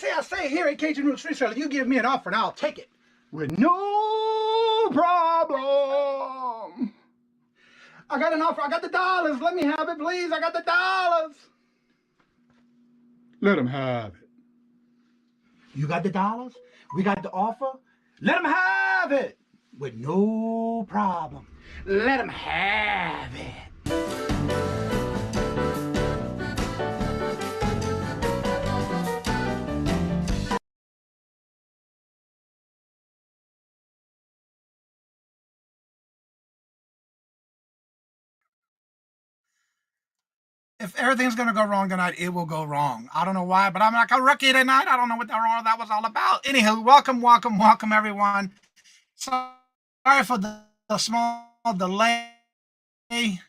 I say here at Kajun Reseller, you give me an offer and I'll take it with no problem. I got an offer. I got the dollars. Let me have it, please. I got the dollars. Let them have it. You got the dollars? We got the offer? Let them have it with no problem. Let them have it. If everything's going to go wrong tonight, it will go wrong. I don't know why, but I'm like a rookie tonight. I don't know what that was all about. Anywho, welcome, everyone. Sorry for the small delay. I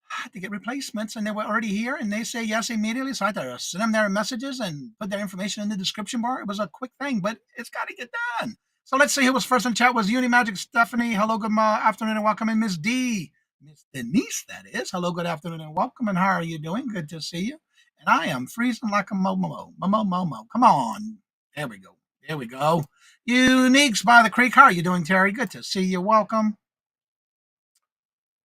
had to get replacements, and they were already here, and they say yes immediately. So I had to send them their messages and put their information in the description bar. It was a quick thing, but it's got to get done. So let's see who was first in chat. Was Uni Magic Stephanie. Hello, good afternoon, and welcome in Miss D. Miss Denise, that is. Hello, good afternoon, and welcome. And how are you doing? Good to see you. And I am freezing like a momo. Come on. There we go. Uniques by the Creek. How are you doing, Terry? Good to see you. Welcome.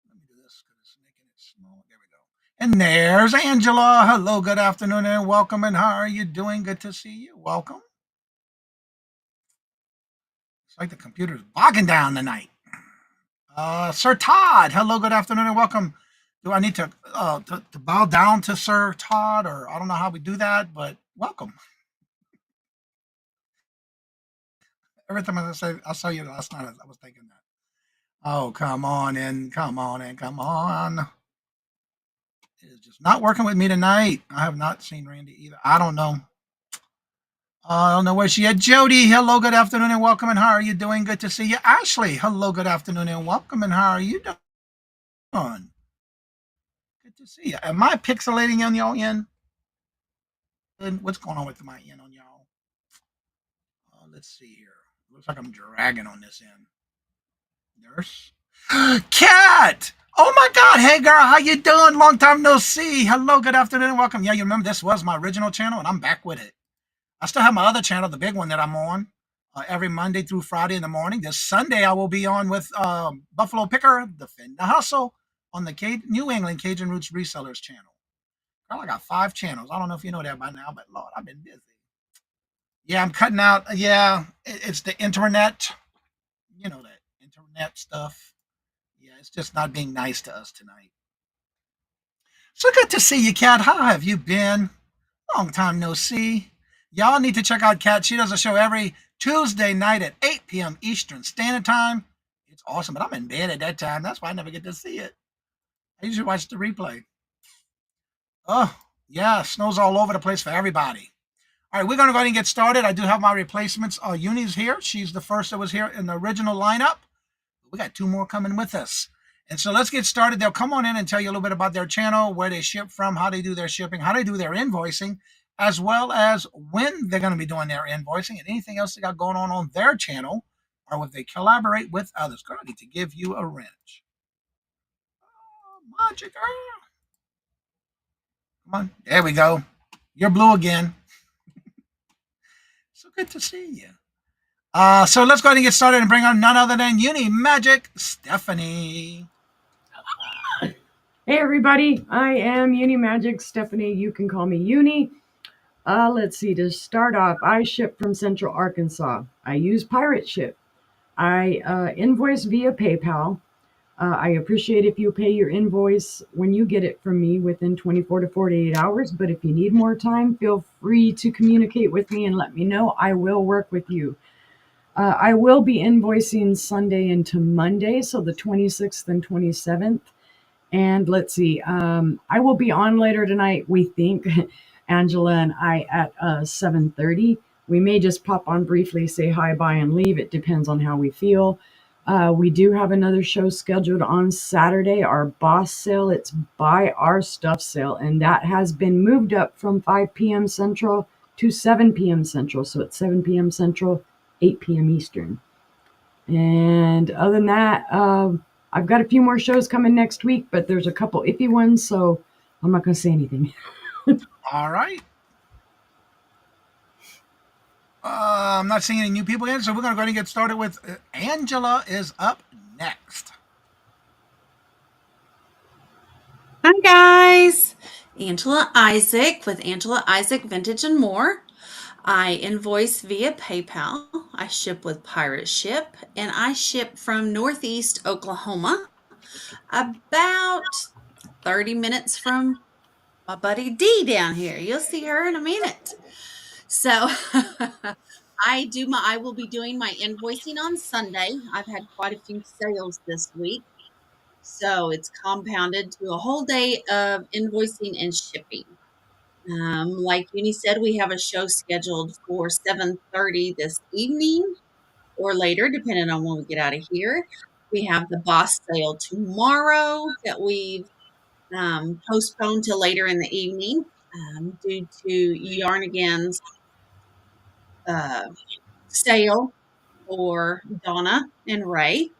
Let me do this because it's making it small. There we go. And there's Angela. Hello, good afternoon, and welcome. And how are you doing? Good to see you. Welcome. It's like the computer's bogging down tonight. Sir Todd, hello, good afternoon, and welcome. Do I need to bow down to Sir Todd, or I don't know how we do that, but welcome. Every time I saw you last night, I was thinking that. Oh, come on in. It is just not working with me tonight. I have not seen Randy either. I don't know. I don't know where she at. Jody, hello, good afternoon, and welcome. And how are you doing? Good to see you. Ashley, hello, good afternoon, and welcome. And how are you doing? Good to see you. Am I pixelating on y'all end? What's going on with my end on y'all? Let's see here. Looks like I'm dragging on this end. Nurse. Cat! Oh my God! Hey girl, how you doing? Long time no see. Hello, good afternoon, and welcome. Yeah, you remember this was my original channel, and I'm back with it. I still have my other channel, the big one that I'm on, every Monday through Friday in the morning. This Sunday, I will be on with Buffalo Picker, Defend the Hustle, on the New England Cajun Roots Resellers channel. Girl, I got 5 channels. I don't know if you know that by now, but Lord, I've been busy. Yeah, I'm cutting out. Yeah, it's the internet. You know that internet stuff. Yeah, it's just not being nice to us tonight. So good to see you, Kat. How have you been? Long time no see. Y'all need to check out Kat. She does a show every Tuesday night at 8 p.m. Eastern Standard Time. It's awesome, but I'm in bed at that time. That's why I never get to see it. I usually watch the replay. Oh, yeah, snow's all over the place for everybody. All right, we're going to go ahead and get started. I do have my replacements. Uni's here. She's the first that was here in the original lineup. We got 2 more coming with us. And so let's get started. They'll come on in and tell you a little bit about their channel, where they ship from, how they do their shipping, how they do their invoicing, as well as when they're going to be doing their invoicing and anything else they got going on their channel, or if they collaborate with others. Girl, I need to give you a wrench. Oh, magic girl. Come on. There we go. You're blue again. So good to see you. So let's go ahead and get started and bring on none other than Uni Magic Stephanie. Hey everybody, I am Uni Magic Stephanie. You can call me Uni. Let's see, to start off, I ship from Central Arkansas. I use Pirate Ship. I invoice via PayPal. I appreciate if you pay your invoice when you get it from me within 24 to 48 hours. But if you need more time, feel free to communicate with me and let me know. I will work with you. I will be invoicing Sunday into Monday, so the 26th and 27th. And let's see, I will be on later tonight, we think, Angela and I, at 7:30. We may just pop on briefly, say hi, bye, and leave. It depends on how we feel. We do have another show scheduled on Saturday, our boss sale. It's Buy Our Stuff sale, and that has been moved up from 5 p.m. Central to 7 p.m. Central. So it's 7 p.m. Central, 8 p.m. Eastern. And other than that, I've got a few more shows coming next week, but there's a couple iffy ones, so I'm not going to say anything. All right. I'm not seeing any new people in, so we're going to go ahead and get started with Angela is up next. Hi guys, Angela Isaac with Angela Isaac Vintage and More. I invoice via PayPal. I ship with Pirate Ship, and I ship from Northeast Oklahoma, about 30 minutes from my buddy Dee down here. You'll see her in a minute. So I will be doing my invoicing on Sunday. I've had quite a few sales this week. So it's compounded to a whole day of invoicing and shipping. Like Uni said, we have a show scheduled for 7:30 this evening or later, depending on when we get out of here. We have the boss sale tomorrow that we've postponed to later in the evening due to Yarnigan's uh, sale for Donna and Ray.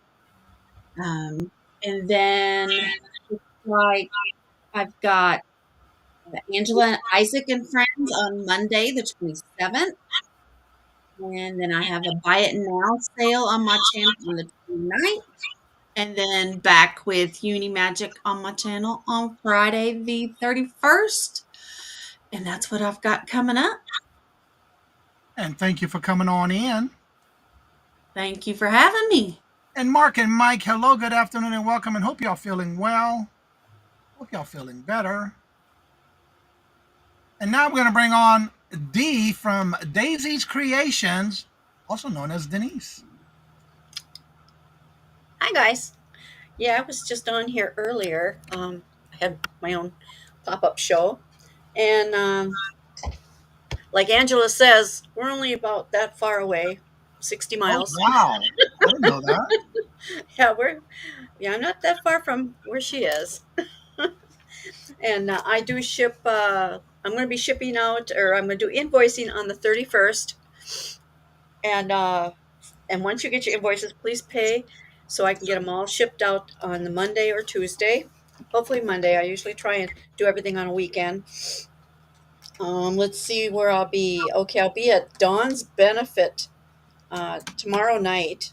And then, like, I've got Angela, Isaac, and Friends on Monday, the 27th. And then I have a Buy It Now sale on my channel on the 29th. And then back with Uni Magic on my channel on Friday, the 31st. And that's what I've got coming up. And thank you for coming on in. Thank you for having me. And Mark and Mike, hello, good afternoon, and welcome. And hope y'all feeling well. Hope y'all feeling better. And now we're going to bring on Dee from Daisy's Creations, also known as Denise. Hi guys. Yeah, I was just on here earlier. I had my own pop-up show, and like Angela says, we're only about that far away, 60 Oh, miles. wow. I didn't know that. I'm not that far from where she is, and I do ship. I'm going to be shipping out, or I'm going to do invoicing on the 31st, and once you get your invoices, please pay so I can get them all shipped out on the Monday or Tuesday. Hopefully Monday. I usually try and do everything on a weekend. Let's see where I'll be. Okay, I'll be at Dawn's Benefit tomorrow night.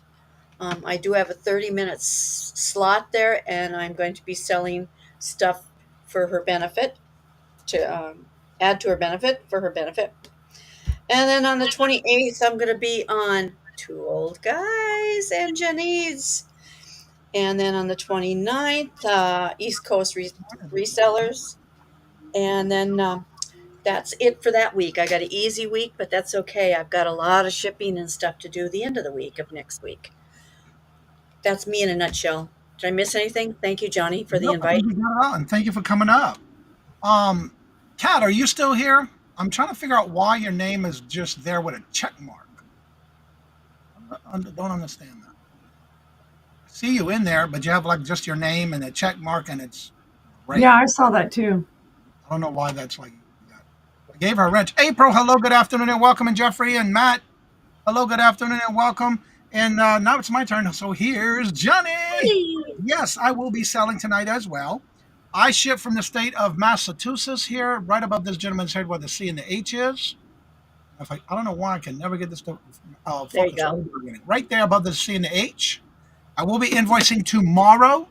I do have a 30-minute slot there, and I'm going to be selling stuff for her benefit to add to her benefit for her benefit. And then on the 28th, I'm going to be on Two Old Guys and Jenny's. And then on the 29th, East Coast Resellers. And then that's it for that week. I got an easy week, but that's okay. I've got a lot of shipping and stuff to do the end of the week of next week. That's me in a nutshell. Did I miss anything? Thank you, Johnny, for the Nope, I invite. think you got it all, and thank you for coming up. Kat, are you still here? I'm trying to figure out why your name is just there with a check mark. I don't understand that. I see you in there, but you have like just your name and a check mark, and it's gray. Yeah, I saw that too. I don't know why that's like that. I gave her a wrench. April, hello, good afternoon, and welcome. And Jeffrey and Matt, hello, good afternoon, and welcome. And now it's my turn. So here's Johnny. Yes, I will be selling tonight as well. I ship from the state of Massachusetts here, right above this gentleman's head where the C and the H is. I don't know why I can never get this to There you focus. go. Right there above the C and the H. I will be invoicing tomorrow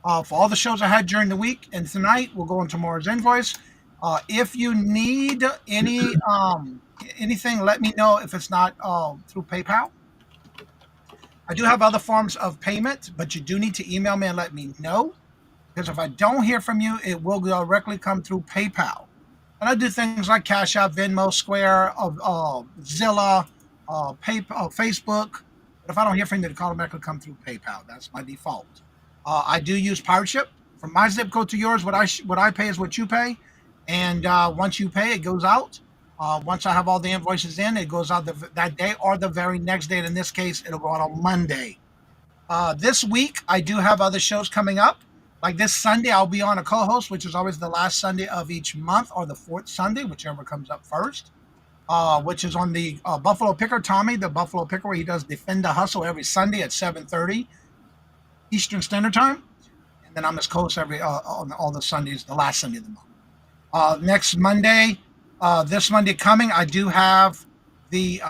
for all the shows I had during the week. And tonight we'll go on tomorrow's invoice. If you need anything, let me know if it's not through PayPal. I do have other forms of payment, but you do need to email me and let me know. Because if I don't hear from you, it will directly come through PayPal. And I do things like Cash App, Venmo, Square, Zilla, Facebook. But if I don't hear from you, it'll automatically come through PayPal. That's my default. I do use Pirate Ship. From my zip code to yours, what I pay is what you pay. And once you pay, it goes out. Once I have all the invoices in, it goes out that day or the very next day. And in this case, it'll go out on Monday. This week, I do have other shows coming up. Like this Sunday, I'll be on a co-host, which is always the last Sunday of each month or the fourth Sunday, whichever comes up first, which is on the Buffalo Picker, Tommy, the Buffalo Picker, where he does Defend the Hustle every Sunday at 7:30 Eastern Standard Time. And then I'm his co-host on all the Sundays, the last Sunday of the month. Next Monday, this Monday coming, I do have the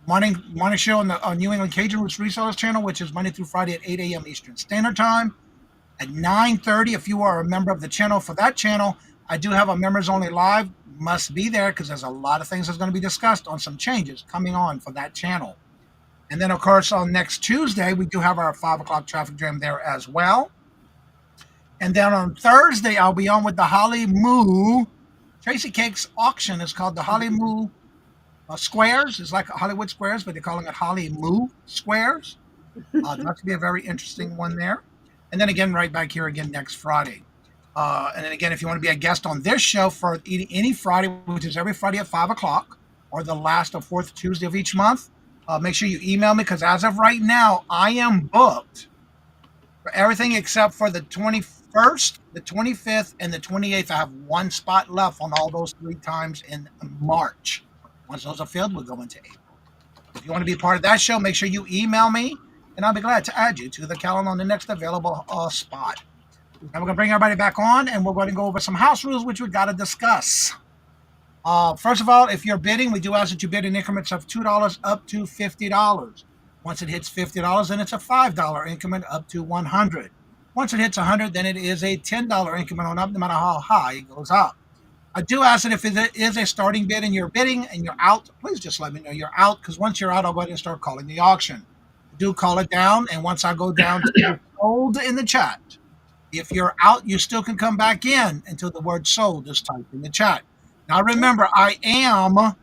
morning show on New England Cajun Roots Resellers channel, which is Monday through Friday at 8 a.m. Eastern Standard Time. At 9:30, if you are a member of the channel for that channel, I do have a members only live. Must be there because there's a lot of things that's going to be discussed on some changes coming on for that channel. And then, of course, on next Tuesday, we do have our 5 o'clock traffic jam there as well. And then on Thursday, I'll be on with the Holly Moo. Tracy Cake's auction is called the Holly Moo Squares. It's like Hollywood Squares, but they're calling it Holly Moo Squares. That's going to be a very interesting one there. And then again, right back here again next Friday. And then again, if you want to be a guest on this show for any Friday, which is every Friday at 5 o'clock, or the last or fourth Tuesday of each month, make sure you email me, because as of right now, I am booked for everything except for the 21st, the 25th, and the 28th. I have one spot left on all those 3 times in March. Once those are filled, we'll go into April. If you want to be part of that show, make sure you email me, and I'll be glad to add you to the calendar on the next available spot. Now we're going to bring everybody back on, and we're going to go over some house rules, which we've got to discuss. First of all, if you're bidding, we do ask that you bid in increments of $2 up to $50. Once it hits $50, then it's a $5 increment up to $100. Once it hits $100, then it is a $10 increment on up, no matter how high it goes up. I do ask that if it is a starting bid and you're bidding and you're out, please just let me know you're out, because once you're out, I'll go ahead and start calling the auction. Do call it down, and once I go down to sold in the chat, if you're out, you still can come back in until the word sold is typed in the chat. Now remember, I am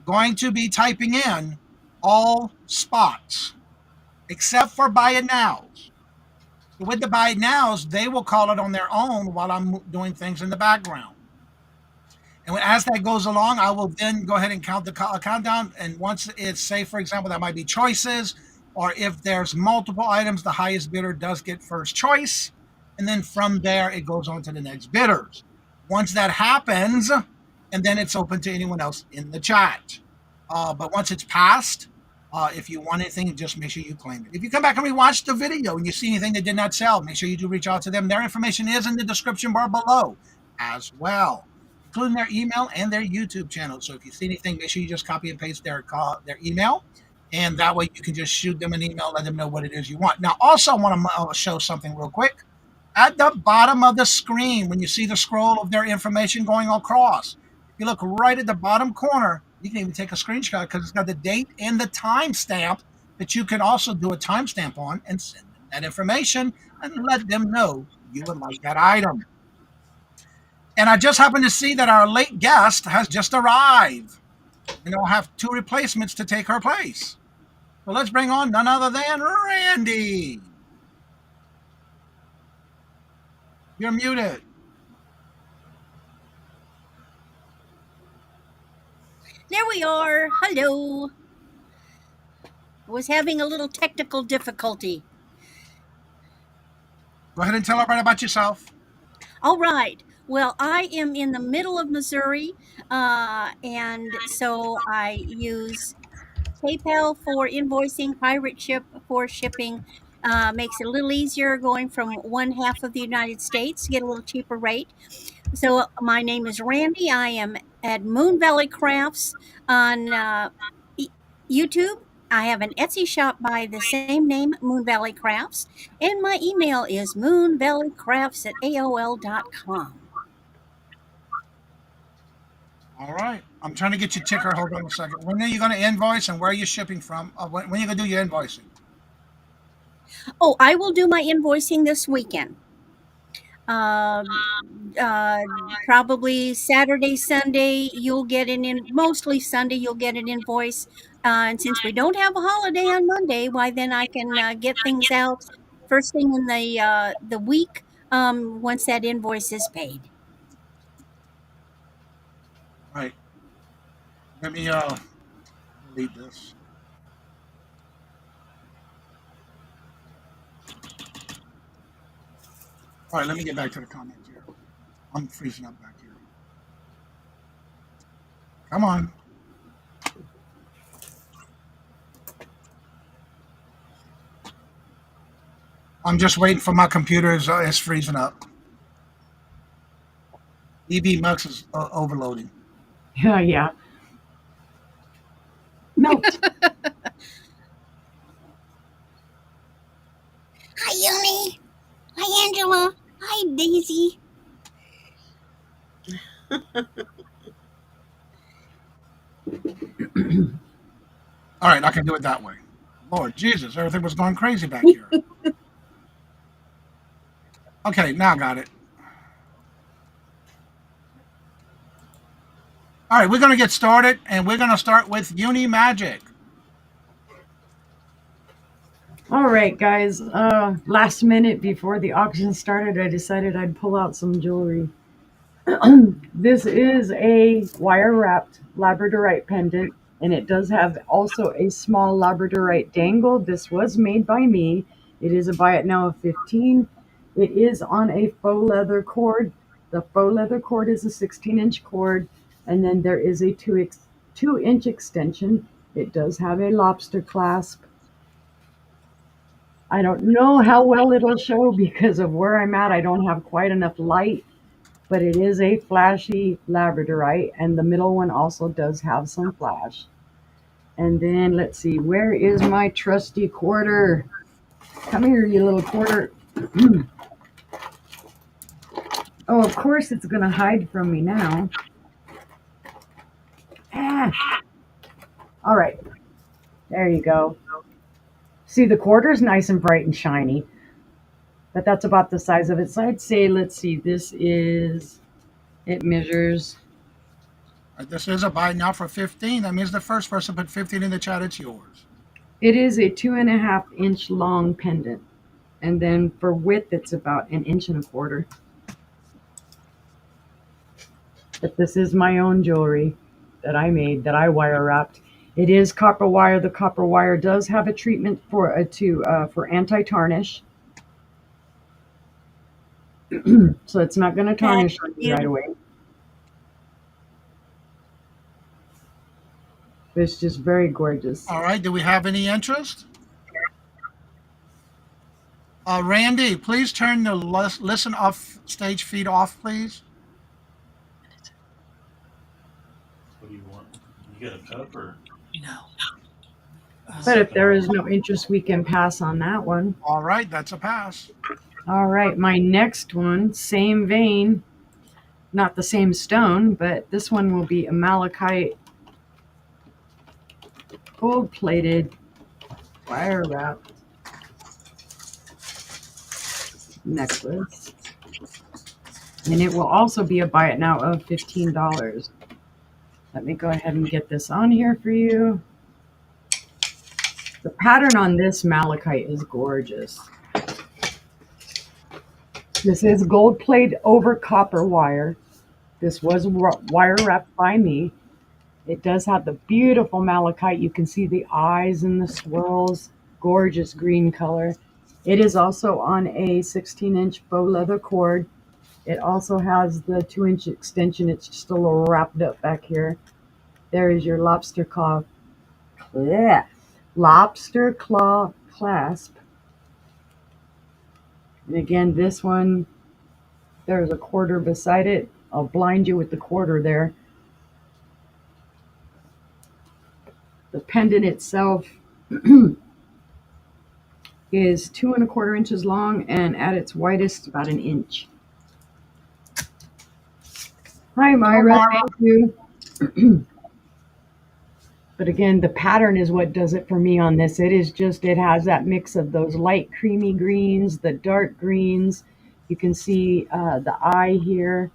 going to be typing in all spots except for buy it nows. With the buy it nows, they will call it on their own while I'm doing things in the background. And as that goes along, I will then go ahead and count the countdown. And once it's, say, for example, that might be choices, or if there's multiple items, the highest bidder does get first choice. And then from there, it goes on to the next bidders. Once that happens, and then it's open to anyone else in the chat. But once it's passed, if you want anything, just make sure you claim it. If you come back and rewatch the video and you see anything that did not sell, make sure you do reach out to them. Their information is in the description bar below as well, including their email and their YouTube channel. So if you see anything, make sure you just copy and paste their email. And that way you can just shoot them an email, let them know what it is you want. Now, also, I want to show something real quick. At the bottom of the screen, when you see the scroll of their information going across, if you look right at the bottom corner, you can even take a screenshot because it's got the date and the timestamp that you can also do a timestamp on and send them that information and let them know you would like that item. And I just happened to see that our late guest has just arrived. And I'll have 2 replacements to take her place. So let's bring on none other than Randy. You're muted. There we are. Hello. I was having a little technical difficulty. Go ahead and tell everybody about yourself. All right. Well, I am in the middle of Missouri, and so I use PayPal for invoicing, Pirate Ship for shipping. Makes it a little easier going from one half of the United States to get a little cheaper rate. So my name is Randy. I am at Moon Valley Crafts on YouTube. I have an Etsy shop by the same name, Moon Valley Crafts, and my email is moonvalleycrafts@aol.com. All right. I'm trying to get your ticker. Hold on a second. When are you going to invoice, and where are you shipping from? When are you going to do your invoicing? Oh, I will do my invoicing this weekend. Probably Saturday, Sunday, you'll get mostly Sunday, you'll get an invoice. And since we don't have a holiday on Monday, why then I can get things out first thing in the week once that invoice is paid. Right. Let me delete this. All right, let me get back to the comments here. I'm freezing up back here. Come on. I'm just waiting for my computer. It's freezing up. EB Mux is overloading. Yeah. No. Hi, Uni. Hi, Angela. Hi, Daisy. All right, I can do it that way. Lord Jesus, everything was going crazy back here. Okay, now I got it. All right, we're going to get started, and we're going to start with Uni Magic. All right, guys. Last minute before the auction started, I decided I'd pull out some jewelry. This is a wire wrapped labradorite pendant, and it does have also a small labradorite dangle. This was made by me. It is a buy it now of 15. It is on a faux leather cord. The faux leather cord is a 16-inch cord, and then there is a 2-inch extension. It does have a lobster clasp. I don't know how well it'll show because of where I'm at. I don't have quite enough light, but it is a flashy labradorite, and the middle one also does have some flash. And then let's see, where is my trusty quarter? Come here, you little quarter. Oh, of course it's gonna hide from me now. Ah. All right, there you go. See, the quarter's nice and bright and shiny, but that's about the size of it. So I'd say, let's see, it measures. This is a buy now for 15. That means the first person put 15 in the chat, it's yours. It is a 2.5-inch long pendant. And then for width, it's about 1.25 inches. But this is my own jewelry that I made, that I wire wrapped. It is copper wire. The copper wire does have a treatment for anti-tarnish. So it's not going to tarnish right away. It's just very gorgeous. All right, do we have any interest? Randy, please turn the listen off stage feed off, please. What do you want? You got a cup or? No. But if there is no interest, we can pass on that one. All right, that's a pass. All right, my next one, same vein, not the same stone, but this one will be a malachite gold-plated wire wrap necklace. And it will also be a buy it now of $15. Let me go ahead and get this on here for you. The pattern on this malachite is gorgeous. This is gold plated over copper wire. This was wire wrapped by me. It does have the beautiful malachite. You can see the eyes and the swirls. Gorgeous green color. It is also on a 16-inch faux leather cord. It also has the 2-inch extension. It's just a little wrapped up back here. There is your lobster claw clasp. And again, this one, there's a quarter beside it. I'll blind you with the quarter there. The pendant itself is 2.25 inches long, and at its widest, about 1 inch. Hi, Myra. Thank you. But again, the pattern is what does it for me on this. It has that mix of those light creamy greens, the dark greens. You can see the eye here.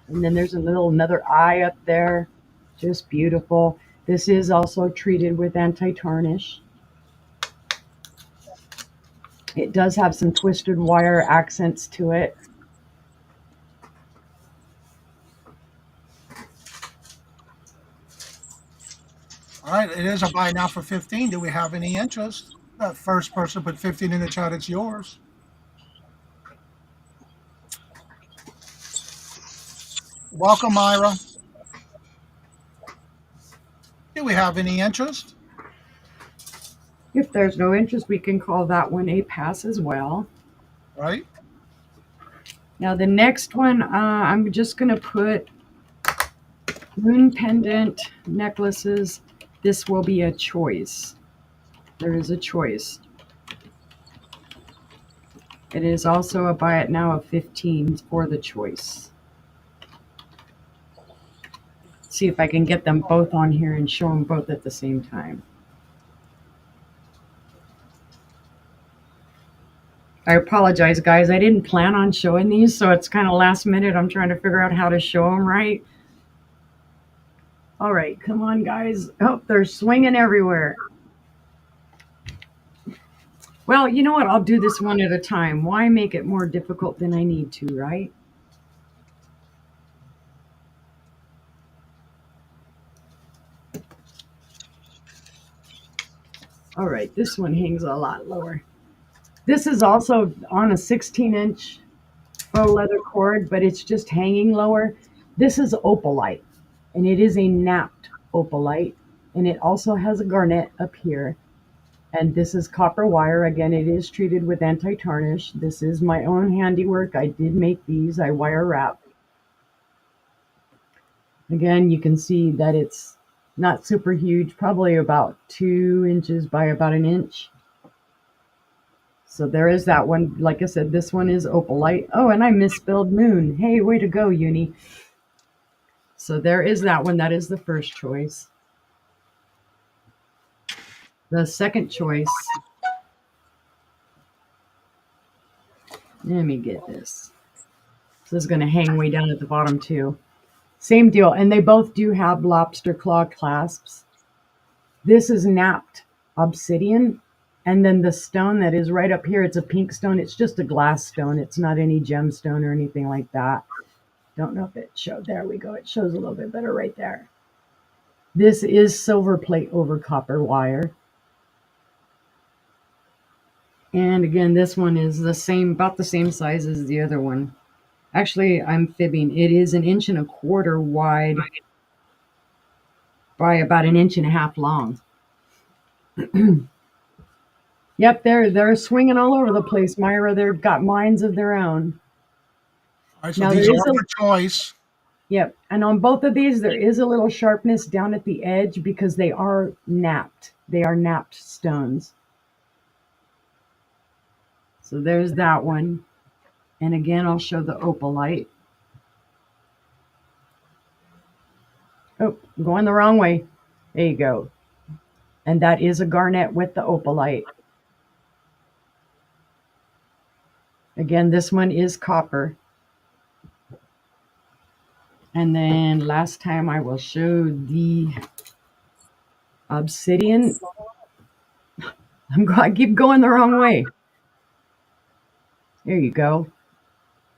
And then there's another eye up there. Just beautiful. This is also treated with anti-tarnish. It does have some twisted wire accents to it. All right, it is a buy now for 15. Do we have any interest? The first person put 15 in the chat, it's yours. Welcome, Myra. Do we have any interest? If there's no interest, we can call that one a pass as well. Right. Now the next one, I'm just going to put moon pendant necklaces. this will be a choice. There is a choice. It is also a buy it now of 15 for the choice. See if I can get them both on here and show them both at the same time. I apologize, guys. I didn't plan on showing these, so it's kind of last minute. I'm trying to figure out how to show them right. All right, come on, guys. Oh, they're swinging everywhere. Well, you know what? I'll do this one at a time. Why make it more difficult than I need to, right? All right, this one hangs a lot lower. This is also on a 16-inch faux leather cord, but it's just hanging lower. This is opalite, and it is a napped opalite, and it also has a garnet up here. And this is copper wire. Again, it is treated with anti-tarnish. This is my own handiwork. I did make these. I wire wrap. Again, you can see that it's not super huge, probably about 2 inches by about an inch. So there is that one. Like I said, this one is opalite. Oh, and I misspelled moon. Hey, way to go, Uni. So there is that one. That is the first choice. The second choice. Let me get this. So this is going to hang way down at the bottom too. Same deal. And they both do have lobster claw clasps. This is napped obsidian. And then the stone that is right up here, it's a pink stone. It's just a glass stone. It's not any gemstone or anything like that. Don't know if it showed. There we go. It shows a little bit better right there. This is silver plate over copper wire. And again, this one is the same, about the same size as the other one. Actually, I'm fibbing. It is 1.25 inches wide by about 1.5 inches long. Yep, they're swinging all over the place, Myra. They've got minds of their own. All right, so Now, these there are is a- for choice. Yep, and on both of these, there is a little sharpness down at the edge because they are napped. They are napped stones. So there's that one. And again, I'll show the opalite. Oh, I'm going the wrong way. There you go. And that is a garnet with the opalite. Again, this one is copper. And then last time I will show the obsidian. I keep going the wrong way. There you go.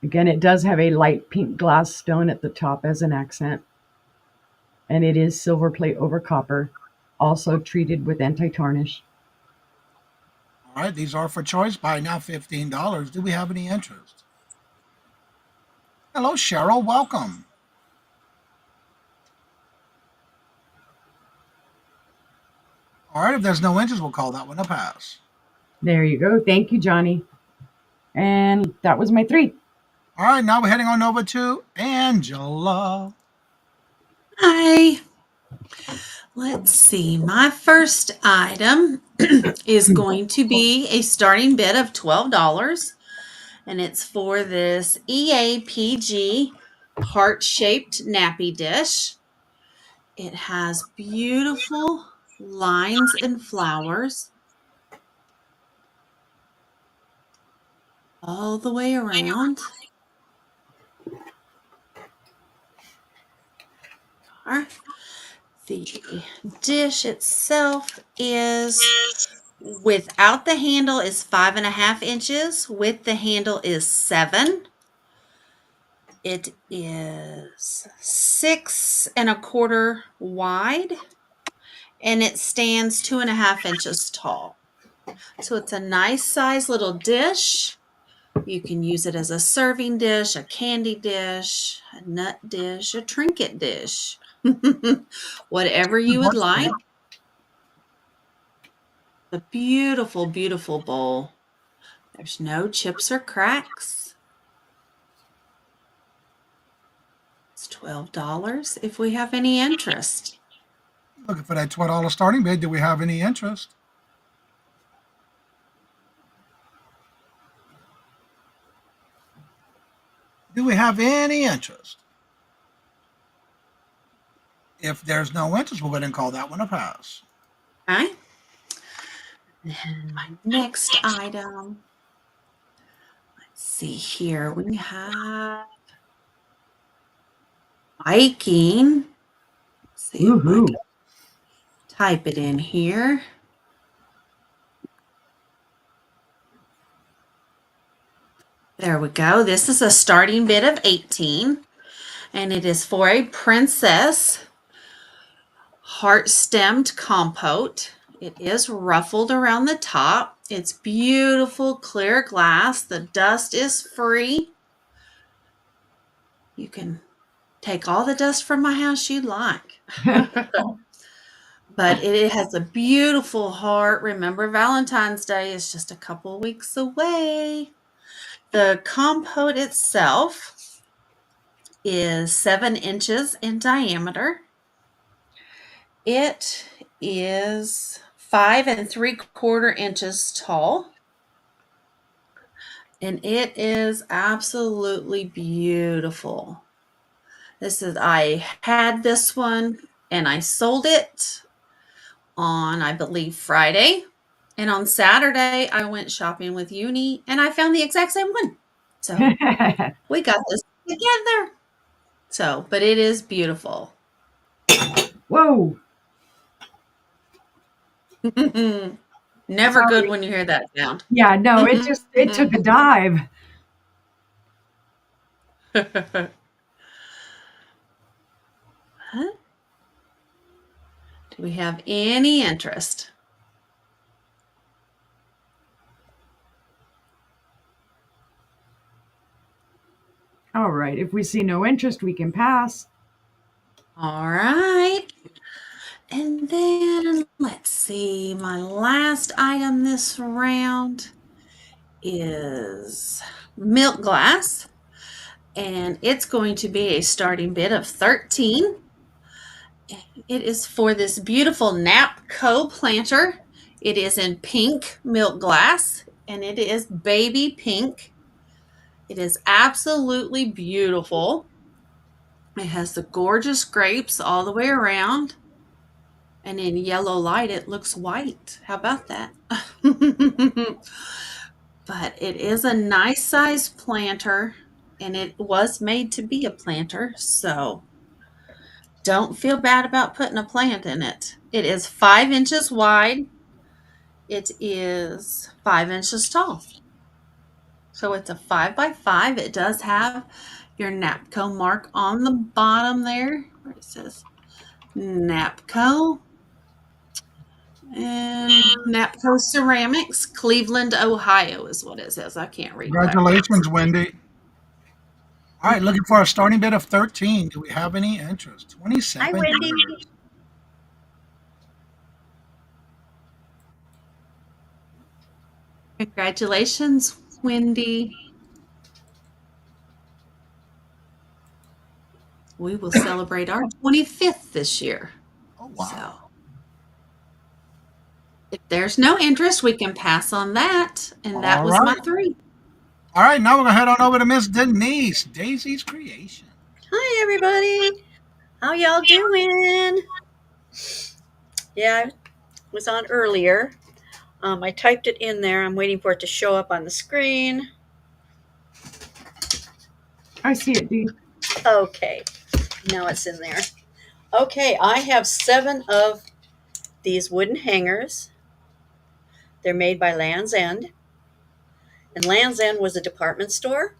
Again, it does have a light pink glass stone at the top as an accent. And it is silver plate over copper, also treated with anti-tarnish. All right, these are for choice. Buy now $15. Do we have any interest? Hello, Cheryl. Welcome. All right, if there's no interest, we'll call that one a pass. There you go. Thank you, Johnny. And that was my 3. All right, now we're heading on over to Angela. Hi. Let's see. My first item is going to be a starting bid of $12. And it's for this EAPG heart-shaped nappy dish. It has beautiful lines and flowers all the way around. The dish itself is, without the handle, is 5.5 inches. With the handle is 7. It is 6.25 wide, and it stands 2.5 inches tall. So it's a nice size little dish. You can use it as a serving dish, a candy dish, a nut dish, a trinket dish, whatever you would like. A beautiful, beautiful bowl. There's no chips or cracks. It's $12 if we have any interest. Looking for that $12 starting bid. Do we have any interest? Do we have any interest? If there's no interest, we'll go ahead and call that one a pass. Okay. And my next item. Let's see here. We have biking. Let's see if I Woohoo. can type it in here. There we go. This is a starting bid of 18, and it is for a princess heart-stemmed compote. It is ruffled around the top. It's beautiful clear glass. The dust is free. You can take all the dust from my house you'd like. But it has a beautiful heart. Remember, Valentine's Day is just a couple weeks away. The compote itself is 7 inches in diameter. It is 5 3/4 inches tall. And it is absolutely beautiful. I had this one and I sold it on, I believe, Friday. And on Saturday, I went shopping with Uni and I found the exact same one. So we got this together. So, but it is beautiful. Whoa. Never good when you hear that sound. Yeah, no, it took a dive. Huh? Do we have any interest? All right. If we see no interest, we can pass. All right. And then let's see, my last item this round is milk glass. And it's going to be a starting bid of 13. It is for this beautiful Napco planter. It is in pink milk glass and it is baby pink. It is absolutely beautiful. It has the gorgeous grapes all the way around. And in yellow light, it looks white. How about that? But it is a nice size planter and it was made to be a planter. So don't feel bad about putting a plant in it. It is 5 inches wide. It is 5 inches tall. So it's a 5 by 5. It does have your Napco mark on the bottom there where it says Napco. And Napco Ceramics, Cleveland, Ohio is what it says. I can't read backwards. Congratulations, Wendy. All right, looking for a starting bid of 13. Do we have any interest? 27 Hi, Wendy. years. Congratulations, Wendy. We will celebrate our 25th this year. Oh, wow. So if there's no interest, we can pass on that. And that All was my right. 3. All right, now we're going to head on over to Miss Denise, Daisy's Creation. Hi, everybody. How y'all doing? Yeah, I was on earlier. I typed it in there. I'm waiting for it to show up on the screen. I see it, Dee. Okay, now it's in there. Okay, I have 7 of these wooden hangers. They're made by Land's End. And Land's End was a department store.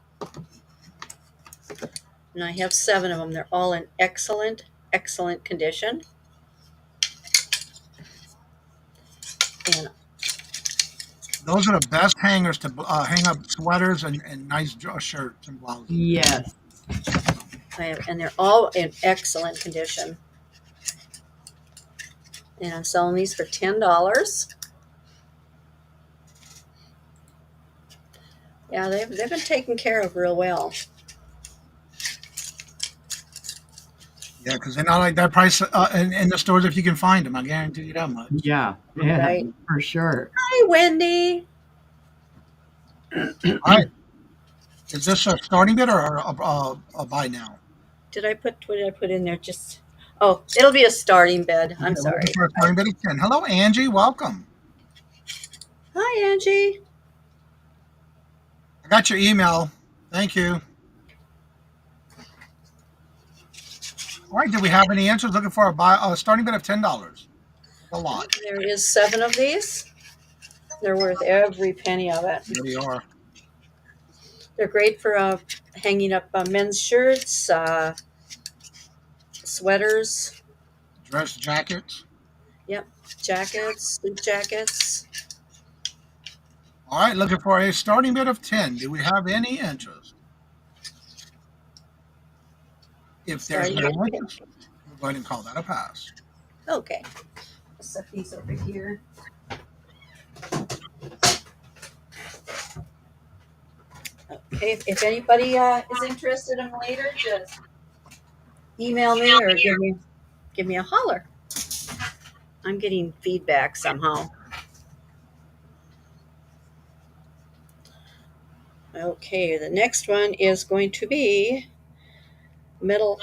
And I have 7 of them. They're all in excellent, excellent condition. And Those are the best hangers to hang up sweaters and nice shirts and blouses. Yes. and they're all in excellent condition. And I'm selling these for $10. Yeah, they've been taken care of real well. Yeah, because they're not like that price in the stores if you can find them. I guarantee you that much. Yeah, Right. for sure. Hi, Wendy. All right. Is this a starting bid or a buy now? What did I put in there? Just, oh, it'll be a starting bid. Okay, I'm we're looking sorry. for a starting bid of 10. Hello, Angie. Welcome. Hi, Angie. I got your email. Thank you. All right. Do we have any answers looking for a starting bid of $10? A lot. There is 7 of these. They're worth every penny of it. There we are. They're great for hanging up men's shirts, sweaters, Dress jackets. jackets, suit jackets. All right. Looking for a starting bid of 10. Do we have any interest? If there's Starting no bid. interest, we're going to call that a pass. Okay. I'll set these over here. Okay, if anybody is interested in later, just email me or give me a holler. I'm getting feedback somehow. Okay, the next one is going to be metal.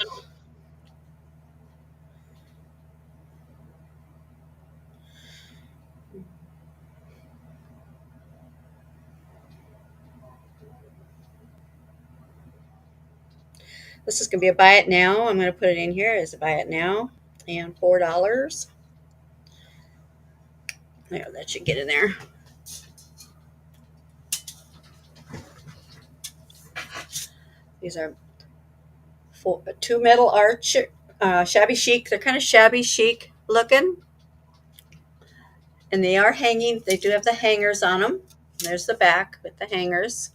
This is going to be a buy it now. I'm going to put it in here as a buy it now and $4. There, that should get in there. These are 2 metal arch, shabby chic. They're kind of shabby chic looking. And they are hanging. They do have the hangers on them. There's the back with the hangers.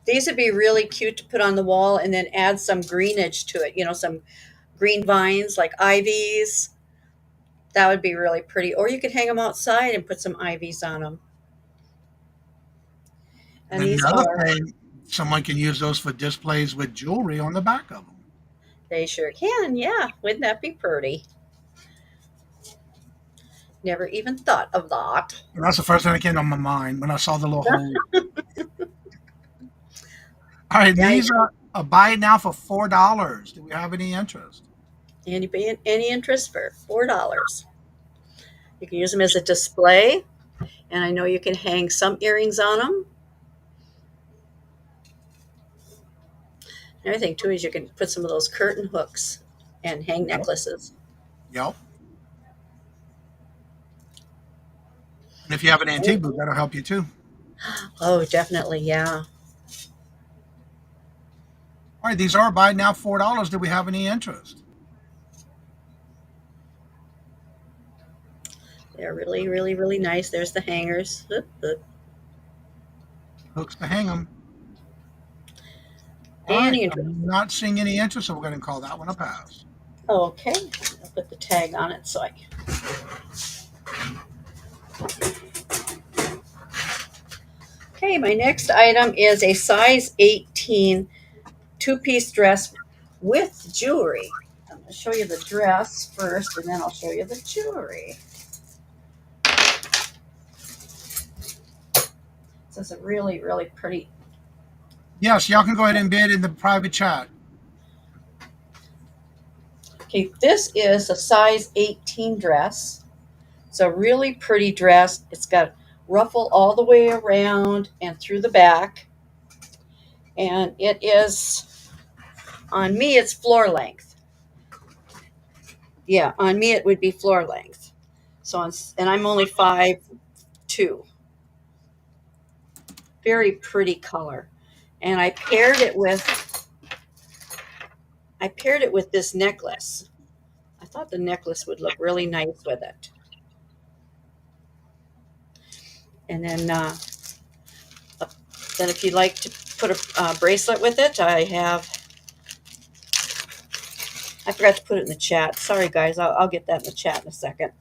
These would be really cute to put on the wall and then add some greenage to it. Some green vines like ivies. That would be really pretty. Or you could hang them outside and put some ivies on them. And And these another are, thing, someone can use those for displays with jewelry on the back of them. they sure can. Yeah. Wouldn't that be pretty? Never even thought of that. And that's the first thing that came to my mind when I saw the little hole. All right, Yeah. these are a buy it now for $4. Do we have any interest? Any interest for $4. You can use them as a display. And I know you can hang some earrings on them. Another thing too is you can put some of those curtain hooks and hang necklaces. Yep. And if you have an antique booth, that'll help you too. Oh, definitely, yeah. All right, these are buy it now $4. Do we have any interest? They're really, really, really nice. There's the hangers. Hooks to hang them. All right, Any interest? I'm not seeing any interest, so we're going to call that one a pass. Okay, I'll put the tag on it so I. Okay, my next item is a size 18 two-piece dress with jewelry. I'm going to show you the dress first, and then I'll show you the jewelry. This is a really, really pretty. Yes, y'all can go ahead and bid in the private chat. Okay, this is a size 18 dress. It's a really pretty dress. It's got ruffle all the way around and through the back. And it is, on me, it's floor length. Yeah, on me, it would be floor length. And I'm only 5'2". Very pretty color. And I paired it with this necklace. I thought the necklace would look really nice with it. And then if you'd like to put a bracelet with it, I forgot to put it in the chat. Sorry, guys. I'll get that in the chat in a second.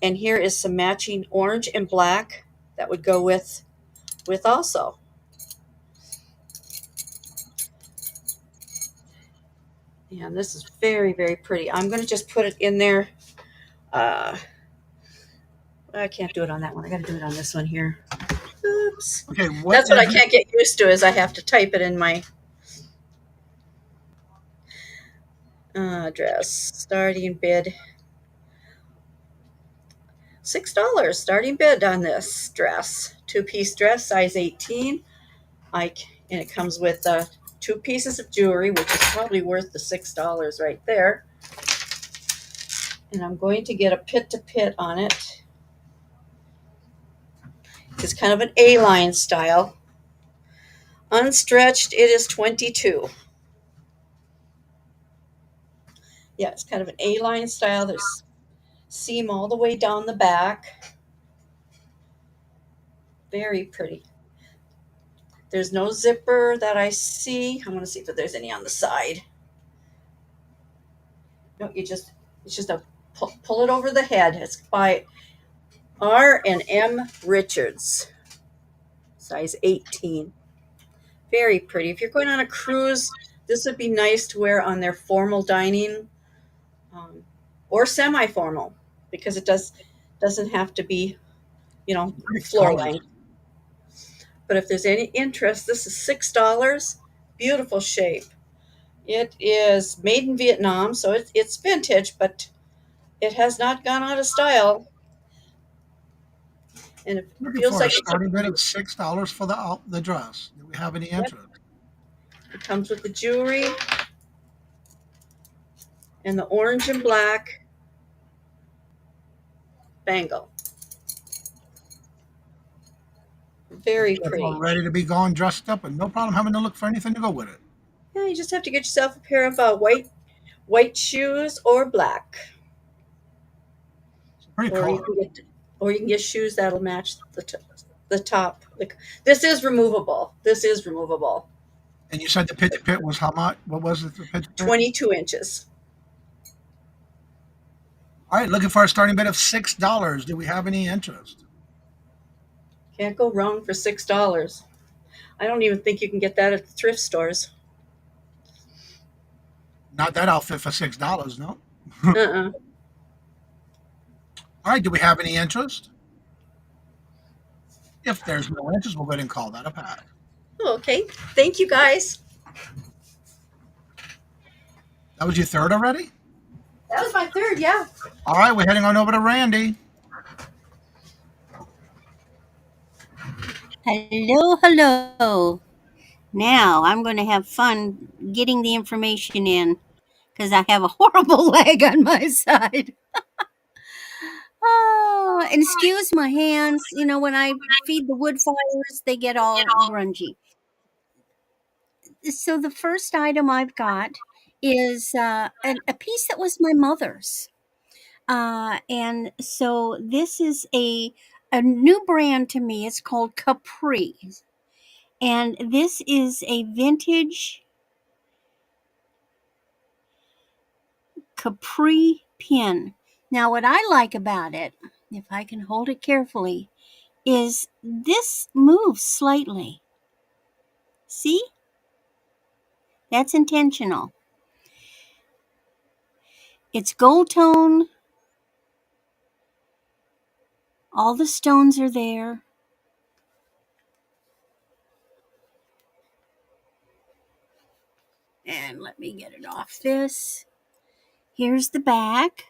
And here is some matching orange and black that would go with also. And this is very, very pretty. I'm going to just put it in there. I can't do it on that one. I got to do it on this one here. Oops. Okay, what That's what I is it? can't get used to is I have to type it in my address. Starting bid. $6 starting bid on this dress. Two-piece dress, size 18. And it comes with 2 pieces of jewelry, which is probably worth the $6 right there. And I'm going to get a pit-to-pit on it. It's kind of an A-line style. Unstretched, it is 22. Yeah, it's kind of an A-line style. There's seam all the way down the back. Very pretty. There's no zipper that I see. I'm going to see if there's any on the side. No, it's just a pull it over the head. It's by R&M Richards, size 18. Very pretty. If you're going on a cruise, this would be nice to wear on their formal dining or semi-formal, because it doesn't have to be, Pretty floor colors. length. But if there's any interest, this is $6. Beautiful shape. It is made in Vietnam, so it's vintage, but it has not gone out of style. And it Looking feels for a like starting bid of $6 for the dress. Do we have any interest? it comes with the jewelry and the orange and black bangle. Very That's pretty. all ready to be gone, dressed up, and no problem having to look for anything to go with it. Yeah, you just have to get yourself a pair of white shoes or black, Pretty or color. you can get shoes that'll match the top. This is removable. And you said the pit to pit was how much? What was it? The pit to pit? 22 inches. All right, looking for a starting bid of $6. Do we have any interest? Can't go wrong for $6. I don't even think you can get that at the thrift stores. Not that outfit for $6, no. Uh-uh. All right, do we have any interest? If there's no interest, we'll go ahead and call that a pass. Okay. Thank you, guys. That was your third already? That was my third, yeah. All right, we're heading on over to Randy. Hello. Now I'm going to have fun getting the information in because I have a horrible leg on my side. Oh, and excuse my hands. When I feed the wood fires, they get all grungy. So the first item I've got is a piece that was my mother's. And so this is a new brand to me. It's called Capri. And this is a vintage Capri pin. Now, what I like about it, if I can hold it carefully, is this moves slightly. See? That's intentional. It's gold tone. All the stones are there. And let me get it off this. Here's the back.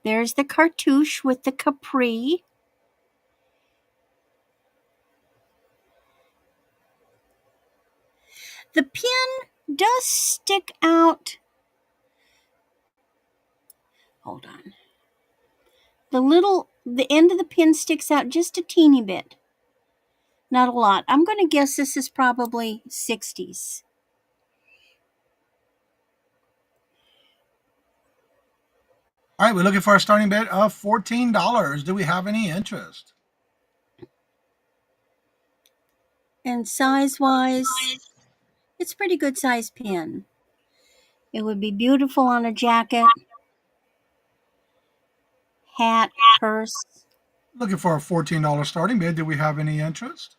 There's the cartouche with the Capri. The pin does stick out. Hold on. The end of the pin sticks out just a teeny bit. Not a lot. I'm going to guess this is probably 60s. All right, we're looking for a starting bid of $14. Do we have any interest? And size-wise, it's a pretty good size pin. It would be beautiful on a jacket, hat, purse. Looking for a $14 starting bid. Do we have any interest?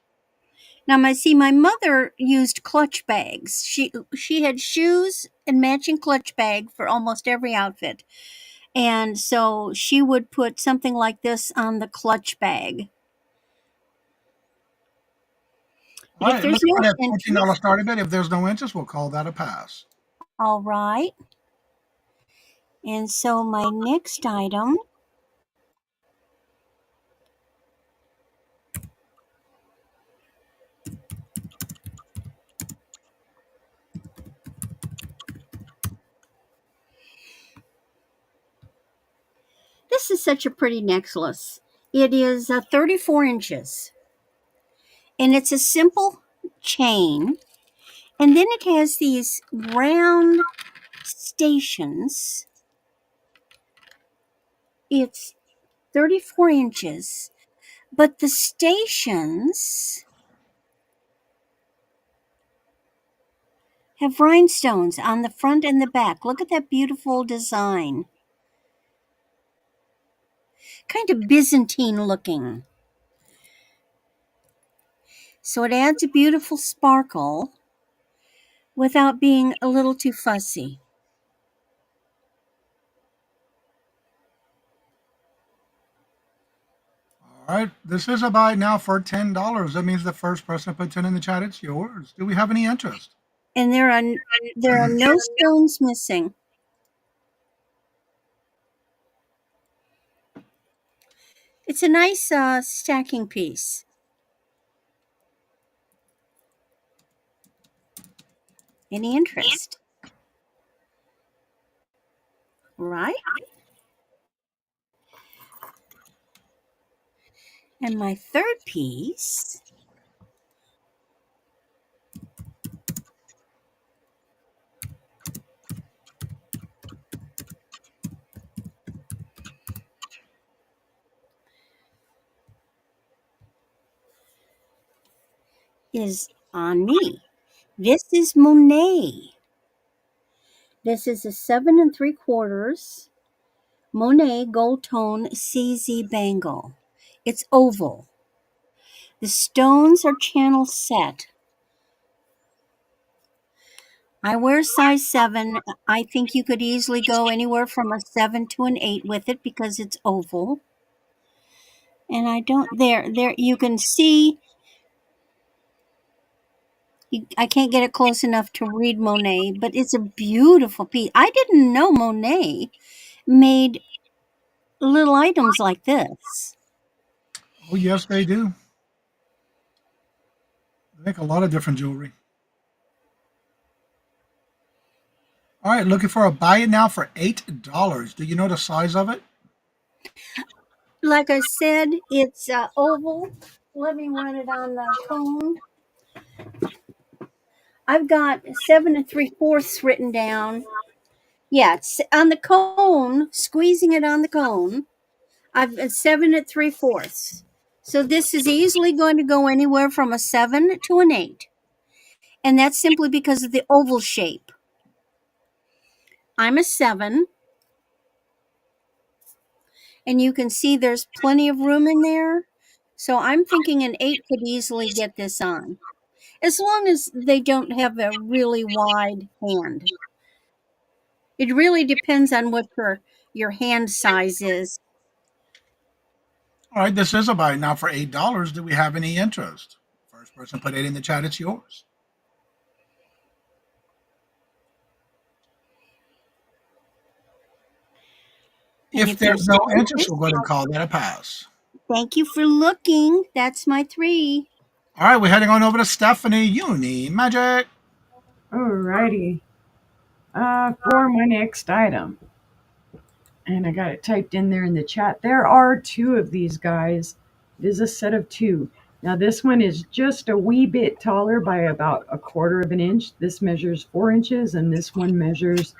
Now, my mother used clutch bags. She had shoes and matching clutch bag for almost every outfit, and so she would put something like this on the clutch bag. All And if right, there's looking for no that $14 interest, starter bid. If there's no interest, we'll call that a pass. all right. And so my next item, this is such a pretty necklace. It is 34 inches, and it's a simple chain, and then it has these round stations. It's 34 inches, but the stations have rhinestones on the front and the back. Look at that beautiful design. Kind of Byzantine looking. So it adds a beautiful sparkle without being a little too fussy. All right, this is a buy now for $10. That means the first person puts it in the chat, it's yours. Do we have any interest? And there are no stones missing. It's a nice stacking piece. Any interest? Right? And my third piece is on me. This is Monet. This is a 7 3/4 Monet gold tone CZ bangle. It's oval. The stones are channel set. I wear size 7. I think you could easily go anywhere from a 7 to an 8 with it because it's oval. And I don't, there, you can see, I can't get it close enough to read Monet, but it's a beautiful piece. I didn't know Monet made little items like this. Oh, yes, they do. They make a lot of different jewelry. All right, looking for a buy it now for $8. Do you know the size of it? Like I said, it's oval. Let me run it on the cone. I've got 7 3/4 written down. Yeah, it's on the cone, squeezing it on the cone. I've 7 3/4. So this is easily going to go anywhere from a 7 to an 8. And that's simply because of the oval shape. I'm a 7. And you can see there's plenty of room in there. So I'm thinking an 8 could easily get this on, as long as they don't have a really wide hand. It really depends on what your hand size is. All right, this is a buy now for $8. Do we have any interest? First person put it in the chat, it's yours. And If there's no interest, we'll go ahead and call that a pass. thank you for looking. That's my 3. All right, we're heading on over to Stephanie Uni Magic. Alrighty. For my next item, and I got it typed in there in the chat. There are 2 of these guys. It is a set of 2. Now this one is just a wee bit taller by about 1/4 of an inch. This measures 4 inches, and this one measures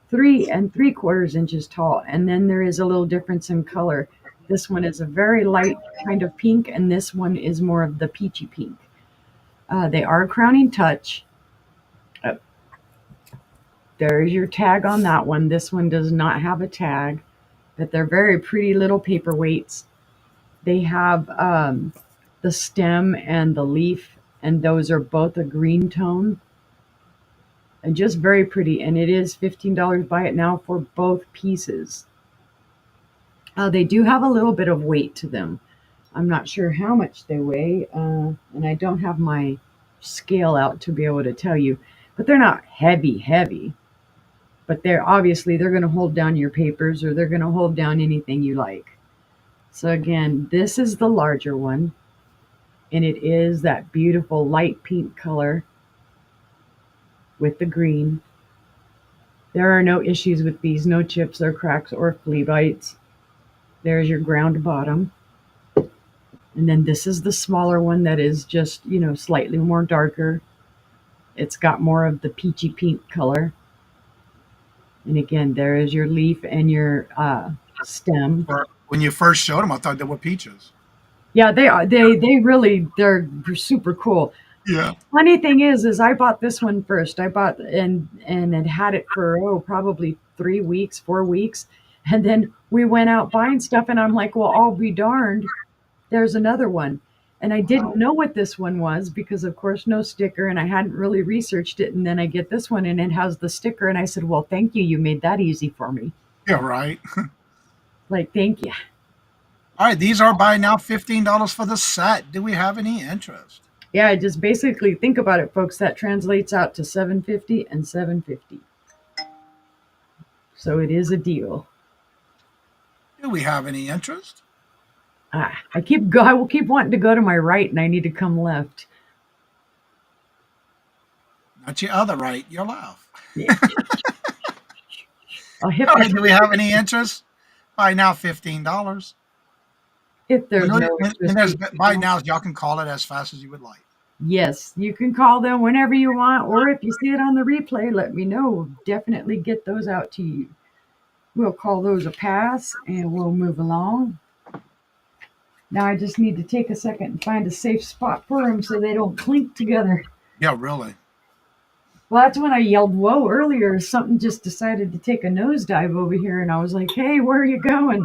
3 3/4 inches tall. And then there is a little difference in color. This one is a very light kind of pink, and this one is more of the peachy pink. They are crowning touch. There's your tag on that one. This one does not have a tag, but they're very pretty little paperweights. They have the stem and the leaf And those are both a green tone and just very pretty. And it is $15. Buy it now for both pieces. They do have a little bit of weight to them. I'm not sure how much they weigh, and I don't have my scale out to be able to tell you, but they're not heavy, heavy. But they're obviously they're going to hold down your papers or they're going to hold down anything you like. So again, this is the larger one, and it is that beautiful light pink color with the green. There are no issues with these, no chips or cracks or flea bites. There's your ground bottom. And then this is the smaller one that is just, slightly more darker. It's got more of the peachy pink color. And again, there is your leaf and your stem. When you first showed them, I thought they were peaches. Yeah, they are. They're super cool. Yeah. Funny thing is I bought this one first. I bought and had it for probably 3 weeks, 4 weeks, and then we went out buying stuff, and I'm like, well, I'll be darned. There's another one. And I didn't know what this one was because, of course, no sticker, and I hadn't really researched it. And then I get this one, and it has the sticker, and I said, well, thank you. You made that easy for me. Yeah, right. Like, thank you. All right, these are by now $15 for the set. Do we have any interest? Yeah, just basically think about it, folks. That translates out to $7.50 and $7.50. So it is a deal. Do we have any interest? I will keep wanting to go to my right, and I need to come left. Not your other right, your left. Yeah. I'll hit All right, do we have any interest? By now, $15. If there's no and there's by now, y'all can call it as fast as you would like. Yes, you can call them whenever you want, or if you see it on the replay, let me know. We'll definitely get those out to you. We'll call those a pass, and we'll move along. Now I just need to take a second and find a safe spot for them so they don't clink together. Yeah, really. Well, that's when I yelled, whoa, earlier. Something just decided to take a nosedive over here, and I was like, hey, where are you going?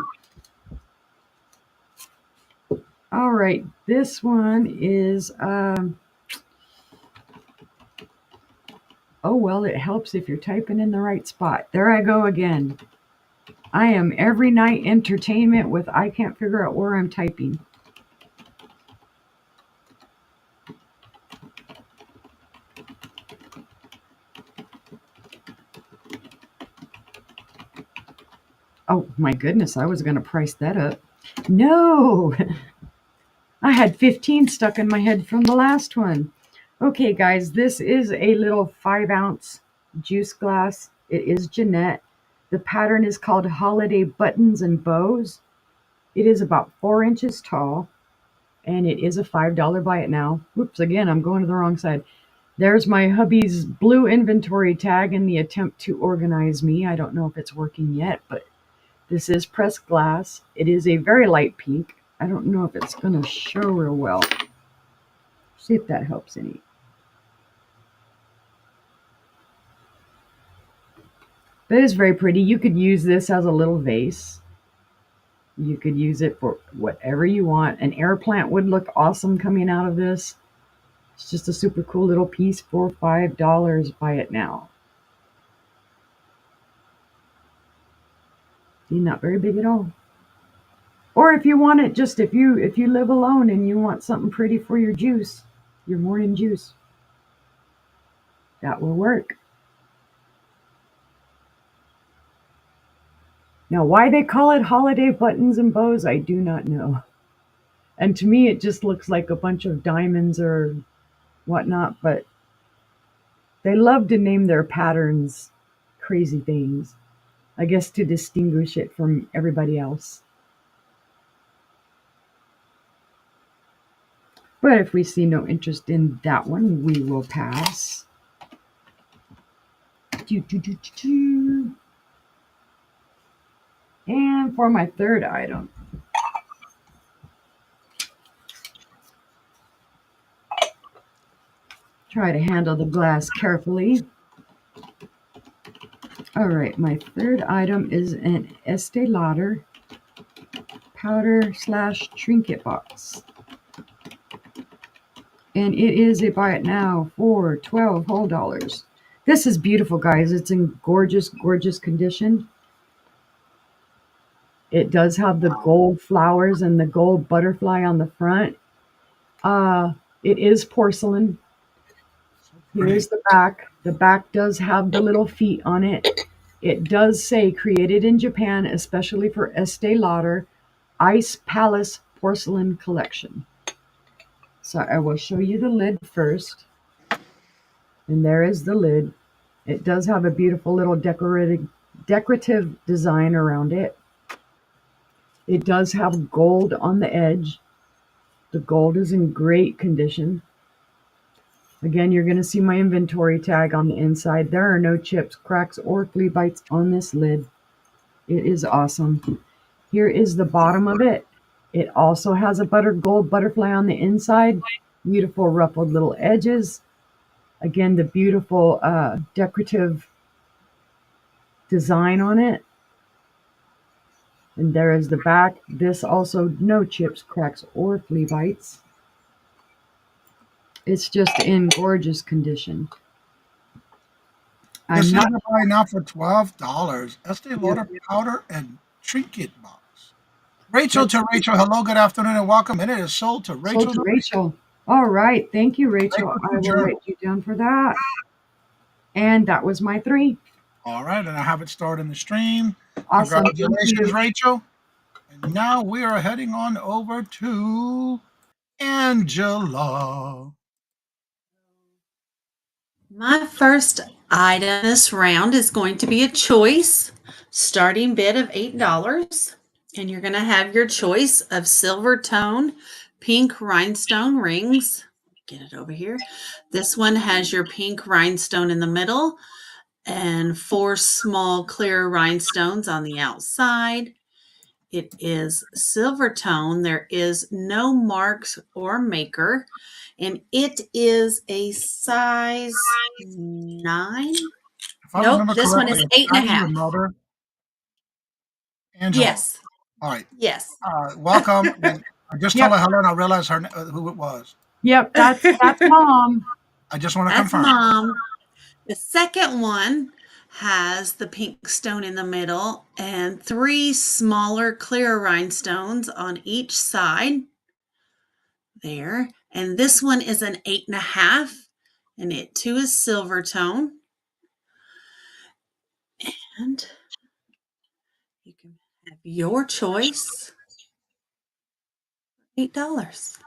All right, this one is, oh, well, it helps if you're typing in the right spot. There I go again. I am every night entertainment with I can't figure out where I'm typing. Oh my goodness, I was going to price that up. No, I had 15 stuck in my head from the last one. Okay, guys, this is a little 5-ounce juice glass. It is Jeanette. The pattern is called Holiday Buttons and Bows. It is about 4 inches tall, and it is a $5 buy it now. Whoops, again, I'm going to the wrong side. There's my hubby's blue inventory tag in the attempt to organize me. I don't know if it's working yet, but this is pressed glass. It is a very light pink. I don't know if it's going to show real well. See if that helps any. But it's very pretty. You could use this as a little vase. You could use it for whatever you want. An air plant would look awesome coming out of this. It's just a super cool little piece for $5. Buy it now. See, not very big at all. Or if you want it, just if you live alone and you want something pretty for your juice, your morning juice, that will work. Now, why they call it Holiday Buttons and Bows, I do not know. And to me, it just looks like a bunch of diamonds or whatnot, but they love to name their patterns crazy things, I guess to distinguish it from everybody else. But if we see no interest in that one, we will pass. And for my third item, try to handle the glass carefully. All right, my third item is an Estee Lauder powder / trinket box. and it is a buy it now for 12 whole dollars. This is beautiful, guys. It's in gorgeous, gorgeous condition. It does have the gold flowers and the gold butterfly on the front. It is porcelain. Here's the back. The back does have the little feet on it. It does say created in Japan, especially for Estee Lauder, Ice Palace Porcelain Collection. So I will show you the lid first. And there is the lid. It does have a beautiful little decorative design around it. It does have gold on the edge. The gold is in great condition. Again, you're going to see my inventory tag on the inside. There are no chips, cracks, or flea bites on this lid. It is awesome. Here is the bottom of it. It also has a gold butterfly on the inside. Beautiful ruffled little edges. Again, the beautiful decorative design on it. And there is the back. This also no chips, cracks, or flea bites. It's just in gorgeous condition. This is I'm not a buy now for $12. Estee Lauder powder and trinket box. Rachel to Rachel. Hello, good afternoon, and welcome. And it is sold to Rachel. sold to Rachel. All right. Thank you, Rachel. I will Journal. write you down for that. And that was my 3. All right, and I have it started in the stream. Awesome. Thank Congratulations, you. Rachel. And now we are heading on over to Angela. My first item this round is going to be a choice, starting bid of $8. And you're going to have your choice of silver tone, pink rhinestone rings. Get it over here. This one has your pink rhinestone in the middle and 4 small clear rhinestones on the outside. It is silver tone. There is no marks or maker. And it is a size 9. If I Nope, remember this one correctly, is it's 8.5. your mother, Angela. Yes. All right. Yes. Welcome. And I just told her hello, and I realized who it was. Yep, that's Mom. I just want to That's confirm. Mom. The second one has the pink stone in the middle and 3 smaller clear rhinestones on each side. There. And this one is an 8.5, and it too is silver tone. And you can have your choice. $8.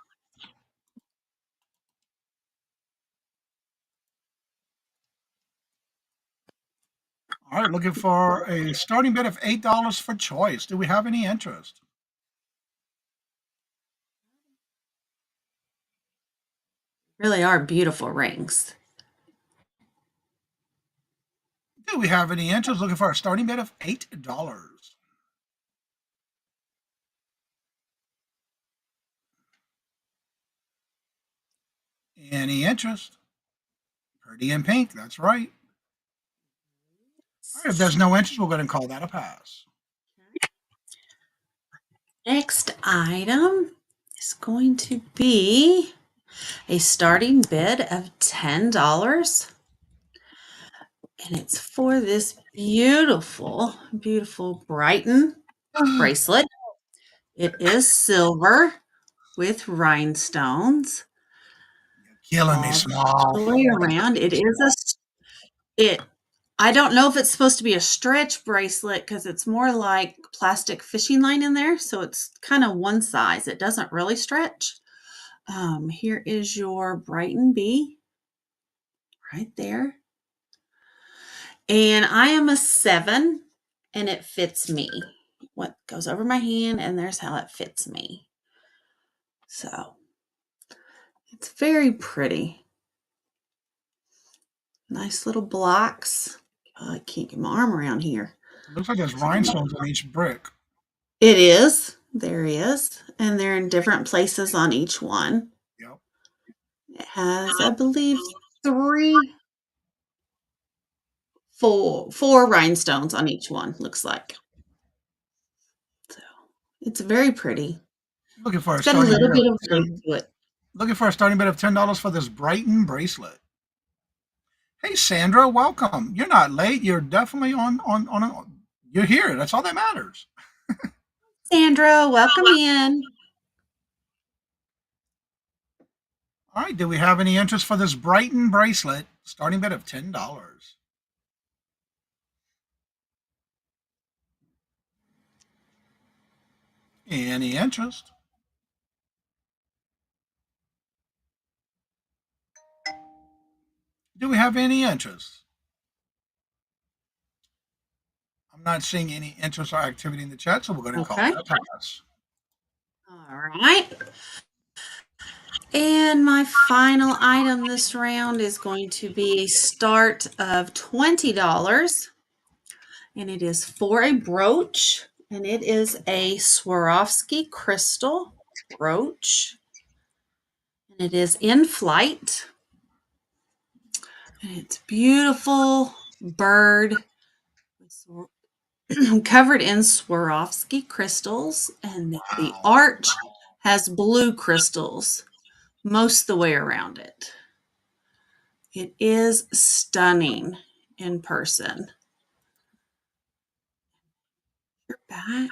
All right, looking for a starting bid of $8 for choice. Do we have any interest? Really are beautiful rings. Do we have any interest? Looking for a starting bid of $8. Any interest? Pretty in pink, that's right. All right, if there's no interest, we'll go ahead and call that a pass. Next item is going to be a starting bid of $10. And it's for this beautiful, beautiful Brighton bracelet. It is silver with rhinestones. Killing me, all small. the way around. It is I don't know if it's supposed to be a stretch bracelet because it's more like plastic fishing line in there. So it's kind of one size. It doesn't really stretch. Here is your Brighton bee right there. And I am a 7 and it fits me. What goes over my hand, and there's how it fits me. So it's very pretty. Nice little blocks. Oh, I can't get my arm around here. Looks like there's rhinestones on each brick. It is. There is. And they're in different places on each one. Yep. It has, I believe, four rhinestones on each one, looks like. So it's very pretty. Looking for It's got a little bit of weight to it. Looking for a starting bid of $10 for this Brighton bracelet. Hey, Sandra, welcome. You're not late. You're definitely you're here. That's all that matters. Sandra, welcome in. All right. Do we have any interest for this Brighton bracelet? Starting bid of $10. Any interest? Do we have any interest? I'm not seeing any interest or activity in the chat, so we're going to call Okay. it a pass. All right. And my final item this round is going to be a start of $20. And it is for a brooch. And it is a Swarovski crystal brooch. And it is in flight. And it's beautiful bird covered in Swarovski crystals. And the Wow. arch has blue crystals most of the way around it. It is stunning in person. Your back.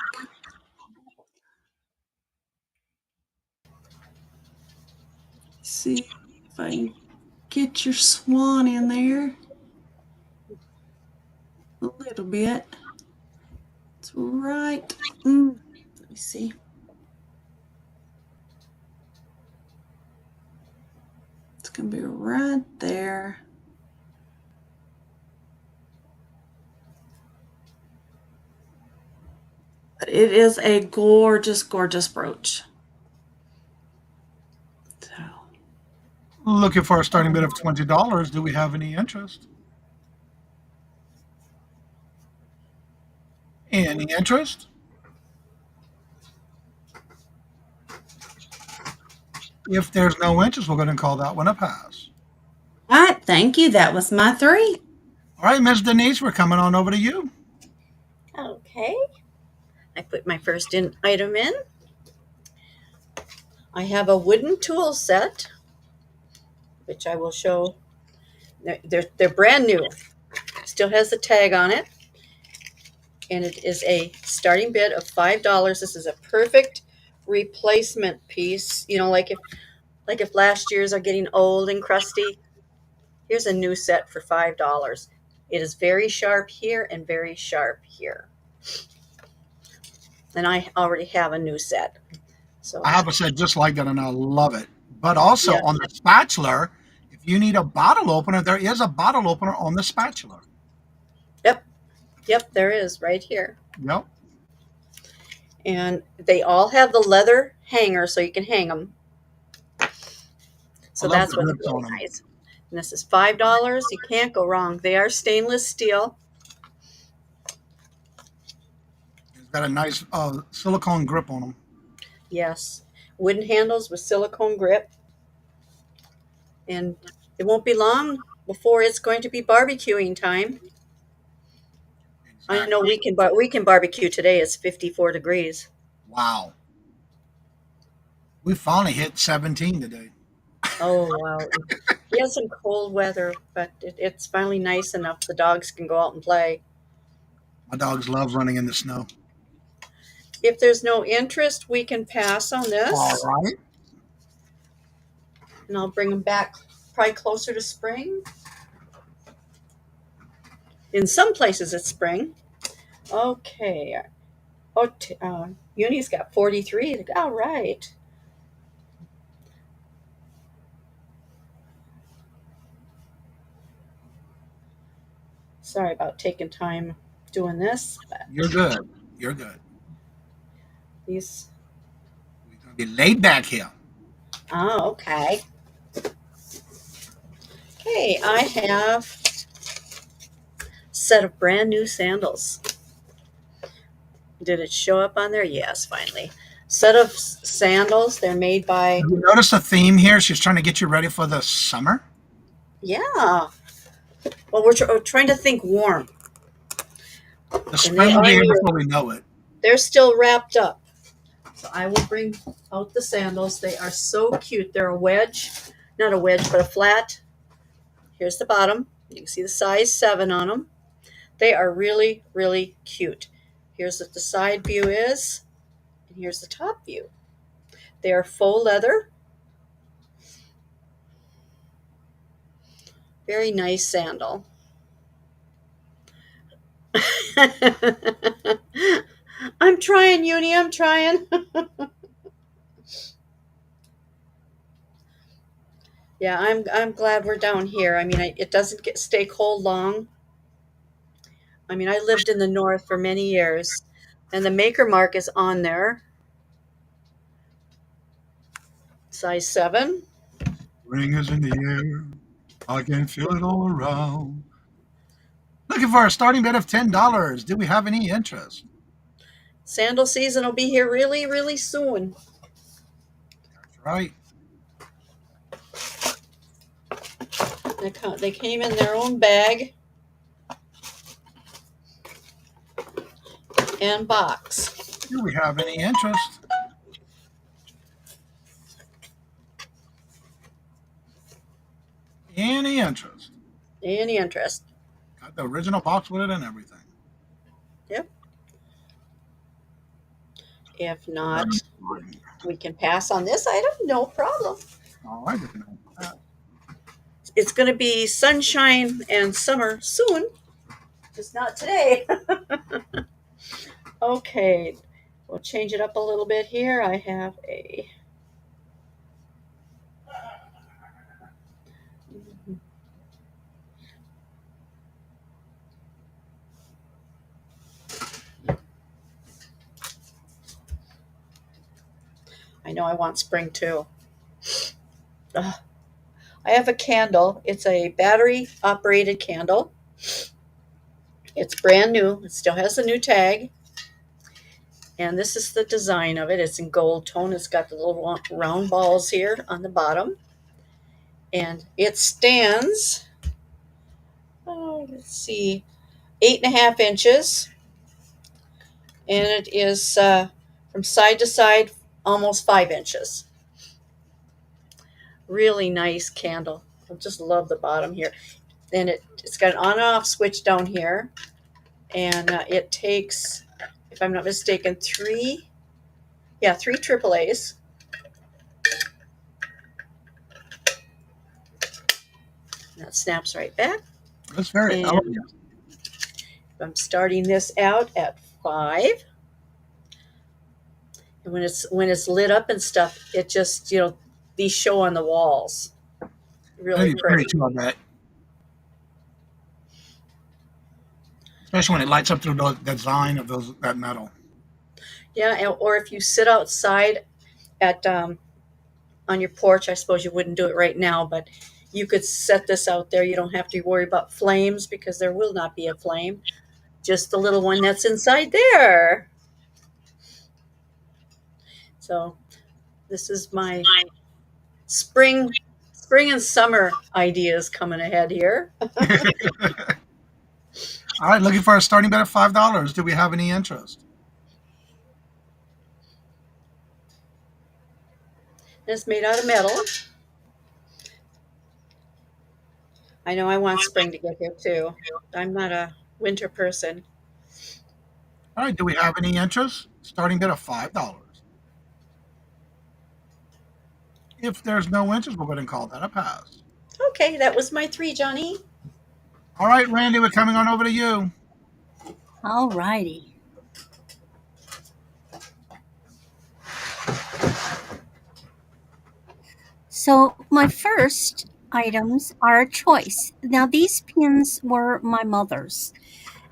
See if I can get your swan in there a little bit. It's right. Let me see. It's going to be right there. But it is a gorgeous, gorgeous brooch. So, Looking for a starting bid of $20. Do we have any interest? Any interest? If there's no interest, we're going to call that one a pass. all right, thank you. That was my 3. All right, Ms. Denise, we're coming on over to you. Okay. I put my first item in. I have a wooden tool set, which I will show. They're brand new. Still has the tag on it. And it is a starting bid of $5. This is a perfect replacement piece. You know, like if last year's are getting old and crusty, here's a new set for $5. It is very sharp here and very sharp here. And I already have a new set. So I have a set just like that, and I love it. But also Yeah. on the spatula, if you need a bottle opener, there is a bottle opener on the spatula. Yep, there is right here. Yep. And they all have the leather hanger so you can hang them. So I love that's the what's grips really on 'em. nice. And this is $5. You can't go wrong. They are stainless steel. It's got a nice silicone grip on them. Yes. Wooden handles with silicone grip. And it won't be long before it's going to be barbecuing time. I know we can barbecue today. It's 54 degrees. Wow. We finally hit 17 today. Oh, wow. We had some cold weather, but it's finally nice enough the dogs can go out and play. My dogs love running in the snow. If there's no interest, we can pass on this. All right. And I'll bring them back probably closer to spring. In some places it's spring. Okay. Uni's got 43. All right. Sorry about taking time doing this. But You're good. You're good. these. We're going to be laid back here. Oh, okay. Okay, I have a set of brand new sandals. Did it show up on there? Yes, finally. Set of sandals. They're made by. Have you noticed a theme here? She's trying to get you ready for the summer. Yeah. Well, we're trying to think warm. The spring will be here before we know it. They're still wrapped up. So I will bring out the sandals. They are so cute. They're a wedge, not a wedge, but a flat. Here's the bottom. You can see the size 7 on them. They are really, really cute. Here's what the side view is, and here's the top view. They are faux leather. Very nice sandal. I'm trying, Uni. I'm trying. Yeah, I'm glad we're down here. I mean, it doesn't stay cold long. I mean, I lived in the north for many years, and the maker mark is on there. Size 7. Spring is in the air. I can feel it all around. Looking for a starting bid of $10. Do we have any interest? Sandal season will be here really, really soon. That's right. They came in their own bag and box. Do we have any interest? Any interest? Any interest? Got the original box with it and everything. Yep. If not, we can pass on this item. No problem. All right. We can open that. It's going to be sunshine and summer soon. Just not today. Okay. We'll change it up a little bit here. I have a... I know I want spring too. Ugh. I have a candle. It's a battery operated candle. It's brand new. It still has the new tag. And this is the design of it. It's in gold tone. It's got the little round balls here on the bottom. And it stands, let's see, 8.5 inches. And it is from side to side almost 5 inches. Really nice candle. I just love the bottom here. And it's got an on and off switch down here. And it takes, if I'm not mistaken, 3 AAAs. That snaps right back. That's very And elegant. I'm starting this out at 5. And when it's lit up and stuff, it just, these show on the walls. Really pretty. Too, I bet. Especially when it lights up through the design of that metal. Yeah, or if you sit outside at on your porch, I suppose you wouldn't do it right now, but you could set this out there. You don't have to worry about flames because there will not be a flame. Just the little one that's inside there. So this is my spring and summer ideas coming ahead here. All right, looking for a starting bid of $5. Do we have any interest? It's made out of metal. I know I want spring to get here too. I'm not a winter person. All right, do we have any interest? Starting bid of $5. If there's no interest, we're going to call that a pass. Okay, that was my 3, Johnny. All right, Randy, we're coming on over to you. All righty. So my first items are a choice. Now these pins were my mother's.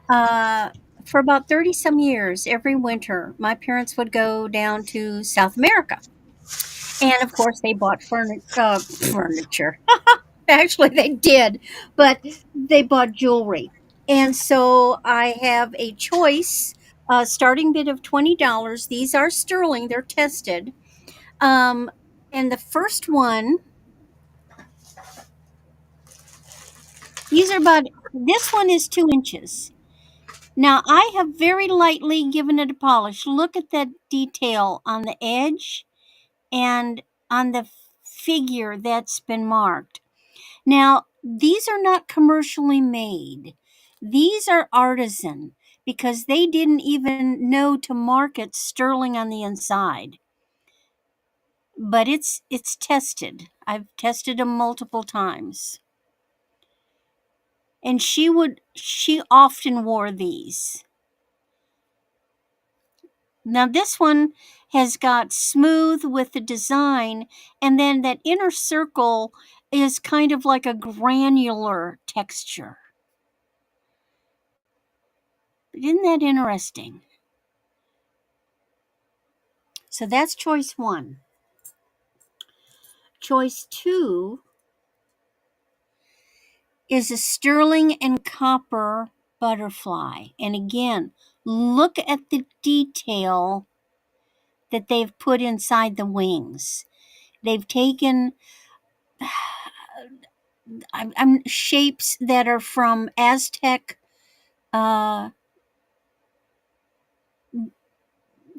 For about 30 some years, every winter, my parents would go down to South America. And of course, they bought furniture. Actually, they did, but they bought jewelry. And so I have a choice, starting bid of $20. These are sterling, they're tested. And the first one, this one is 2 inches. Now, I have very lightly given it a polish. Look at that detail on the edge and on the figure that's been marked. Now, these are not commercially made. These are artisan because they didn't even know to market sterling on the inside. But it's tested. I've tested them multiple times. And she often wore these. Now this one has got smooth with the design, and then that inner circle is kind of like a granular texture. Isn't that interesting? So that's choice one. Choice two is a sterling and copper butterfly. And again, look at the detail that they've put inside the wings. They've taken shapes that are from Aztec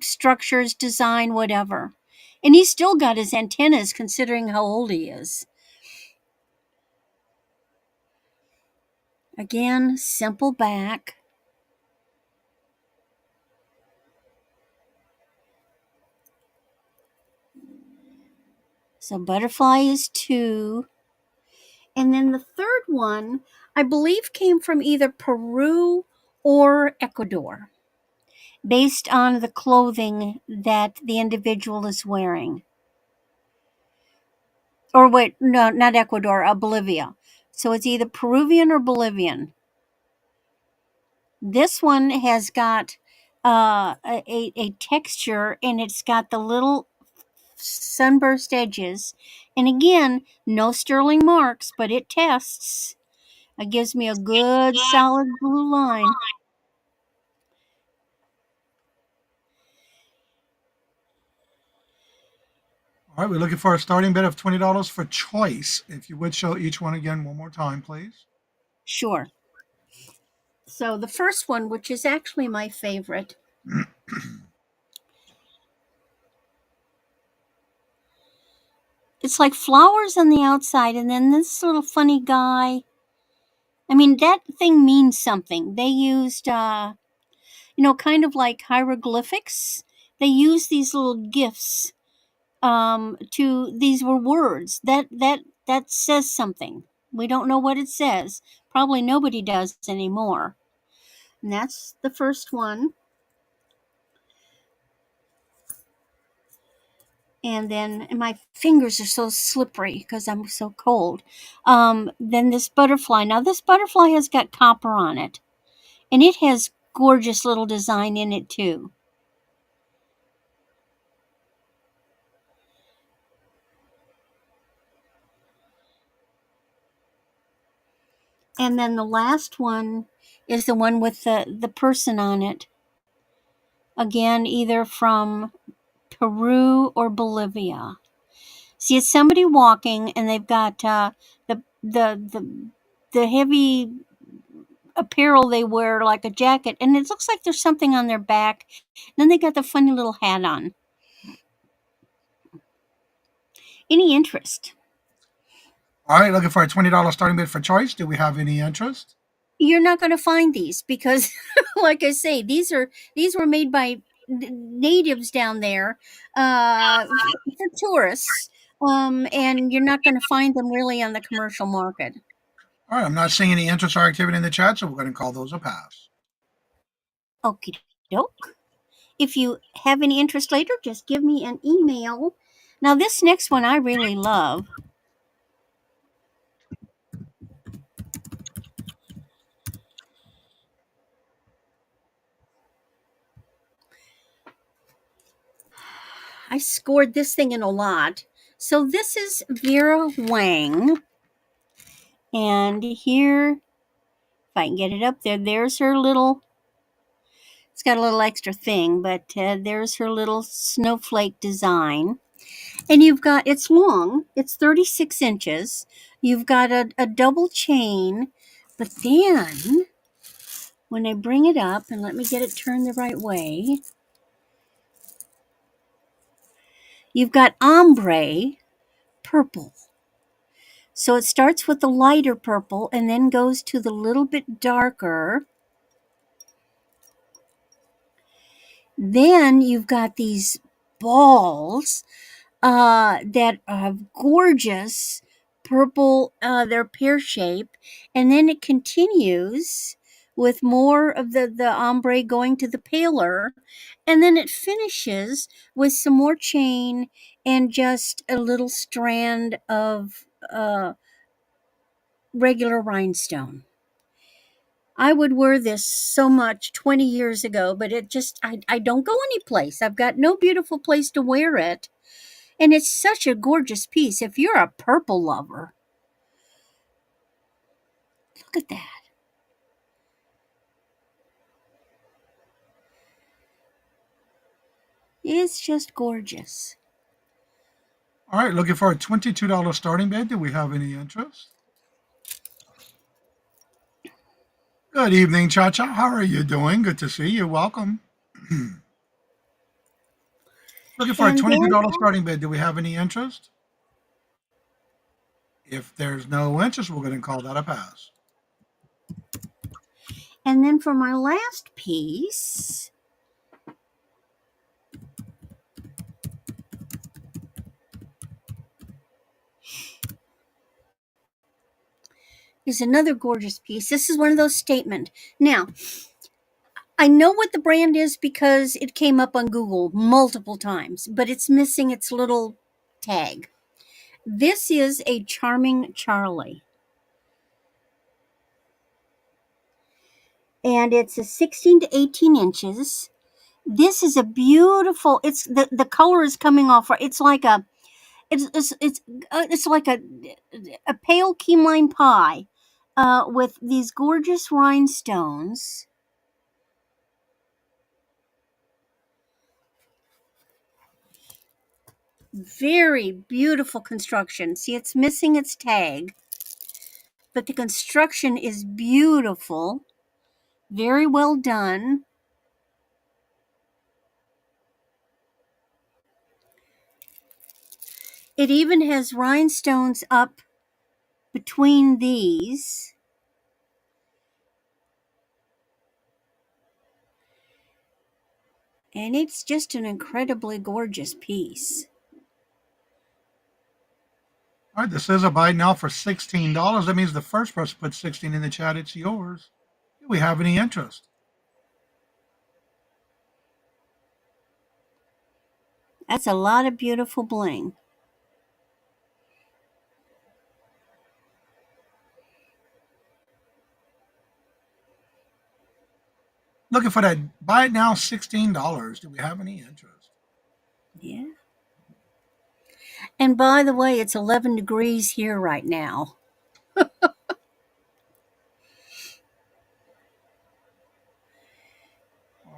structures, design, whatever. And he's still got his antennas considering how old he is. Again, simple back. So butterfly is 2. And then the third one, I believe, came from either Peru or Ecuador, based on the clothing that the individual is wearing. Or wait, no, not Ecuador, Bolivia. So it's either Peruvian or Bolivian. This one has got a texture, and it's got the little sunburst edges. And again, no sterling marks, but it tests. It gives me a good solid blue line. All right, we're looking for a starting bid of $20 for choice. If you would show each one again one more time, please. Sure. So the first one, which is actually my favorite, it's like flowers on the outside, and then this little funny guy. I mean, that thing means something. They used, kind of like hieroglyphics. They used these little gifts. These were words that says something. We don't know what it says. Probably nobody does anymore. And that's the first one. And then and my fingers are so slippery because I'm so cold. Then this butterfly. Now this butterfly has got copper on it, and it has gorgeous little design in it too. And then the last one is the one with the person on it. Again, either from Peru or Bolivia. See, it's somebody walking, and they've got the heavy apparel they wear, like a jacket, and it looks like there's something on their back. Then they got the funny little hat on. Any interest? All right, looking for a $20 starting bid for choice. Do we have any interest? You're not going to find these because, like I say, these were made by natives down there for tourists, and you're not going to find them really on the commercial market. All right, I'm not seeing any interest or activity in the chat, so we're going to call those a pass. Okie doke. If you have any interest later, just give me an email. Now, this next one I really love. I scored this thing in a lot. So this is Vera Wang. And here, if I can get it up there, there's her little, it's got a little extra thing, but there's her little snowflake design. And you've got, it's long, it's 36 inches. You've got a double chain, but then when I bring it up, and let me get it turned the right way, you've got ombre purple. So it starts with the lighter purple and then goes to the little bit darker. Then you've got these balls that have gorgeous purple, they're pear shaped, and then it continues with more of the ombre going to the paler, and then it finishes with some more chain and just a little strand of regular rhinestone. I would wear this so much 20 years ago, but I don't go anyplace. I've got no beautiful place to wear it. And it's such a gorgeous piece. If you're a purple lover, look at that. It's just gorgeous. All right, looking for a $22 starting bid. Do we have any interest? Good evening, Cha Cha. How are you doing? Good to see you. Welcome. Looking for a And then, $22 starting bid. Do we have any interest? If there's no interest, we're going to call that a pass. and then for my last piece is another gorgeous piece. This is one of those statement. Now, I know what the brand is because it came up on Google multiple times, but it's missing its little tag. This is a Charming Charlie. And it's a 16 to 18 inches. This is a beautiful, it's the color is coming off. It's like a, it's like a pale key lime pie with these gorgeous rhinestones. Very beautiful construction. See, it's missing its tag, but the construction is beautiful. Very well done. It even has rhinestones up between these. And it's just an incredibly gorgeous piece. All right, this is a buy now for $16. That means the first person put 16 in the chat. It's yours. Do we have any interest? That's a lot of beautiful bling. Looking for that buy it now $16. Do we have any interest? Yeah. And by the way, it's 11 degrees here right now. All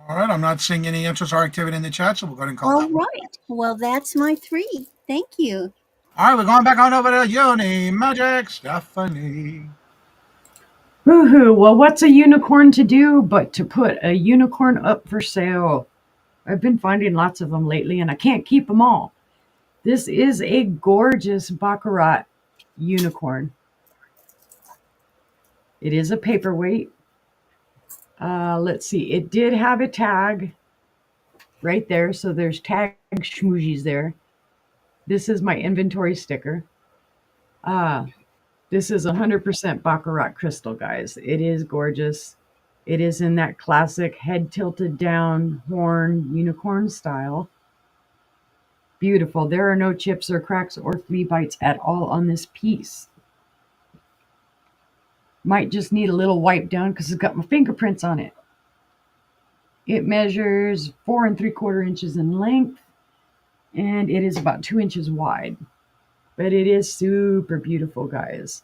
right, I'm not seeing any interest or activity in the chat, so we'll go ahead and call All that one. right. Well, that's my 3. Thank you. All right, we're going back on over to Uni Magic Stephanie. Woohoo! Well, what's a unicorn to do but to put a unicorn up for sale? I've been finding lots of them lately and I can't keep them all. This is a gorgeous Baccarat unicorn. It is a paperweight. Let's see. It did have a tag right there. So there's tag schmoozies there. This is my inventory sticker. This is 100% Baccarat crystal, guys. It is gorgeous. It is in that classic head tilted down horn unicorn style. Beautiful. There are no chips or cracks or flea bites at all on this piece. Might just need a little wipe down because it's got my fingerprints on it. It measures 4 3/4 inches in length and it is about 2 inches wide. But it is super beautiful, guys.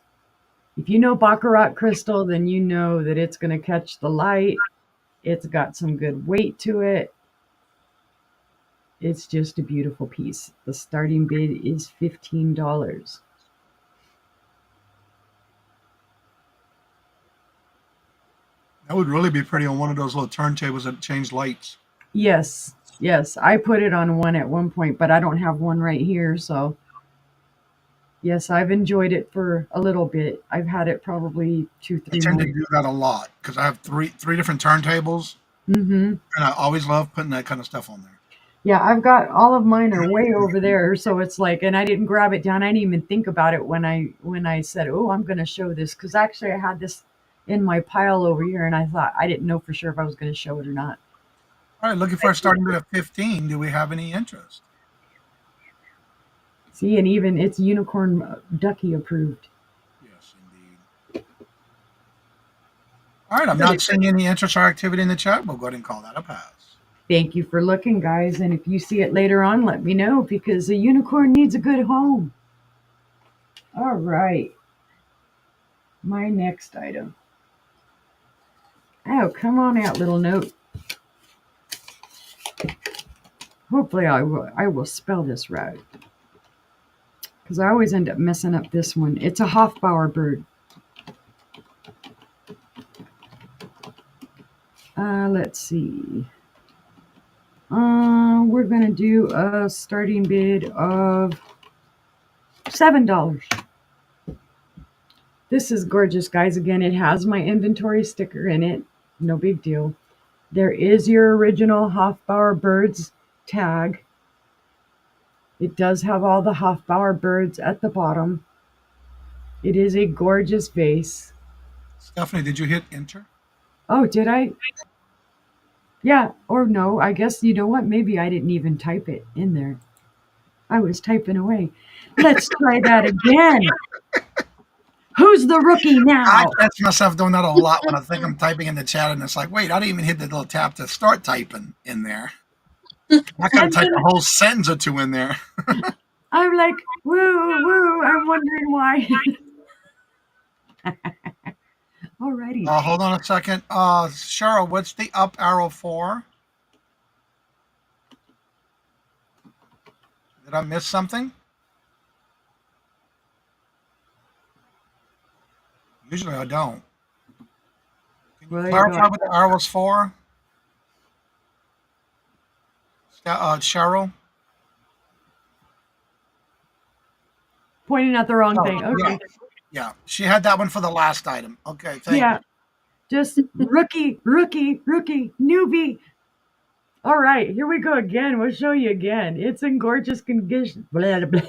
If you know Baccarat crystal, then you know that it's going to catch the light. It's got some good weight to it. It's just a beautiful piece. The starting bid is $15. That would really be pretty on one of those little turntables that change lights. Yes, yes. I put it on one at one point, but I don't have one right here. So, yes, I've enjoyed it for a little bit. I've had it probably two, I three tend to months. do that a lot because I have three different turntables, Mm-hmm. and I always love putting that kind of stuff on there. Yeah, I've got all of mine are way over there, so it's like, and I didn't grab it down. I didn't even think about it when I said, "Oh, I'm going to show this," because actually I had this in my pile over here, and I thought I didn't know for sure if I was going to show it or not. All right, looking for a starting bid of 15. Do we have any interest? See, and even it's unicorn ducky approved. Yes, indeed. All right, I'm not seeing any interest or activity in the chat. We'll go ahead and call that a pass. Thank you for looking, guys, and if you see it later on, let me know because a unicorn needs a good home. All right, my next item. Oh, come on out, little note. Hopefully I will spell this right. Because I always end up messing up this one. It's a Hofbauer bird. Let's see. We're going to do a starting bid of $7. This is gorgeous, guys. Again, it has my inventory sticker in it. No big deal. There is your original Hofbauer birds tag. It does have all the Hofbauer birds at the bottom. It is a gorgeous vase. Stephanie, did you hit enter? Oh, did I? Yeah, or no. I guess, you know what? Maybe I didn't even type it in there. I was typing away. Let's try that again. Who's the rookie I now? catch myself doing that a lot when I think I'm typing in the chat, and it's like, wait, I didn't even hit the little tap to start typing in there. I could have And typed then a whole sentence or two in there. I'm like, woo, woo. I'm wondering why. Alrighty. Hold on a second. Cheryl, what's the up arrow for? Did I miss something? Usually I don't. Can you Well, clarify what the arrow's for? Cheryl? pointing at the wrong thing. Oh, Okay. yeah. She had that one for the last item. Okay, thank Yeah. you. Just rookie, newbie. All right, here we go again. We'll show you again. It's in gorgeous condition. Blah, blah.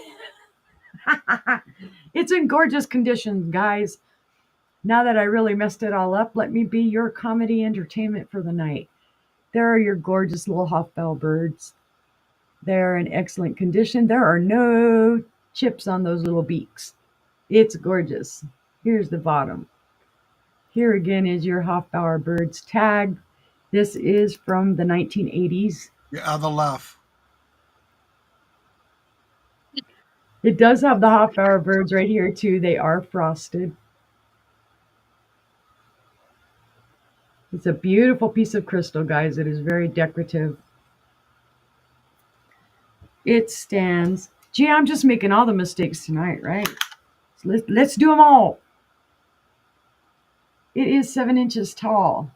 It's in gorgeous condition, guys. Now that I really messed it all up, let me be your comedy entertainment for the night. There are your gorgeous little Hofbell birds. They're in excellent condition. There are no chips on those little beaks. It's gorgeous. Here's the bottom. Here again is your Hofbauer birds tag. This is from the 1980s. Your other left. It does have the Hofbauer birds right here too. They are frosted. It's a beautiful piece of crystal, guys. It is very decorative. It stands. Gee, I'm just making all the mistakes tonight, right? Let's do them all. It is 7 inches tall.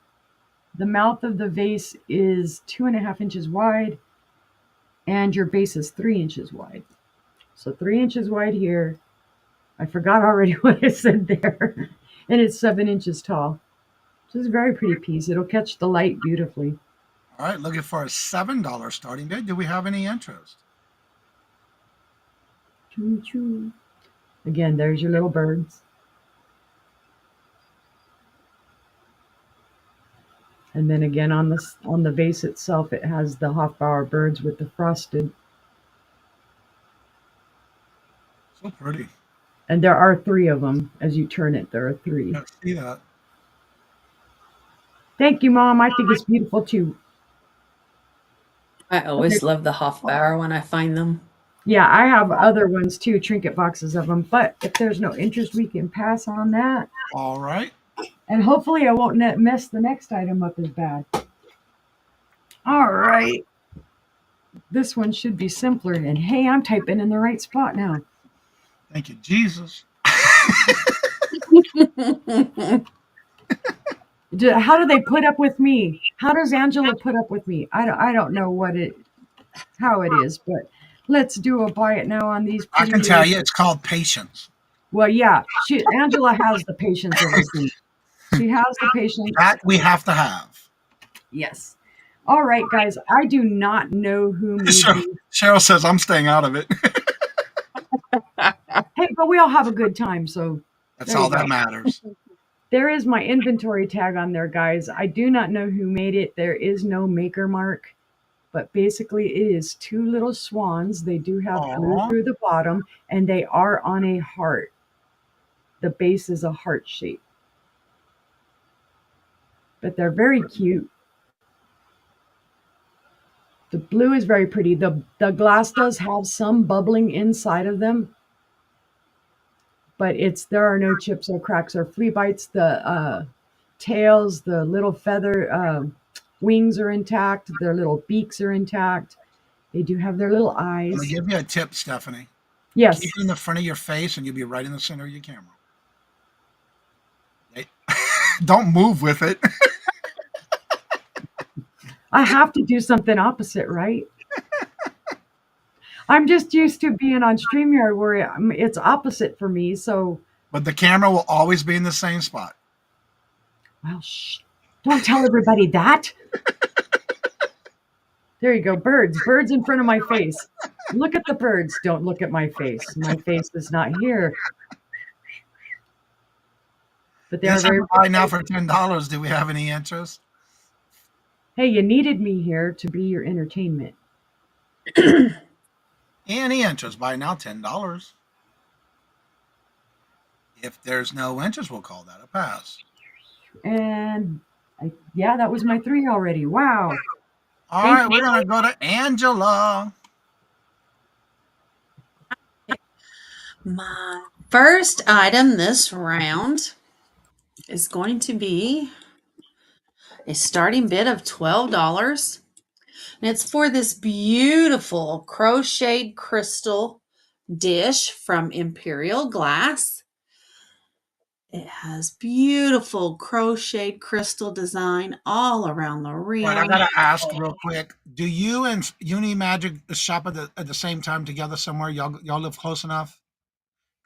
The mouth of the vase is 2.5 inches wide, and your base is 3 inches wide. So 3 inches wide here. I forgot already what I said there. And it's 7 inches tall. It's a very pretty piece. It'll catch the light beautifully. All right, looking for a $7 starting bid. Do we have any interest? Choo choo. Again, there's your little birds. And then again on the vase itself, it has the Hofbauer birds with the frosted. So pretty. And there are 3 of them. As you turn it, there are 3. I see that. Thank you, Mom. I think it's beautiful too. I always love the Hofbauer when I find them. Yeah, I have other ones too, trinket boxes of them. But if there's no interest, we can pass on that. All right. And hopefully I won't mess the next item up as bad. All right. This one should be simpler. And hey, I'm typing in the right spot now. Thank you, Jesus. How do they put up with me? How does Angela put up with me? I don't know how it is, but let's do a buy it now on these I pretty can tell little. you, it's called patience. Well, yeah, Angela has the patience of a saint. She has the patience. That we have to have. Yes. All right, guys. I do not know who made Cheryl, these. Cheryl says I'm staying out of it. Hey, but we all have a good time, so That's there you all go. that matters. There is my inventory tag on there, guys. I do not know who made it. There is no maker mark, but basically it is two little swans. They do have blue Aw. through the bottom, and they are on a heart. The base is a heart shape, but they're very cute. The blue is very pretty. The glass does have some bubbling inside of them, but there are no chips or cracks or flea bites. The tails, the little feather wings are intact. Their little beaks are intact. They do have their little I'm gonna eyes. give you a tip, Stephanie. Keep Yes, it in the front of your face, and you'll be right in the center of your camera. Hey, don't move with it. I have to do something opposite, right? I'm just used to being on StreamYard where it's opposite for me. So, But the camera will always be in the same spot. well, shh. Don't tell everybody that. There you go. Birds in front of my face. Look at the birds. Don't look at my face. My face is not here. But they are Yes, I'm very buy now pretty. for $10. Do we have any interest? Hey, you needed me here to be your entertainment. Any interest? Buy now $10. If there's no interest, we'll call that a pass. And yeah, that was my 3 already. Wow. All Thank right, you. we're gonna go to Angela. My first item this round is going to be a starting bid of $12. And it's for this beautiful crocheted crystal dish from Imperial Glass. It has beautiful crocheted crystal design all around the Right, I rim. gotta ask real quick. Do you and Uni Magic shop at the same time together somewhere? Y'all live close enough?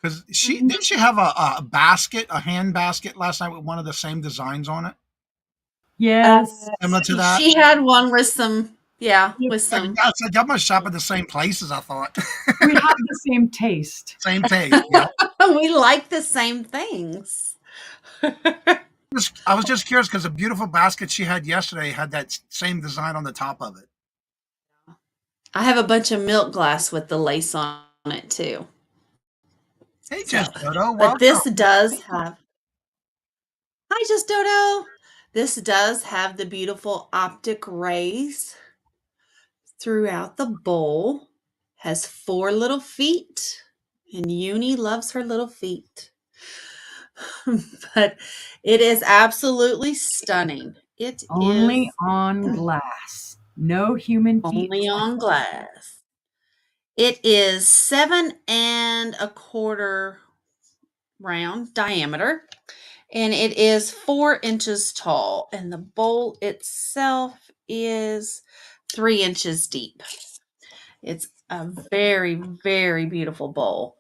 Because she have a basket, a hand basket last night with one of the same designs on it, Yes. similar to that. She had one with some, yeah, with I some. said y'all must shop at the same places. I thought We have the same taste. same taste. Yeah. We like the same things. I was just curious because the beautiful basket she had yesterday had that same design on the top of it. I have a bunch of milk glass with the lace on it too. Hey, So, Just Dodo, but welcome. this does have, hi, Just Dodo. This does have the beautiful optic rays throughout the bowl. Has 4 little feet, and Uni loves her little feet. But it is absolutely stunning. It Only is on glass. No human feet. only on glass. It is 7 1/4 round diameter, and it is 4 inches tall, and the bowl itself is 3 inches deep. It's a very, very beautiful bowl.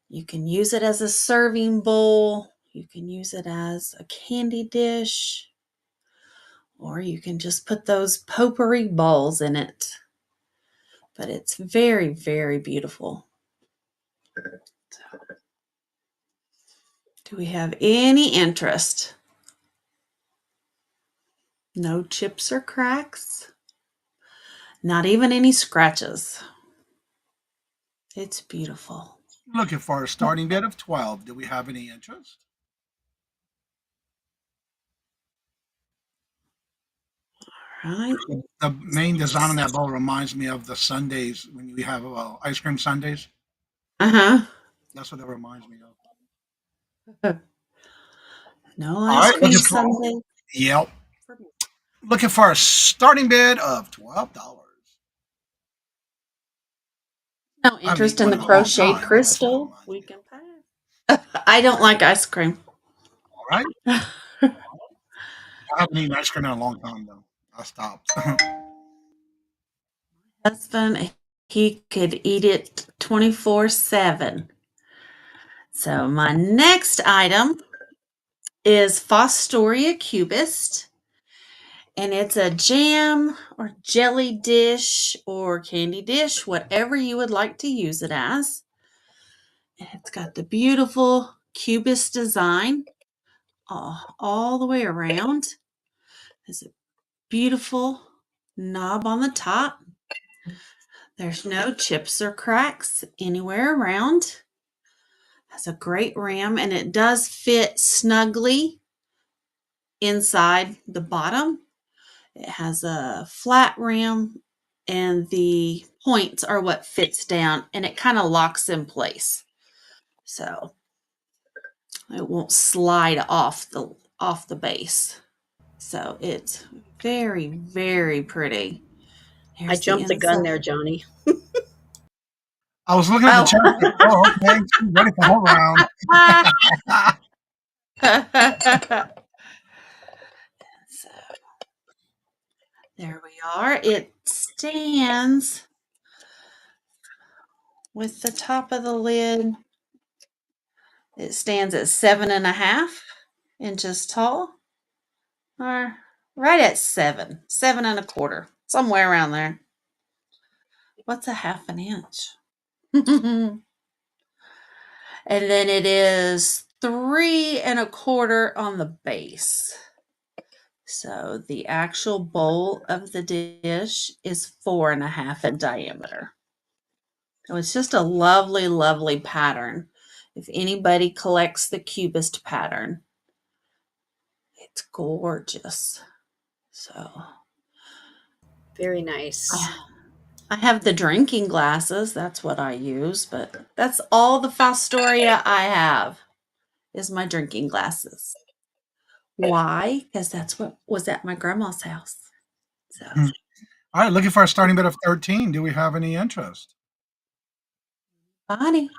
You can use it as a serving bowl, you can use it as a candy dish, or you can just put those potpourri balls in it. But it's very, very beautiful. Do we have any interest? No chips or cracks, not even any scratches. It's beautiful. Looking for a starting bid of 12. Do we have any interest? Right? The main design on that bowl reminds me of the Sundays when you have ice cream Sundays. Uh That's what that reminds me of. huh. No All ice right, cream sundae. yep. Looking for a starting bid of $12. No I haven't interest eaten in one the in a long crocheted time, but that's what it crystal. reminds We me can of. pass. I don't like ice cream. All right. I haven't eaten ice cream in a long time though. I stopped. Husband, he could eat it 24/7. So my next item is Fostoria Cubist, and it's a jam or jelly dish or candy dish, whatever you would like to use it as. And it's got the beautiful cubist design all the way around. There's a beautiful knob on the top. There's no chips or cracks anywhere around. Has a great rim, and it does fit snugly inside the bottom. It has a flat rim, and the points are what fits down, and it kind of locks in place. So it won't slide off the base. So it's very, very pretty. I Here's the jumped the gun inside. there, Johnny. I was looking at the chat. Like, oh, okay. She's ready for her round. So there we are. It stands with the top of the lid. It stands at 7.5 inches tall, or right at 7.25, somewhere around there. What's a half an inch? And then it is 3.25 on the base. So the actual bowl of the dish is 4.5 in diameter. So it's just a lovely, lovely pattern. If anybody collects the cubist pattern, it's gorgeous. So Very nice. I have the drinking glasses. That's what I use, but that's all the Fostoria I have is my drinking glasses. Why? Because that's what was at my grandma's house. So, All right, looking for a starting bid of 13. Do we have any interest? Bonnie.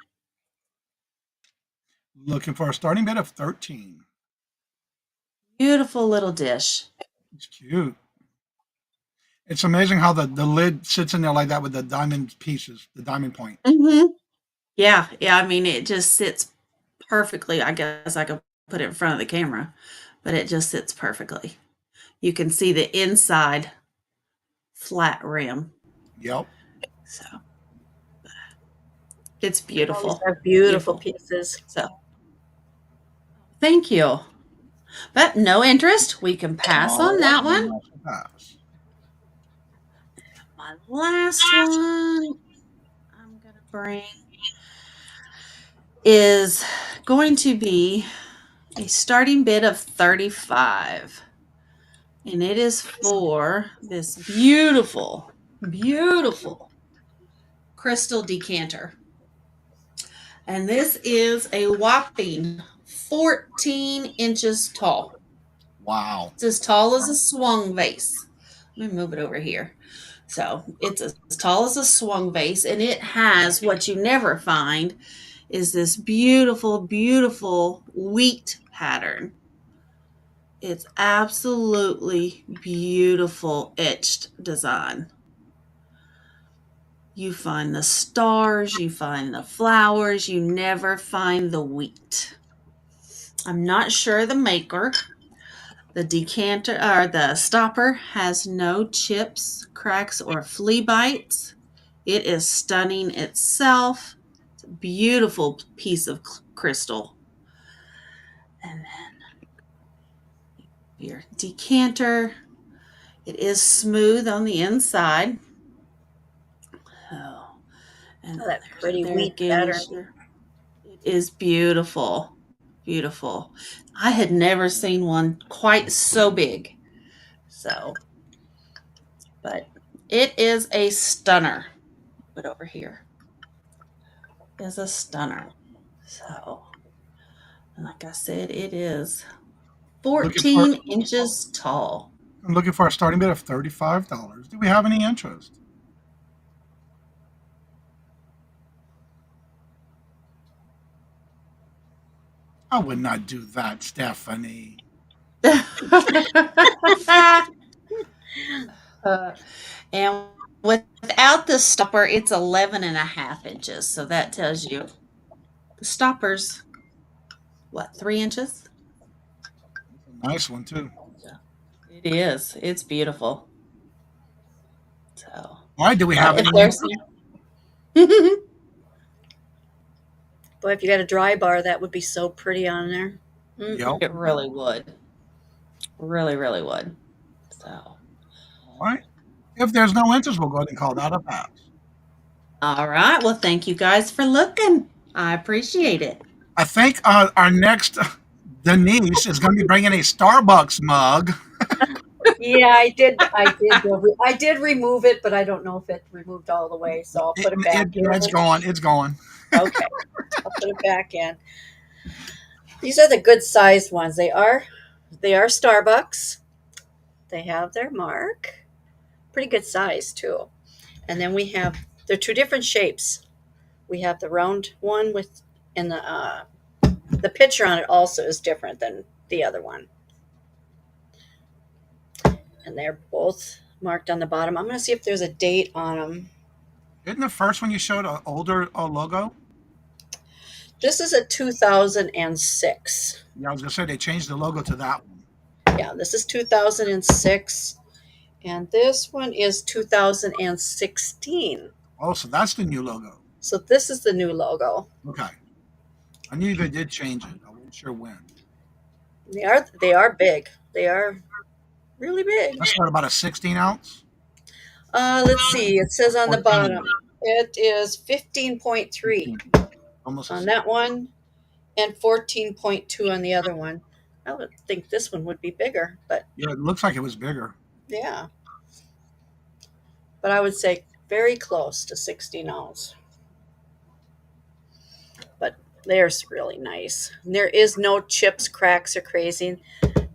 Looking for a starting bid of 13. Beautiful little dish. It's cute. It's amazing how the lid sits in there like that with the diamond pieces, the diamond point. Mm-hmm. Yeah. I mean, it just sits perfectly. I guess I could put it in front of the camera, but it just sits perfectly. You can see the inside flat rim. Yep. So it's Always beautiful. have beautiful pieces. So thank you. But no interest. We can pass on that one. Pass. My last one I'm going to bring is going to be a starting bid of 35. And it is for this beautiful, beautiful crystal decanter. And this is a whopping 14 inches tall. Wow. It's as tall as a swung vase. Let me move it over here. So it's as tall as a swung vase, and it has what you never find is this beautiful, beautiful wheat pattern. It's absolutely beautiful etched design. You find the stars, you find the flowers, you never find the wheat. I'm not sure the maker. The decanter or the stopper has no chips, cracks, or flea bites. It is stunning itself. It's a beautiful piece of crystal. And then your decanter. It is smooth on the inside. Oh, and that pretty wheat pattern. It is beautiful. Beautiful. I had never seen one quite so big. So, but it is a stunner. Put over here. Is a stunner. So, like I said, it is 14 inches tall. I'm looking for a starting bid of $35. Do we have any interest? I would not do that, Stephanie. Uh, and without the stopper, it's 11.5 inches. So that tells you the stopper's what, 3 inches? Nice one too. It is. It's beautiful. So, All right, do we but have if any? there's Boy, if you got a dry bar, that would be so pretty on there. Yep. it really would. Really, really would. So, All right. If there's no interest, we'll go ahead and call that a pass. all right. Well, thank you guys for looking. I appreciate it. I think our next Denise is going to be bringing a Starbucks mug. Yeah, I did. I did remove it, but I don't know if it removed all the way, so I'll put it back in. It's going. It's going. Okay, I'll put it back in. These are the good sized ones. They are Starbucks. They have their mark. Pretty good size too. And then they're two different shapes. We have the round one and the picture on it also is different than the other one. And they're both marked on the bottom. I'm going to see if there's a date on them. Isn't the first one you showed an older logo? This is a 2006. Yeah, I was going to say they changed the logo to that one. Yeah, this is 2006. And this one is 2016. Oh, so that's the new logo. So this is the new logo. Okay. I knew they did change it. I wasn't sure when. They are big. They are really big. That's about a 16 ounce. Let's see. It says on the 14. bottom. It is 15.3 Almost on that one and 14.2 on the other one. I would think this one would be bigger, but yeah, it looks like it was bigger. yeah. But I would say very close to 16 ounce. But they're really nice. There is no chips, cracks, or crazy.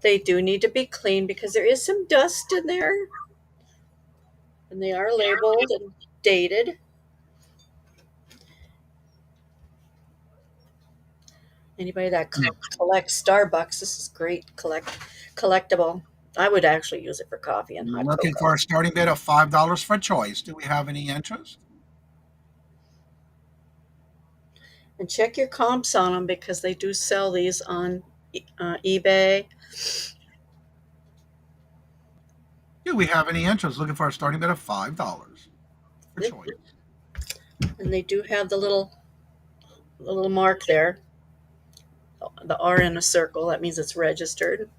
They do need to be cleaned because there is some dust in there. And they are labeled and dated. Anybody that collects Starbucks, this is great collectible. I would actually use it for coffee and hot Looking cocoa. for a starting bid of $5 for choice. Do we have any interest? And check your comps on them because they do sell these on eBay. Do we have any interest? Looking for a starting bid of $5 for choice. And they do have the little mark there. The R in a circle. That means it's registered.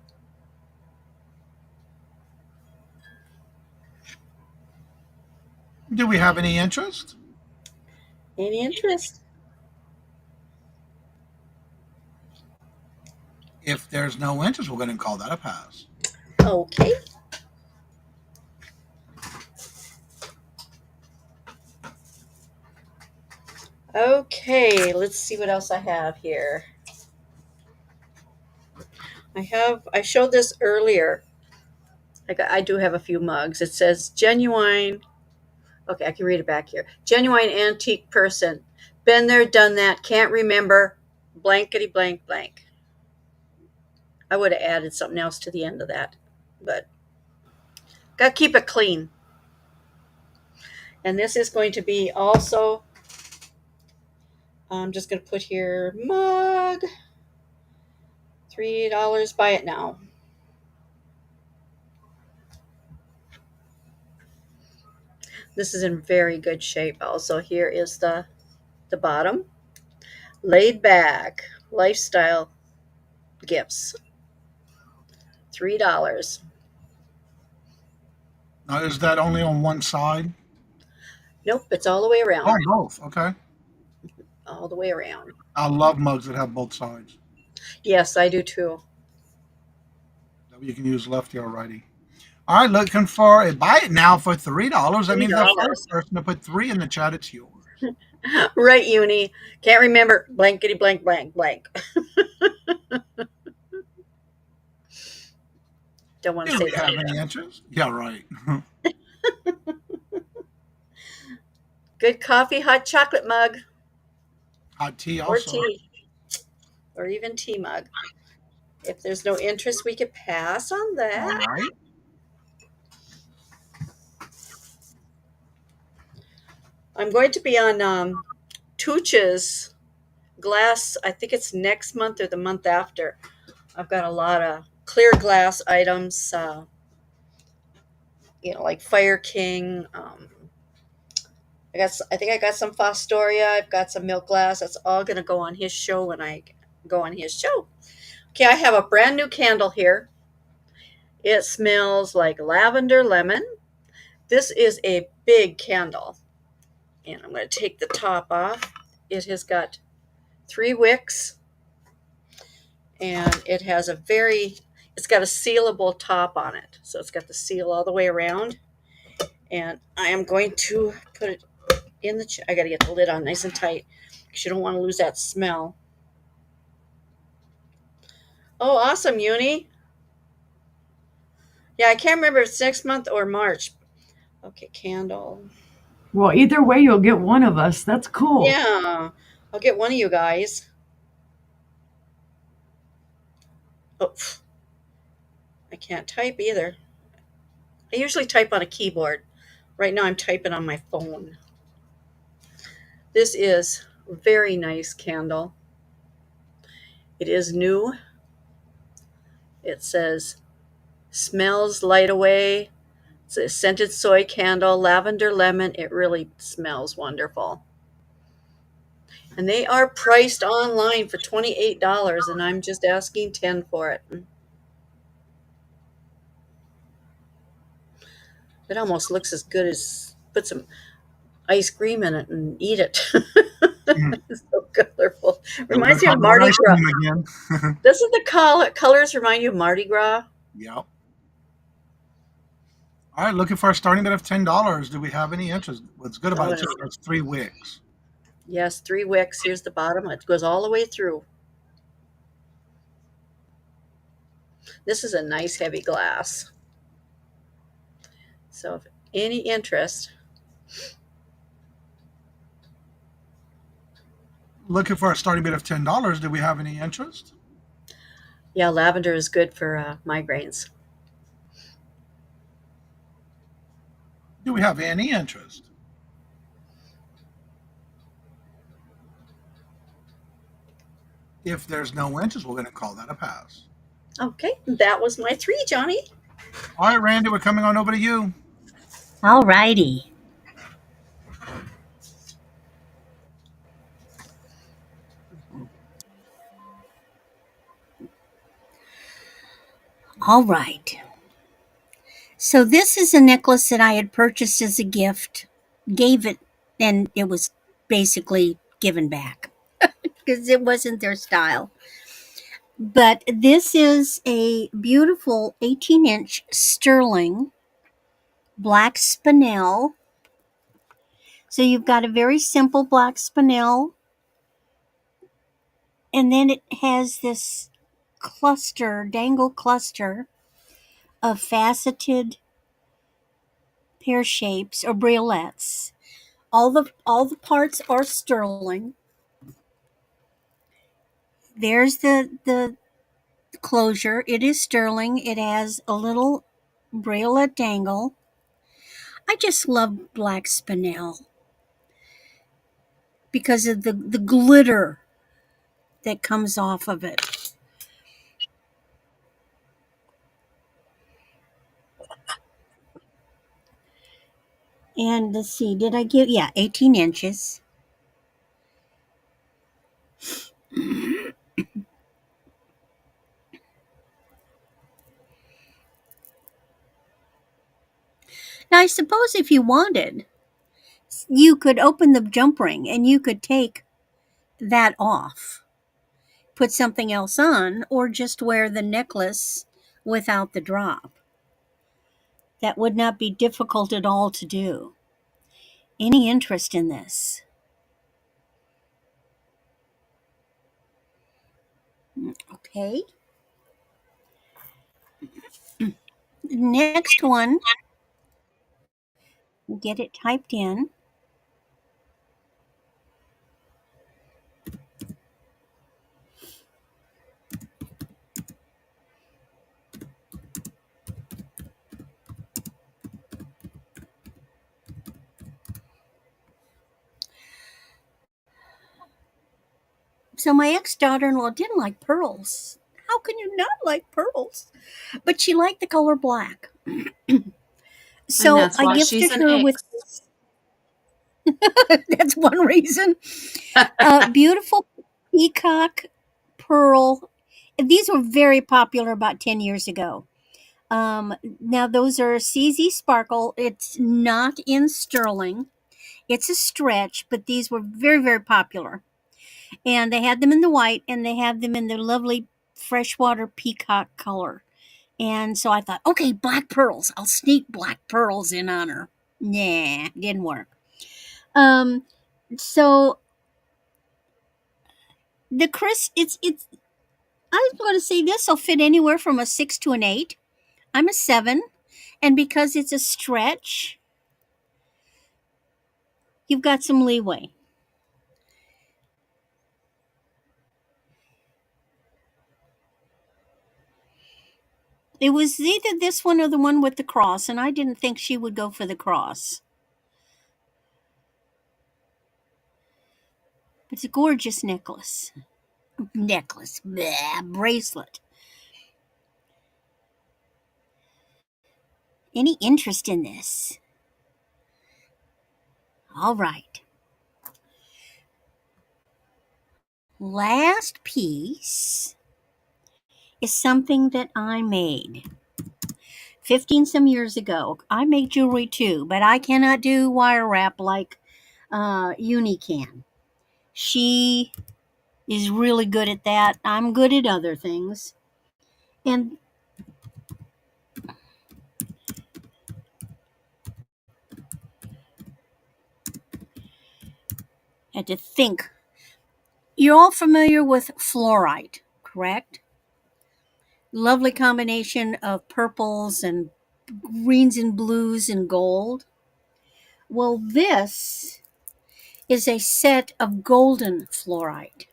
Do we have any interest? Any interest? If there's no interest, we're going to call that a pass. Okay. Okay, let's see what else I have here. I showed this earlier. I do have a few mugs. It says genuine. Okay, I can read it back here. Genuine antique person. Been there, done that. Can't remember. Blankety blank blank. I would have added something else to the end of that, but got to keep it clean. And this is going to be also, I'm just going to put here mug, $3, buy it now. This is in very good shape. Also, here is the bottom. Laid back lifestyle gifts. $3. Now, is that only on one side? Nope, it's all the way around. Oh, both. Okay. All the way around. I love mugs that have both sides. Yes, I do too. You can use lefty or righty. All right, looking for a buy it now for $3. That means the $3. first person to put 3 in the chat, it's yours. Right, Uni. Can't remember. Blankety blank blank blank. Don't want to Do say we have that. any interest? Yeah, right. Good coffee, hot chocolate mug, Hot tea or also. tea, or even tea mug. If there's no interest, we could pass on All that. right. I'm going to be on Tooch's glass. I think it's next month or the month after. I've got a lot of clear glass items, like Fire King. I think I got some Fostoria. I've got some milk glass. That's all going to go on his show when I go on his show. Okay, I have a brand new candle here. It smells like lavender lemon. This is a big candle. And I'm going to take the top off. It has got 3 wicks, and it's got a sealable top on it. So it's got the seal all the way around. And I am going to put it in I got to get the lid on nice and tight because you don't want to lose that smell. Oh, awesome, Uni. Yeah, I can't remember if it's next month or March. Okay, candle. Well, either way, you'll get one of us. That's cool. Yeah, I'll get one of you guys. Oh, I can't type either. I usually type on a keyboard. Right now I'm typing on my phone. This is a very nice candle. It is new. It says, smells light away. It's a scented soy candle, lavender lemon. It really smells wonderful. And they are priced online for $28, and I'm just asking $10 for it. It almost looks as good as put some ice cream in it and eat it. It's so colorful. Reminds me of Mardi Gras. Again. Doesn't the colors remind you of Mardi Gras? Yep. All right, looking for a starting bid of $10. Do we have any interest? What's good about it too? It's 3 wicks. Yes, 3 wicks. Here's the bottom. It goes all the way through. This is a nice heavy glass. So if any interest. Looking for a starting bid of $10. Do we have any interest? Yeah, lavender is good for migraines. Do we have any interest? If there's no interest, we're going to call that a pass. Okay, that was my 3, Johnny. All right, Randy, we're coming on over to you. All righty. All right. So this is a necklace that I had purchased as a gift, gave it, and it was basically given back because it wasn't their style. But this is a beautiful 18-inch sterling black spinel. So you've got a very simple black spinel, and then it has this dangle cluster of faceted pear shapes or briolettes. All the parts are sterling. There's the closure. It is sterling. It has a little briolet dangle. I just love black spinel because of the glitter that comes off of it. And let's see, did I give, yeah, 18 inches. Now, I suppose if you wanted, you could open the jump ring and you could take that off, put something else on, or just wear the necklace without the drop. That would not be difficult at all to do. Any interest in this? Okay. Next one, get it typed in. So my ex-daughter-in-law didn't like pearls. How can you not like pearls? But she liked the color black. And So that's I why she's gifted an her with ex. that's one reason. Beautiful peacock pearl. These were very popular about 10 years ago. Now those are CZ Sparkle. It's not in sterling. It's a stretch, but these were very, very popular. And they had them in the white and they had them in the lovely freshwater peacock color. And so I thought, okay, black pearls. I'll sneak black pearls in on her. Nah, didn't work. Um, so the Chris, it's. I was going to say this will fit anywhere from a 6 to an 8. I'm a 7, and because it's a stretch, you've got some leeway. It was either this one or the one with the cross, and I didn't think she would go for the cross. It's a gorgeous necklace. Bracelet. Any interest in this? All right. Last piece is something that I made 15 some years ago. I make jewelry too, but I cannot do wire wrap like Uni can. She is really good at that. I'm good at other things. And I had to think. You're all familiar with fluorite, correct? Lovely combination of purples and greens and blues and gold. Well, this is a set of golden fluorite.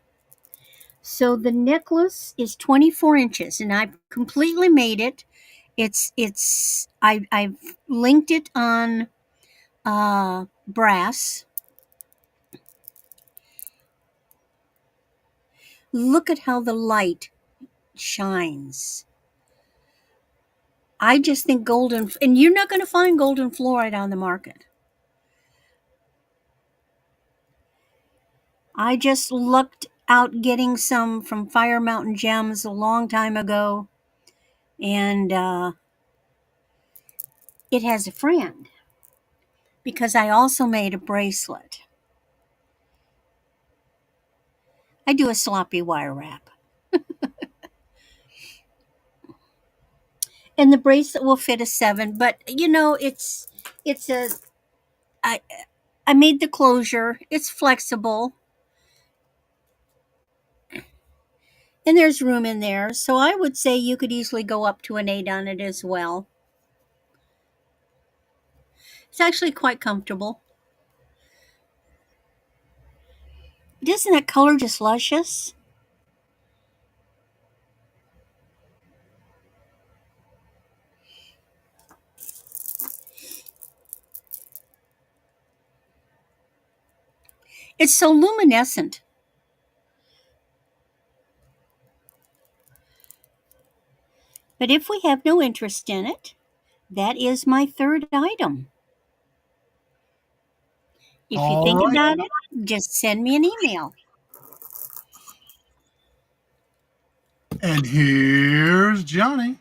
So the necklace is 24 inches, and I've completely made it. I've linked it on brass. Look at how the light shines. I just think golden, and you're not going to find golden fluorite on the market. I just lucked out getting some from Fire Mountain Gems a long time ago, and it has a friend because I also made a bracelet. I do a sloppy wire wrap. And the bracelet will fit a 7, but it's a I I made the closure. It's flexible. And there's room in there. So I would say you could easily go up to an 8 on it as well. It's actually quite comfortable. Isn't that color just luscious? It's so luminescent. But if we have no interest in it, that is my third item. If you All think right. about it, just send me an email. And here's Johnny.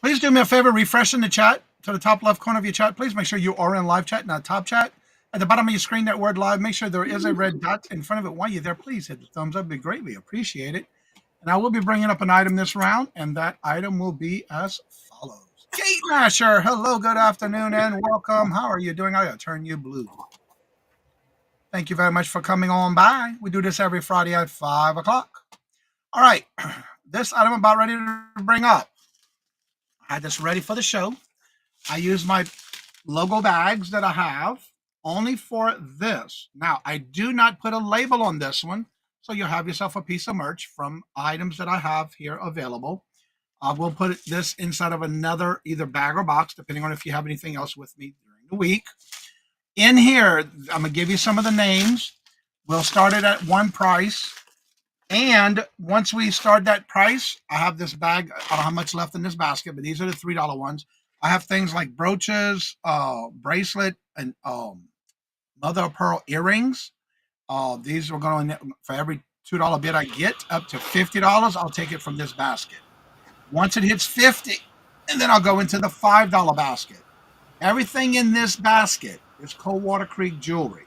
Please do me a favor, refresh in the chat to the top left corner of your chat. Please make sure you are in live chat, not top chat. At the bottom of your screen, that word live, make sure there is a red dot in front of it. While you're there, please hit the thumbs up. It'd be greatly appreciated. And I will be bringing up an item this round, and that item will be as follows. Kate Masher, hello, good afternoon, and welcome. How are you doing? I gotta turn you blue. Thank you very much for coming on by. We do this every Friday at 5 o'clock. All right, this item I'm about ready to bring up. I had this ready for the show. I use my logo bags that I have only for this. Now, I do not put a label on this one, so you'll have yourself a piece of merch from items that I have here available. I will put this inside of another either bag or box, depending on if you have anything else with me during the week. In here, I'm going to give you some of the names We'll start it at one price. And once we start that price, I have this bag. I don't have much left in this basket, but these are the $3 ones. I have things like brooches, bracelet, and mother of pearl earrings. These are going to, for every $2 bid I get up to $50, I'll take it from this basket. Once it hits 50, and then I'll go into the $5 basket. Everything in this basket is Coldwater Creek jewelry.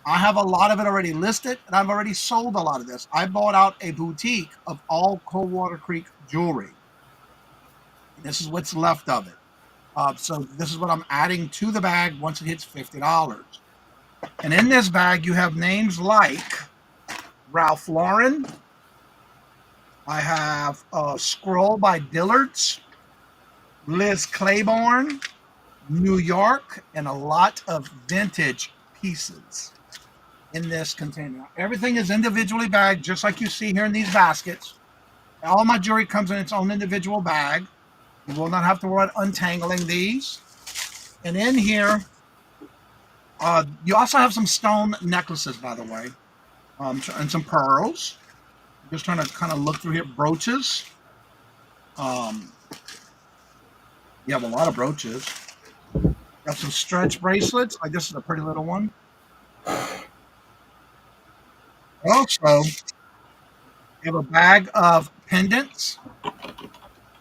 I have a lot of it already listed, and I've already sold a lot of this. I bought out a boutique of all Coldwater Creek jewelry. And this is what's left of it. So this is what I'm adding to the bag once it hits $50. And in this bag, you have names like Ralph Lauren. I have Scroll by Dillard's, Liz Claiborne, New York, and a lot of vintage pieces in this container. Everything is individually bagged, just like you see here in these baskets. All my jewelry comes in its own individual bag. You will not have to worry about untangling these. And in here, you also have some stone necklaces, by the way, and some pearls. I'm just trying to kind of look through here. Brooches. You have a lot of brooches. Got some stretch bracelets. Like this is a pretty little one. Also, you have a bag of pendants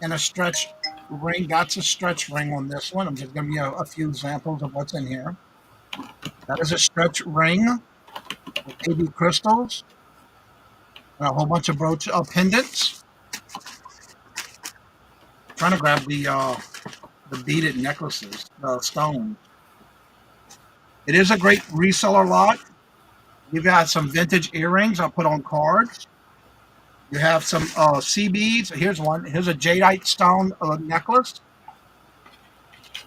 and a stretch ring. That's a stretch ring on this one. I'm just giving you a few examples of what's in here. That is a stretch ring with AB crystals and a whole bunch of pendants. I'm trying to grab the beaded necklaces, the stones. It is a great reseller lot. You've got some vintage earrings I'll put on cards. You have some sea beads. Here's one. Here's a jadeite stone necklace.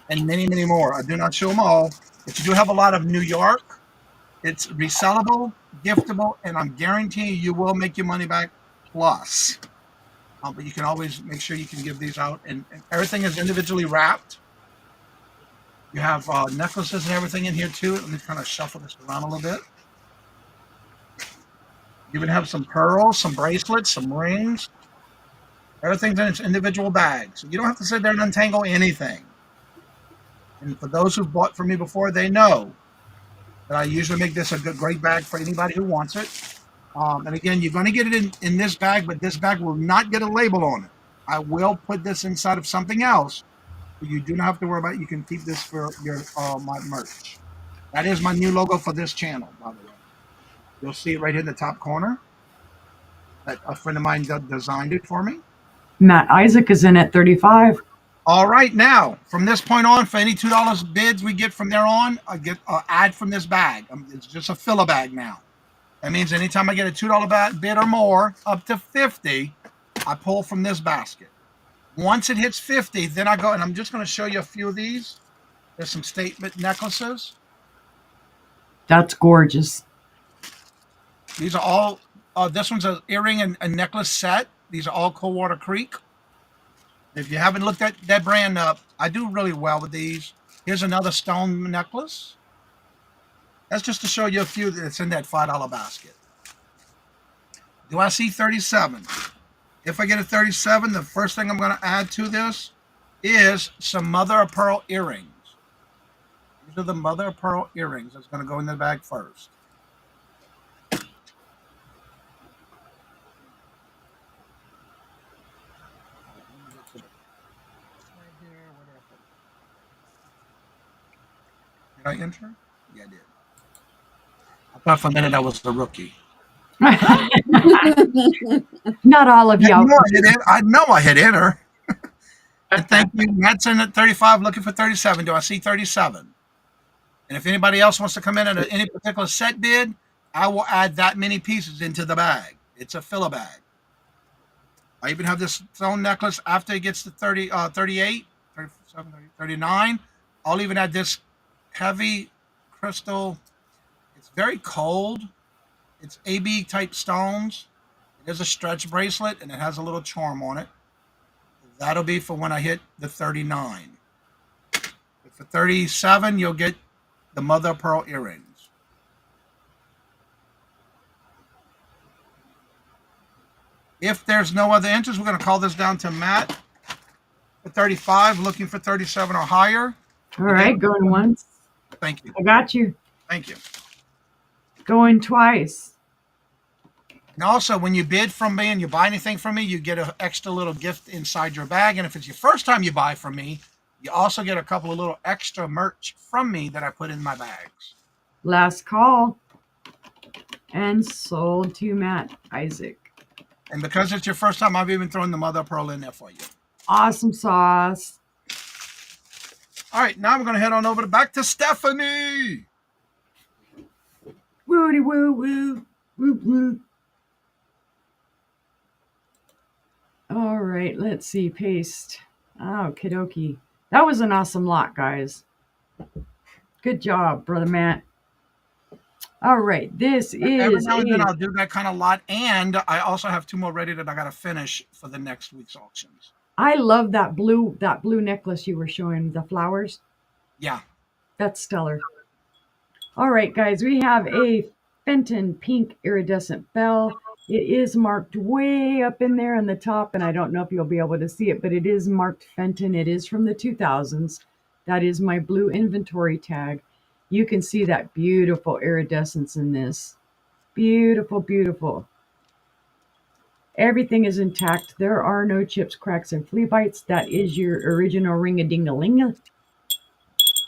And many, many more. I do not show them all. But you do have a lot of New York. It's resellable, giftable, and I'm guaranteeing you will make your money back plus. But you can always make sure you can give these out. And everything is individually wrapped. You have necklaces and everything in here too. Let me kind of shuffle this around a little bit. You even have some pearls, some bracelets, some rings. Everything's in its individual bag. So you don't have to sit there and untangle anything. And for those who've bought from me before, they know that I usually make this a great bag for anybody who wants it. And again, you're going to get it in this bag, but this bag will not get a label on it. I will put this inside of something else. So you do not have to worry about it. You can keep this for your my merch. That is my new logo for this channel, by the way. You'll see it right here in the top corner. That a friend of mine designed it for me. Matt Isaac is in at 35. All right, now from this point on, for any $2 bids we get from there on, I get an ad from this bag. It's just a fill a bag now. That means anytime I get a $2 bid or more, up to 50, I pull from this basket. Once it hits 50, then I go, and I'm just going to show you a few of these. There's some statement necklaces. That's gorgeous. These are all, this one's an earring and a necklace set. These are all Coldwater Creek. If you haven't looked at that brand up, I do really well with these. Here's another stone necklace. That's just to show you a few that's in that $5 basket. Do I see 37? If I get a 37, the first thing I'm going to add to this is some mother of pearl earrings. These are the mother of pearl earrings that's going to go in the bag first. Did I enter? Yeah, I did. I thought for a minute I was the rookie. Not all of y'all. I know I hit enter. And thank you. Matt's in at 35, looking for 37. Do I see 37? And if anybody else wants to come in at any particular set bid, I will add that many pieces into the bag. It's a fill a bag. I even have this stone necklace after it gets to 38, 37, 39. I'll even add this heavy crystal. It's very cold. It's AB type stones. It is a stretch bracelet and it has a little charm on it. That'll be for when I hit the 39. For 37, you'll get the mother of pearl earrings. If there's no other interest, we're going to call this down to Matt for 35, looking for 37 or higher. All right, going once. Thank you. I got you. Thank you. Going twice. And also, when you bid from me and you buy anything from me, you get an extra little gift inside your bag. And if it's your first time you buy from me, you also get a couple of little extra merch from me that I put in my bags. Last call. And sold to Matt Isaac. And because it's your first time, I've even thrown the mother of pearl in there for you. Awesome sauce. All right, now we're going to head on over back to Stephanie. Woody woo woo. Woo woo. All right, let's see. Paste. Oh, kidoki. That was an awesome lot, guys. Good job, Brother Matt. All right, this Every is now and then I'll do that kind of lot, and I also have 2 more ready that I got to finish for the next week's auctions. I love that blue necklace you were showing, the flowers. Yeah. That's stellar. All right, guys, we have a Fenton pink iridescent bell. It is marked way up in there in the top, and I don't know if you'll be able to see it, but it is marked Fenton. It is from the 2000s. That is my blue inventory tag. You can see that beautiful iridescence in this. Beautiful, beautiful. Everything is intact. There are no chips, cracks, and flea bites. That is your original ring-a-ding-a-ling-a.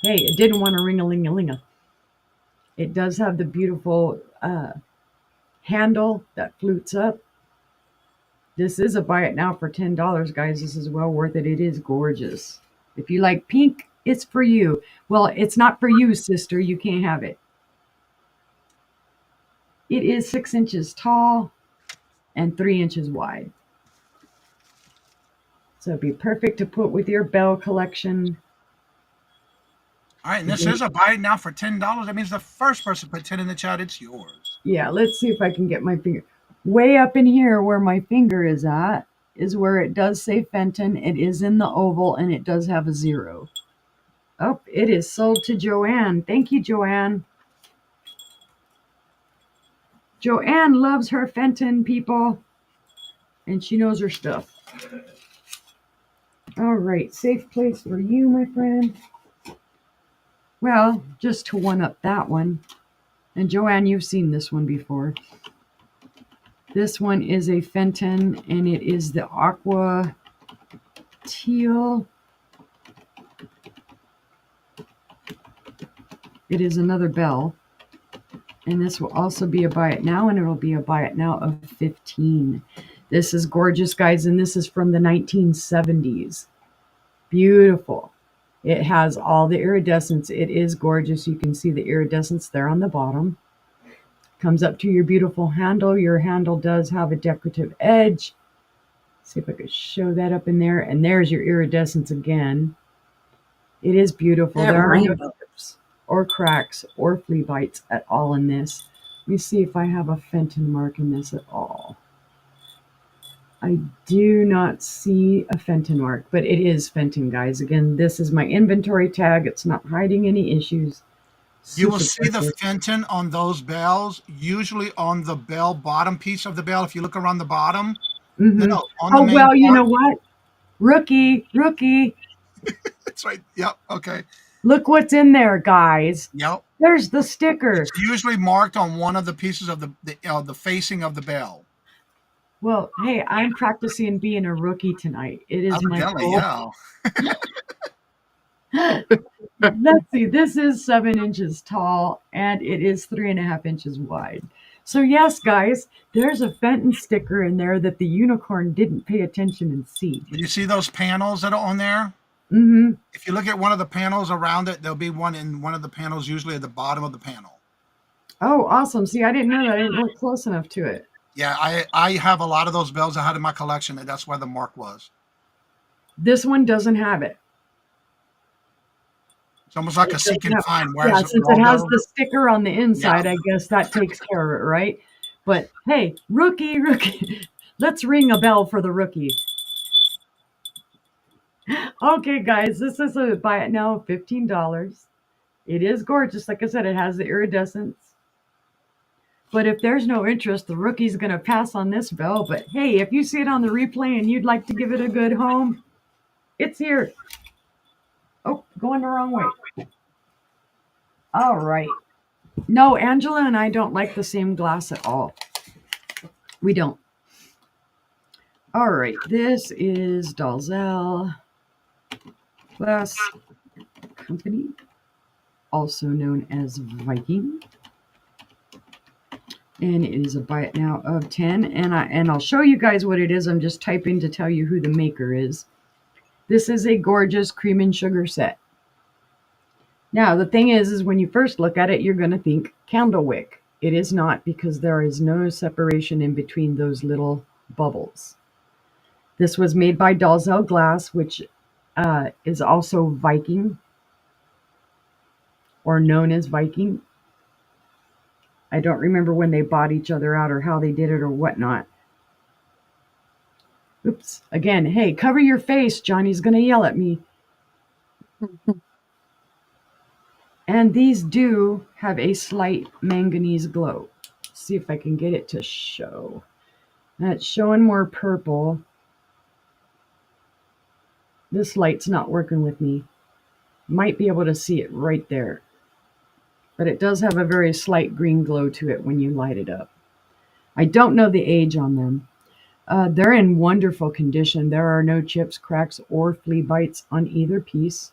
Hey, it didn't want a ring-a-ling-a-ling-a. It does have the beautiful handle that flutes up. This is a buy it now for $10, guys. This is well worth it. It is gorgeous. If you like pink, it's for you. Well, it's not for you, sister. You can't have it. It is 6 inches tall and 3 inches wide. So it'd be perfect to put with your bell collection. All right, and this is a buy it now for $10. That means the first person put 10 in the chat, it's yours. Yeah, let's see if I can get my finger. Way up in here where my finger is at is where it does say Fenton. It is in the oval and it does have a 0. Oh, it is sold to Joanne. Thank you, Joanne. Joanne loves her Fenton, people, and she knows her stuff. All right, safe place for you, my friend. Well, just to one up that one. And Joanne, you've seen this one before. This one is a Fenton, and it is the aqua teal. It is another bell. And this will also be a buy it now, and it'll be a buy it now of 15. This is gorgeous, guys, and this is from the 1970s. Beautiful. It has all the iridescence. It is gorgeous. You can see the iridescence there on the bottom. Comes up to your beautiful handle. Your handle does have a decorative edge. See if I could show that up in there. And there's your iridescence again. It is beautiful. That there are no rainbow. chips or cracks or flea bites at all in this. Let me see if I have a Fenton mark in this at all. I do not see a Fenton mark, but it is Fenton, guys. Again, this is my inventory tag. It's not hiding any issues. You will Super see the perfect. Fenton on those bells, usually on the bell bottom piece of the bell. If you look around the bottom, Mhm. no, on the Oh, main well, you part. know what? Rookie. It's right. Yep. Okay. Look what's in there, guys. Yep. There's the sticker. It's usually marked on one of the pieces of the facing of the bell. Well, hey, I'm practicing being a rookie tonight. It is my Evidently, goal. yeah. Let's see. This is 7 inches tall and it is 3.5 inches wide. So yes, guys, there's a Fenton sticker in there that the unicorn didn't pay attention and see. Did you see those panels that are on there? Mm-hmm. If you look at one of the panels around it, there'll be one in one of the panels, usually at the bottom of the panel. Oh, awesome. See, I didn't know that. I didn't look close enough to it. Yeah, I have a lot of those bells I had in my collection, and that's where the mark was. This one doesn't have it. It's almost like a seek and find. Where's Yeah, the since it has logo? the sticker on the inside, I guess that takes care of it, right? But hey, rookie, let's ring a bell for the rookie. Okay, guys, this is a buy it now of $15. It is gorgeous. Like I said, it has the iridescence. But if there's no interest, the rookie's going to pass on this bell. But hey, if you see it on the replay and you'd like to give it a good home, it's here. Oh, going the wrong way. All right. No, Angela and I don't like the same glass at all. We don't. All right. This is Dalzell Glass Company, also known as Viking. And it is a buy it now of 10. And I'll show you guys what it is. I'm just typing to tell you who the maker is. This is a gorgeous cream and sugar set. Now, the thing is when you first look at it, you're going to think candle wick. It is not, because there is no separation in between those little bubbles. This was made by Dalzell Glass, which is also Viking, or known as Viking. I don't remember when they bought each other out or how they did it or whatnot. Oops. Again, hey, cover your face. Johnny's going to yell at me. And these do have a slight manganese glow. Let's see if I can get it to show. That's showing more purple. This light's not working with me. Might be able to see it right there. But it does have a very slight green glow to it when you light it up. I don't know the age on them. They're in wonderful condition. There are no chips, cracks, or flea bites on either piece.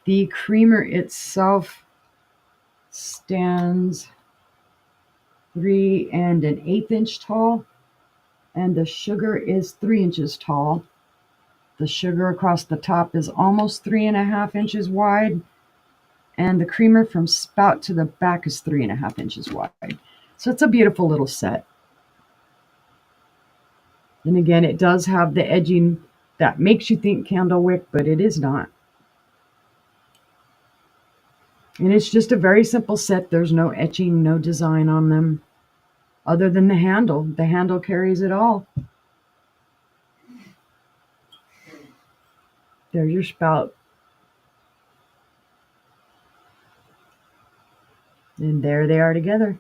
The creamer itself stands 3 1/8 inch tall, and the sugar is 3 inches tall. The sugar across the top is almost 3.5 inches wide, and the creamer from spout to the back is 3.5 inches wide. So it's a beautiful little set. And again, it does have the edging that makes you think candle wick, but it is not. And it's just a very simple set. There's no etching, no design on them, other than the handle. The handle carries it all. There's your spout. And there they are together.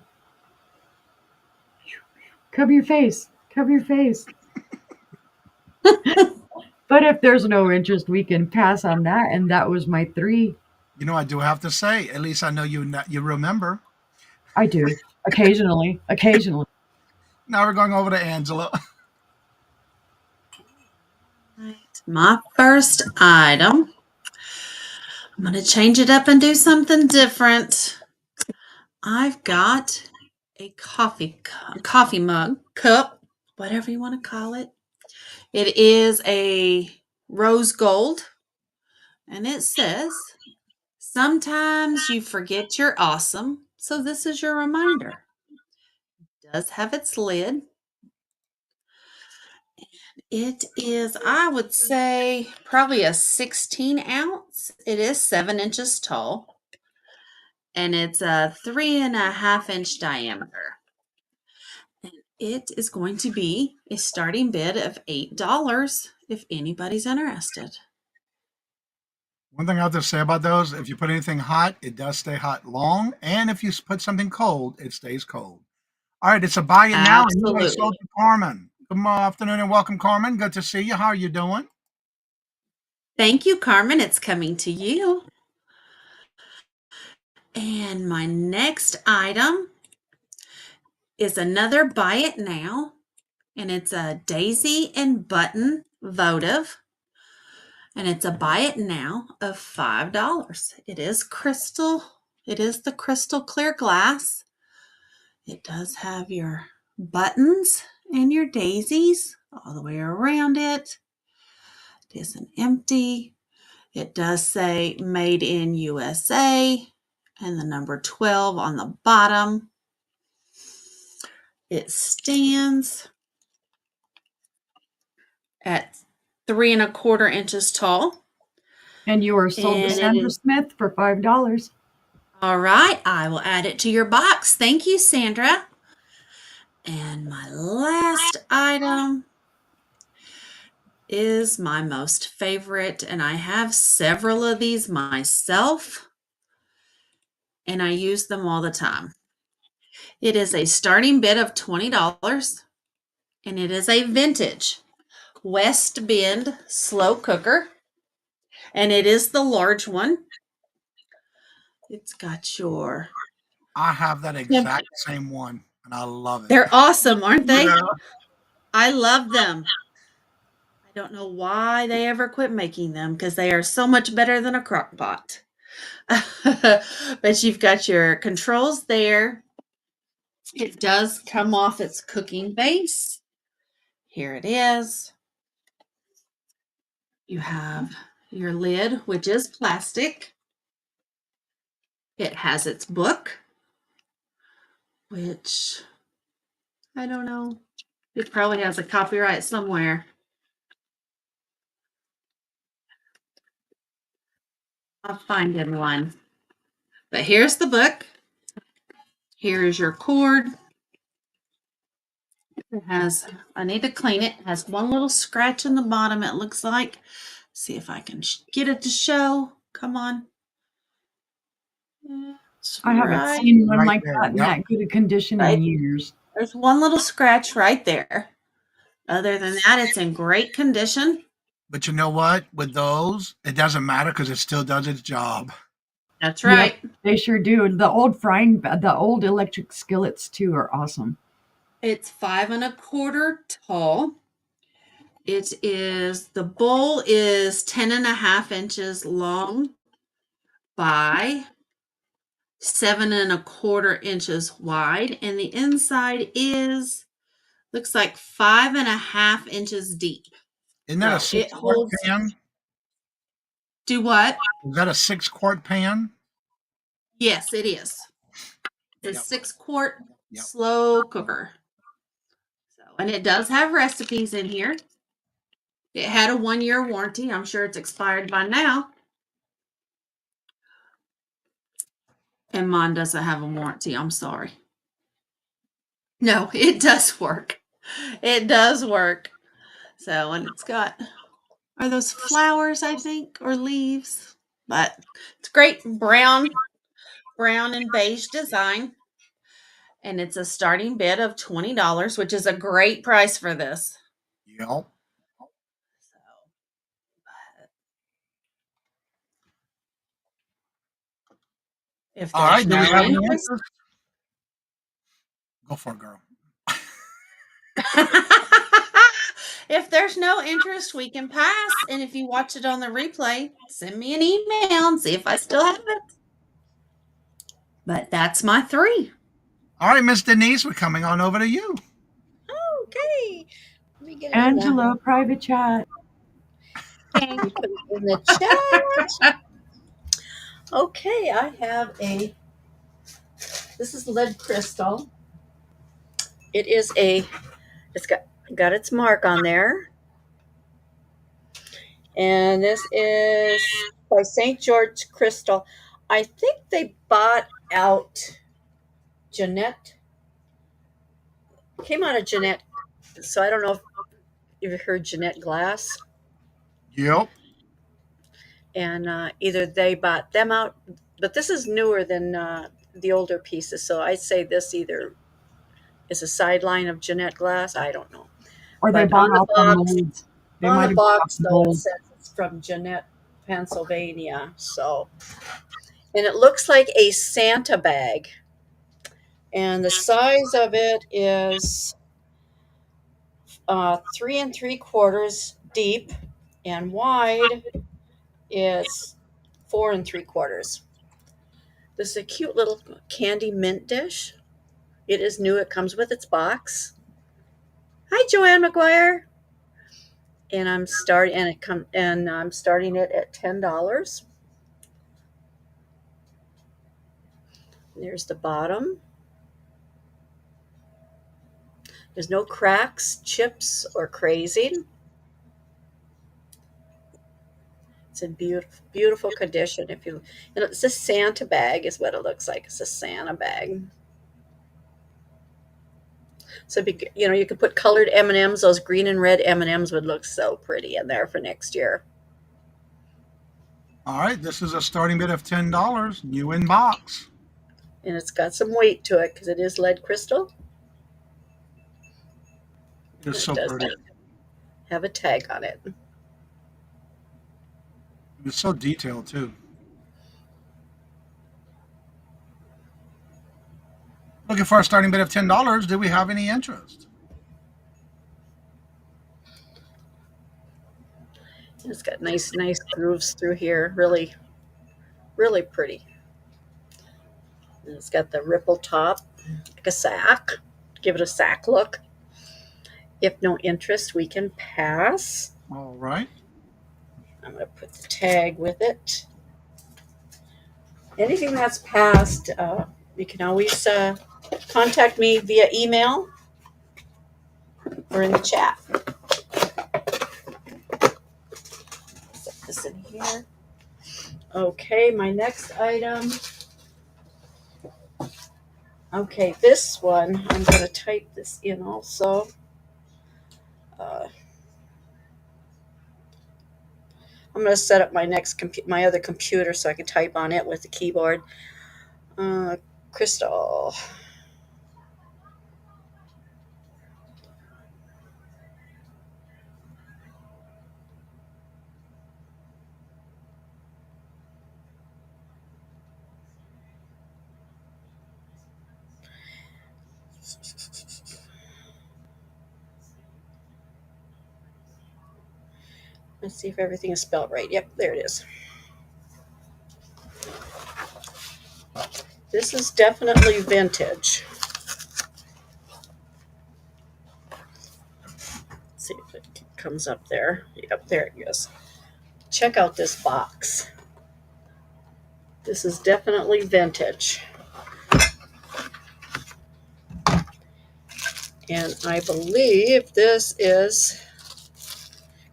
Cover your face. Cover your face. But if there's no interest, we can pass on that. And that was my 3. You know, I do have to say, at least I know you remember. I do. Occasionally. Now we're going over to Angela. My first item, I'm going to change it up and do something different. I've got a coffee mug, cup, whatever you want to call it. It is a rose gold, and it says, "Sometimes you forget you're awesome, so this is your reminder." It does have its lid. It is, I would say, probably a 16 ounce. It is 7 inches tall, and it's a 3.5 inch diameter. And it is going to be a starting bid of $8 if anybody's interested. One thing I have to say about those, if you put anything hot, it does stay hot long. And if you put something cold, it stays cold. All right, it's a buy it now. And you Absolutely. sold to Carmen. Good afternoon and welcome, Carmen. Good to see you. How are you doing? Thank you, Carmen. It's coming to you. And my next item is another buy it now, and it's a daisy and button votive, and it's a buy it now of $5. It is crystal. It is the crystal clear glass. It does have your buttons and your daisies all the way around it. It isn't empty. It does say made in USA and the number 12 on the bottom. It stands at 3 1/4 inches tall. And you are sold to And it Sandra is, Smith for $5. all right, I will add it to your box. Thank you, Sandra. And my last item is my most favorite, and I have several of these myself. and I use them all the time. It is a starting bid of $20, and it is a vintage West Bend slow cooker, and it is the large one. It's got your... I have that exact same one, and I love it. They're awesome, aren't they? Yeah. I love them. I don't know why they ever quit making them, because they are so much better than a crock pot. But you've got your controls there. It does come off its cooking base. Here it is. You have your lid, which is plastic. It has its book, which I don't know. It probably has a copyright somewhere. I'll find in one. But here's the book. Here is your cord. It has, I need to clean it. It has one little scratch in the bottom, it looks like. See if I can get it to show. Come on. It's I haven't right seen one Right like there, that in yep. that good a condition Right. in years. There's one little scratch right there. Other than that, it's in great condition. But you know what? With those, it doesn't matter because it still does its job. That's Yep. right. They sure do. The old electric skillets too are awesome. It's 5 1/4 tall. It is, the bowl is 10.5 inches long by 7 1/4 inches wide, and the inside is, looks like 5.5 inches deep. Isn't that a So it 6-quart holds. pan? Do what? Is that a 6-quart pan? Yes, it is. It's a Yep. 6-quart Yep. slow cooker. So, and it does have recipes in here. It had a 1-year warranty. I'm sure it's expired by now. And mine doesn't have a warranty. I'm sorry. No, it does work. It does work. So, and it's got, are those flowers, I think, or leaves? But it's great brown and beige design. And it's a starting bid of $20, which is a great price for this. Yep. So, if All right. there's Do we no have any interest, interest? Go for it, girl. if there's no interest, we can pass. And if you watch it on the replay, send me an email and see if I still have it. But that's my 3. All right, Miss Denise, we're coming on over to you. Okay. Let me get it in Angela, private chat. Put it in the chat. Okay, I have this is lead crystal. It's got its mark on there. And this is by St. George Crystal. I think they bought out Jeanette. Came out of Jeanette. So I don't know if you've heard Jeanette Glass. Yep. And either they bought them out, but this is newer than the older pieces. So I'd say this either is a sideline of Jeanette Glass. I don't know. Or they But bought on the out the box- molds. They On might the have box, bought the though, it molds. says it's from Jeanette, Pennsylvania. So, and it looks like a Santa bag. And the size of it is 3 3/4 deep, and wide is 4 3/4. This is a cute little candy mint dish. It is new. It comes with its box. Hi, Joanne McGuire. And I'm starting it at $10. There's the bottom. There's no cracks, chips, or crazing. It's in beautiful, beautiful condition. It's a Santa bag, is what it looks like. It's a Santa bag. So you could put colored M&Ms. Those green and red M&Ms would look so pretty in there for next year. All right. This is a starting bid of $10, new in box. And it's got some weight to it because it is lead crystal. It's It so does pretty. have a tag on it. It's so detailed too. Looking for a starting bid of $10. Do we have any interest? It's got nice grooves through here. Really, really pretty. And it's got the ripple top, like a sack. Give it a sack look. If no interest, we can pass. All right. I'm going to put the tag with it. Anything that's passed, you can always contact me via email or in the chat. Set this in here. Okay, my next item. Okay, this one, I'm going to type this in also. I'm going to set up my my other computer so I can type on it with the keyboard. Crystal. Let's see if everything is spelled right. Yep, there it is. This is definitely vintage. Let's see if it comes up there. Yep, there it goes. Check out this box. This is definitely vintage. And I believe this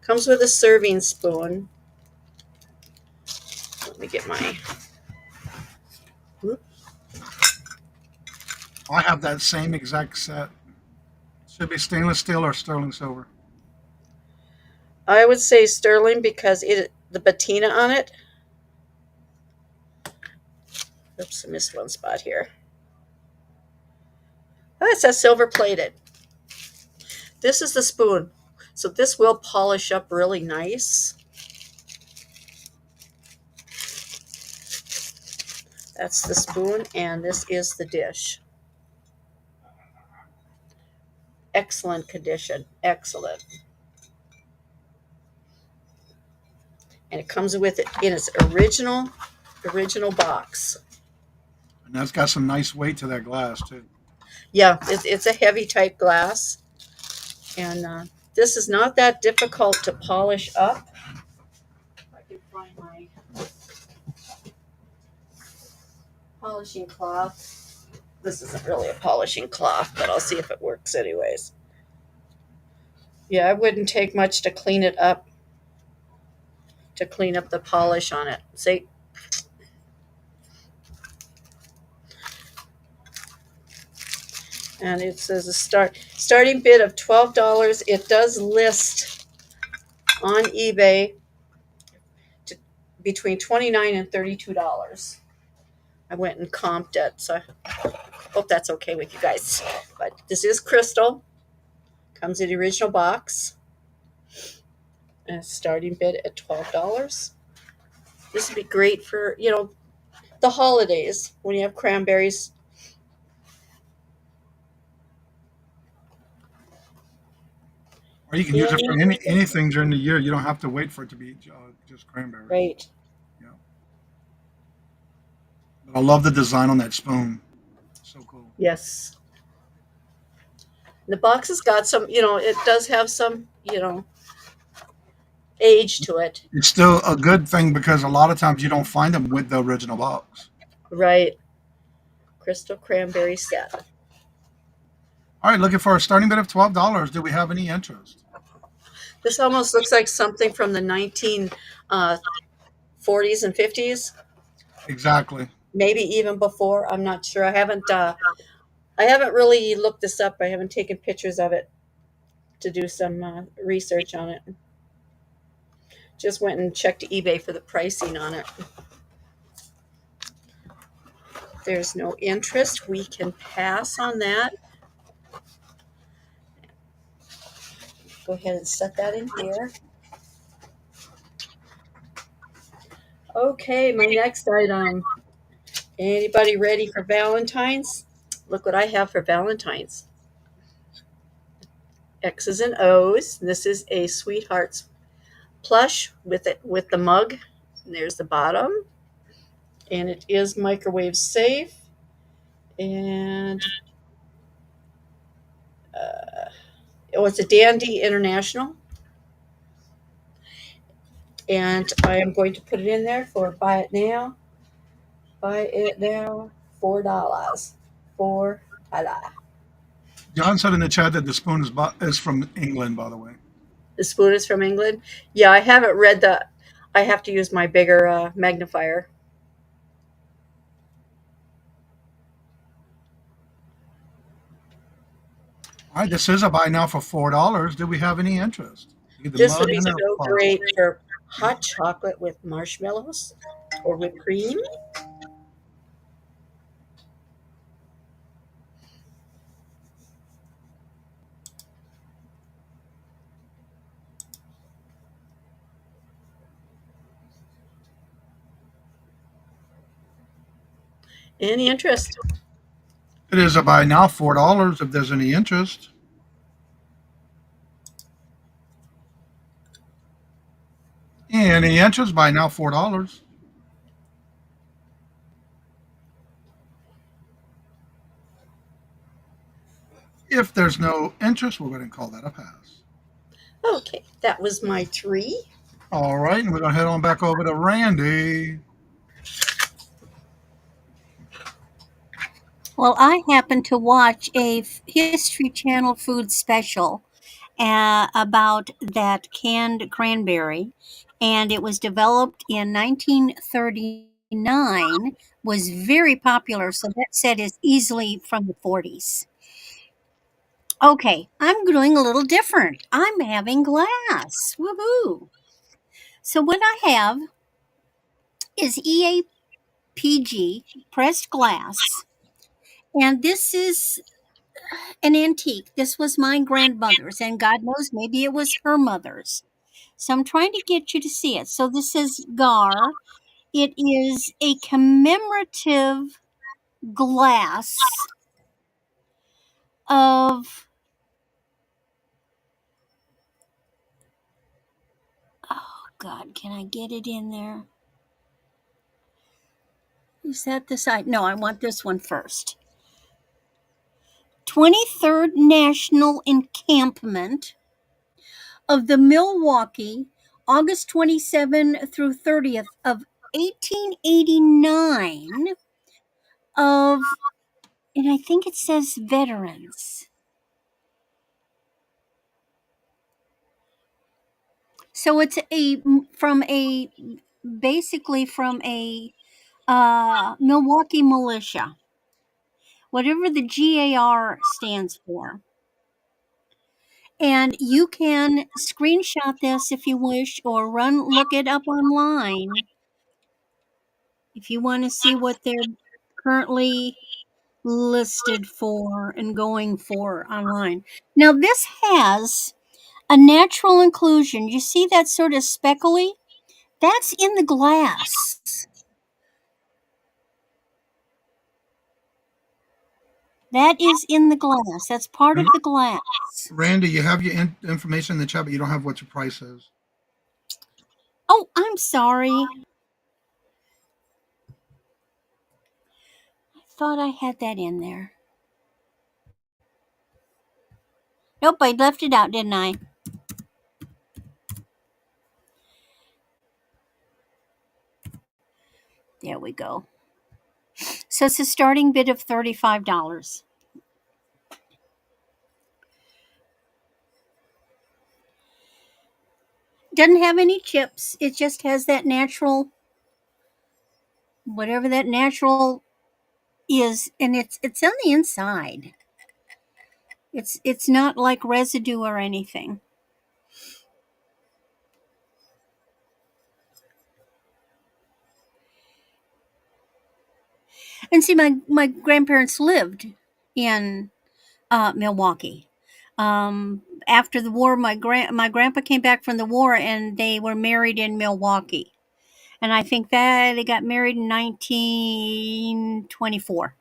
comes with a serving spoon. Let me get my, I have that same exact set. Should be stainless steel or sterling silver. I would say sterling because the patina on it. Oops, I missed one spot here. Oh, it says silver plated. This is the spoon. So this will polish up really nice. That's the spoon, and this is the dish. Excellent condition. Excellent. And it comes with it in its original box. And that's got some nice weight to that glass too. Yeah, it's a heavy type glass. And this is not that difficult to polish up. If I can find my polishing cloth. This isn't really a polishing cloth, but I'll see if it works anyways. Yeah, it wouldn't take much to clean it up, to clean up the polish on it. See? And it says a starting bid of $12. It does list on eBay between $29 and $32. I went and comped it, so I hope that's okay with you guys. But this is crystal. Comes in the original box. And starting bid at $12. This would be great for, the holidays when you have cranberries. Or you can use it for anything during the year. You don't have to wait for it to be just cranberry. Right. Yeah. But I love the design on that spoon. So cool. Yes. The box has got some, it does have some, age to it. It's still a good thing because a lot of times you don't find them with the original box. Right. Crystal cranberry set. All right, looking for a starting bid of $12. Do we have any interest? This almost looks like something from the 1940s and 50s. Exactly. Maybe even before. I'm not sure. I haven't really looked this up. I haven't taken pictures of it to do some research on it. Just went and checked eBay for the pricing on it. There's no interest. We can pass on that. Go ahead and set that in here. Okay, my next item. Anybody ready for Valentine's? Look what I have for Valentine's. X's and O's. This is a Sweethearts plush with it with the mug. And there's the bottom. And it is microwave safe. And it's a Dandy International. And I am going to put it in there for buy it now. Buy it now. $4. $4. John said in the chat that the spoon is from England, by the way. The spoon is from England. Yeah, I haven't read the. I have to use my bigger magnifier. All right, this is a buy now for $4. Do we have any interest? Either This would mug be and a so bottle. great for hot chocolate with marshmallows or whipped cream. Any interest? It is a buy now $4 if there's any interest. Any interest? Buy now $4. If there's no interest, we're going to call that a pass. Okay, that was my 3. All right, and we're going to head on back over to Randy. Well, I happened to watch a History Channel food special about that canned cranberry, and it was developed in 1939, was very popular, so that set is easily from the 40s. Okay, I'm doing a little different. I'm having glass. Woohoo! So what I have is EAPG pressed glass, and this is an antique. This was my grandmother's, and God knows maybe it was her mother's. So I'm trying to get you to see it. So this is GAR. It is a commemorative glass of, oh God, can I get it in there? Is that the side? No, I want this one first. 23rd National Encampment of the Milwaukee, August 27 through 30th of 1889 of, and I think it says veterans. So it's from a basically from a Milwaukee militia, whatever the GAR stands for. And you can screenshot this if you wish, or look it up online if you want to see what they're currently listed for and going for online. Now, this has a natural inclusion. You see that sort of speckly? That's in the glass. That is in the glass. That's part of the glass. Randy, you have your information in the chat, but you don't have what your price is. Oh, I'm sorry. I thought I had that in there. Nope, I left it out, didn't I? There we go. So it's a starting bid of $35. Doesn't have any chips. It just has that natural, whatever that natural is, and it's on the inside. It's not like residue or anything. And see, my grandparents lived in Milwaukee. After the war, my grandpa came back from the war, and they were married in Milwaukee. And I think that they got married in 1924.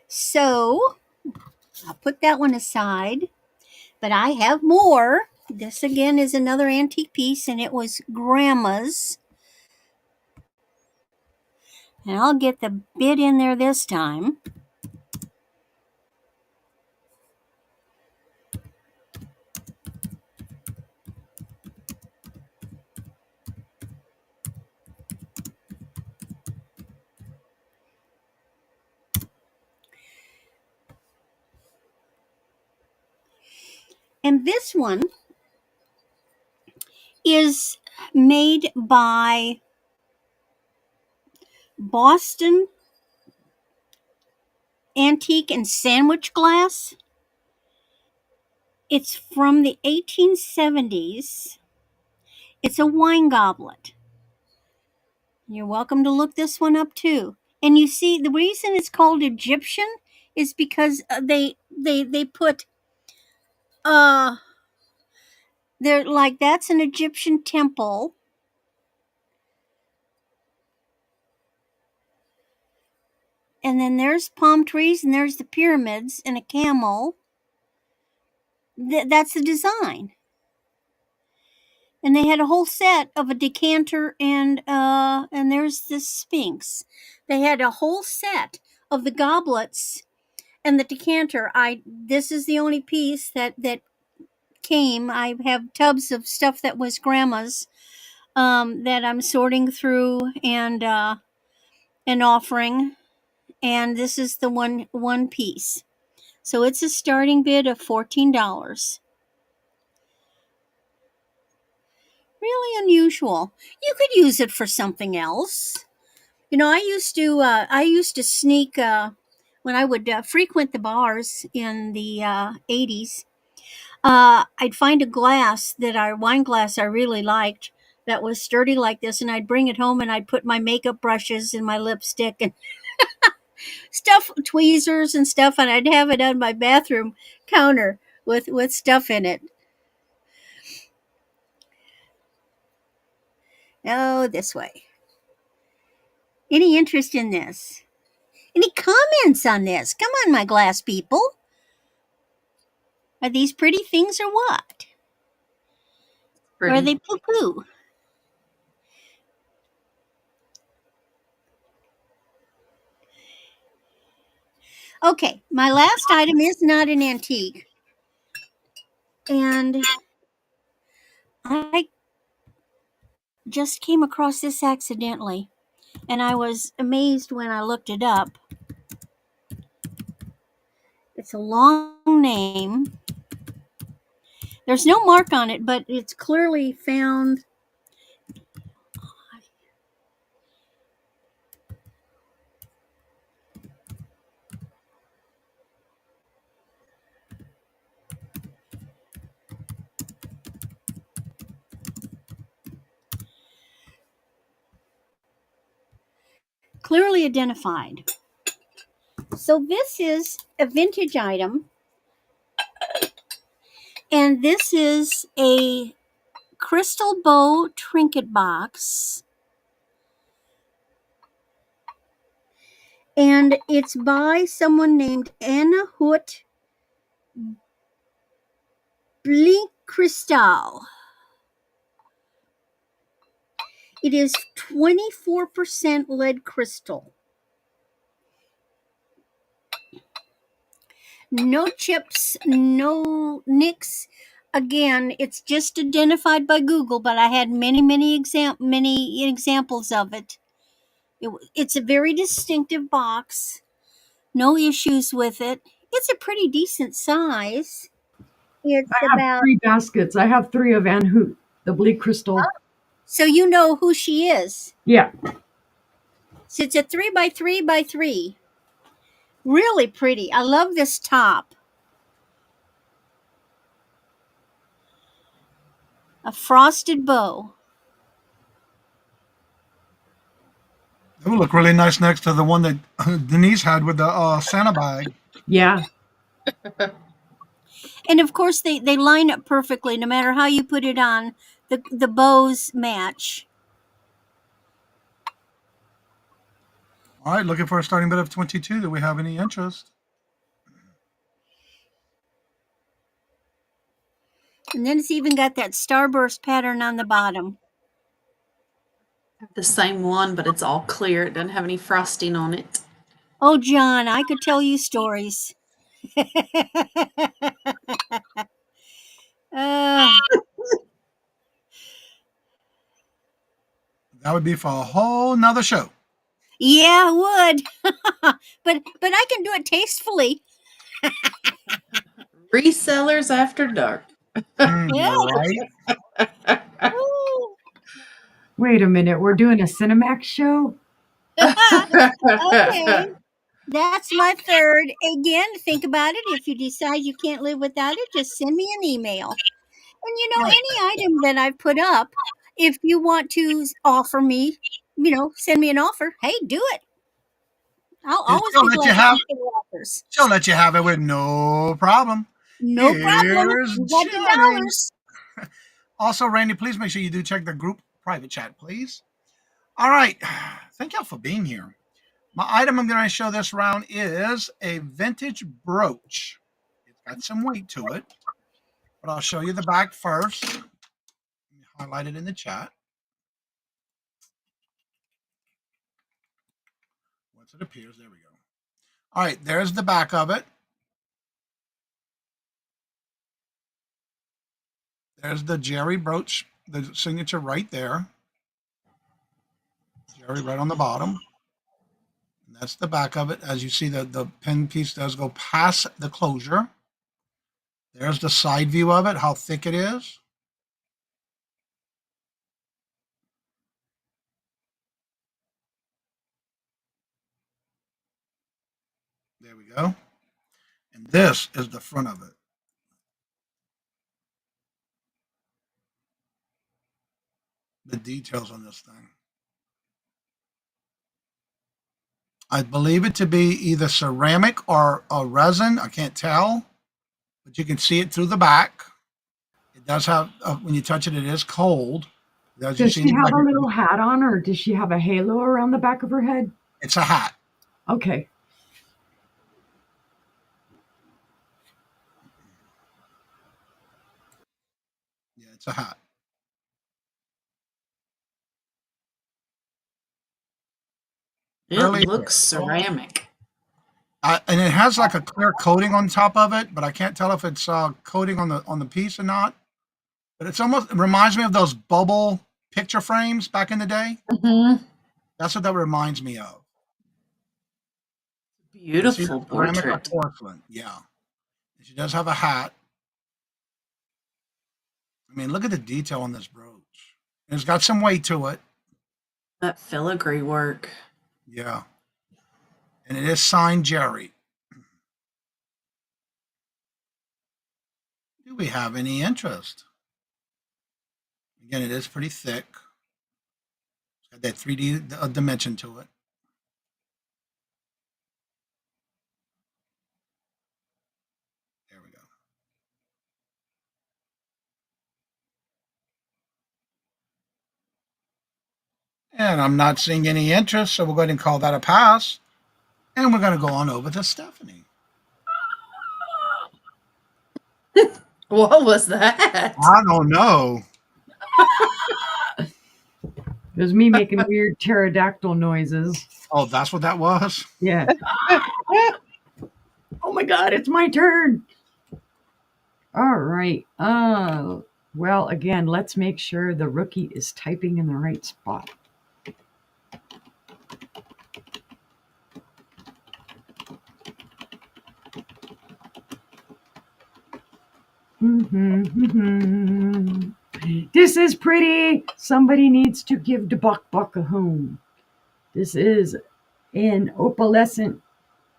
So I'll put that one aside. But I have more. This again is another antique piece, and it was Grandma's. And I'll get the bid in there this time. And this one is made by Boston Antique and Sandwich Glass. It's from the 1870s. It's a wine goblet. You're welcome to look this one up too. And you see, the reason it's called Egyptian is because they put they're like, that's an Egyptian temple. And then there's palm trees, and there's the pyramids and a camel. That's the design. And they had a whole set of a decanter and there's the Sphinx. They had a whole set of the goblets and the decanter. This is the only piece that came. I have tubs of stuff that was Grandma's that I'm sorting through and offering. And this is the one piece. So it's a starting bid of $14. Really unusual. You could use it for something else. You know, I used to sneak when I would frequent the bars in the 80s. I'd find a wine glass I really liked that was sturdy like this, and I'd bring it home and I'd put my makeup brushes and my lipstick and stuff, tweezers and stuff, and I'd have it on my bathroom counter with stuff in it. Oh, this way. Any interest in this? Any comments on this? Come on, my glass people. Are these pretty things or what? Or are they poo-poo? Okay, my last item is not an antique. And I just came across this accidentally. And I was amazed when I looked it up. It's a long name. There's no mark on it, but it's clearly found. Clearly identified. So this is a vintage item. And this is a crystal bow trinket box. And it's by someone named Anna Hoot Blinkristal. It is 24% lead crystal. No chips, no nicks. Again, it's just identified by Google, but I had many examples of it. It's a very distinctive box. No issues with it. It's a pretty decent size. It's I have about. 3 baskets. I have 3 of Van Hoot, the bleak crystal. So you know who she is. Yeah. So it's a 3x3x3. Really pretty. I love this top. A frosted bow. It would look really nice next to the one that Denise had with the Santa bag. Yeah. And of course, they line up perfectly no matter how you put it on. The bows match. All right, looking for a starting bid of 22. Do we have any interest? And then it's even got that starburst pattern on the bottom. The same one, but it's all clear. It doesn't have any frosting on it. Oh, John, I could tell you stories. uh, That would be for a whole nother show. yeah, it would. but I can do it tastefully. Resellers after dark. Yeah. Right? Ooh. Wait a minute. We're doing a Cinemax show? Okay. That's my third. Again, think about it. If you decide you can't live without it, just send me an email. And Right. any item that I've put up, if you want to offer me, send me an offer. Hey, do it. I'll always She'll be let glad you to have. consider offers. She'll let you have it with no problem. No problem. Here's You got the Johnny. dollars. Also, Randy, please make sure you do check the group private chat, please. All right. Thank y'all for being here. My item I'm going to show this round is a vintage brooch. It's got some weight to it, but I'll show you the back first. Let me highlight it in the chat. Once it appears, there we go. All right, there's the back of it. There's the Jerry brooch, the signature right there. Jerry right on the bottom. And that's the back of it. As you see, the pin piece does go past the closure. There's the side view of it, how thick it is. There we go. And this is the front of it. The details on this thing. I believe it to be either ceramic or a resin. I can't tell, but you can see it through the back. It does have, when you touch it, it is cold. As you Does see she in the have back, a little hat on, or does she have a halo around the back of her head? it's a hat. Okay. Yeah, it's a hat. It Fairly looks ceramic. and it has like a clear coating on top of it, but I can't tell if it's coating on the piece or not. But it reminds me of those bubble picture frames back in the day. Mm-hmm. That's what that reminds me of. You see Beautiful the ceramic or portrait. porcelain. Yeah. And she does have a hat. I mean, look at the detail on this brooch. And it's got some weight to it. That filigree work. Yeah. And it is signed Jerry. Do we have any interest? Again, it is pretty thick. It's got that 3D dimension to it. There we go. And I'm not seeing any interest, so we'll go ahead and call that a pass. And we're going to go on over to Stephanie. What was that? I don't know. It was me making weird pterodactyl noises. Oh, that's what that was? Yeah. Oh my God, it's my turn. All right. Well, again, let's make sure the rookie is typing in the right spot. This is pretty. Somebody needs to give the Buck a home. This is an opalescent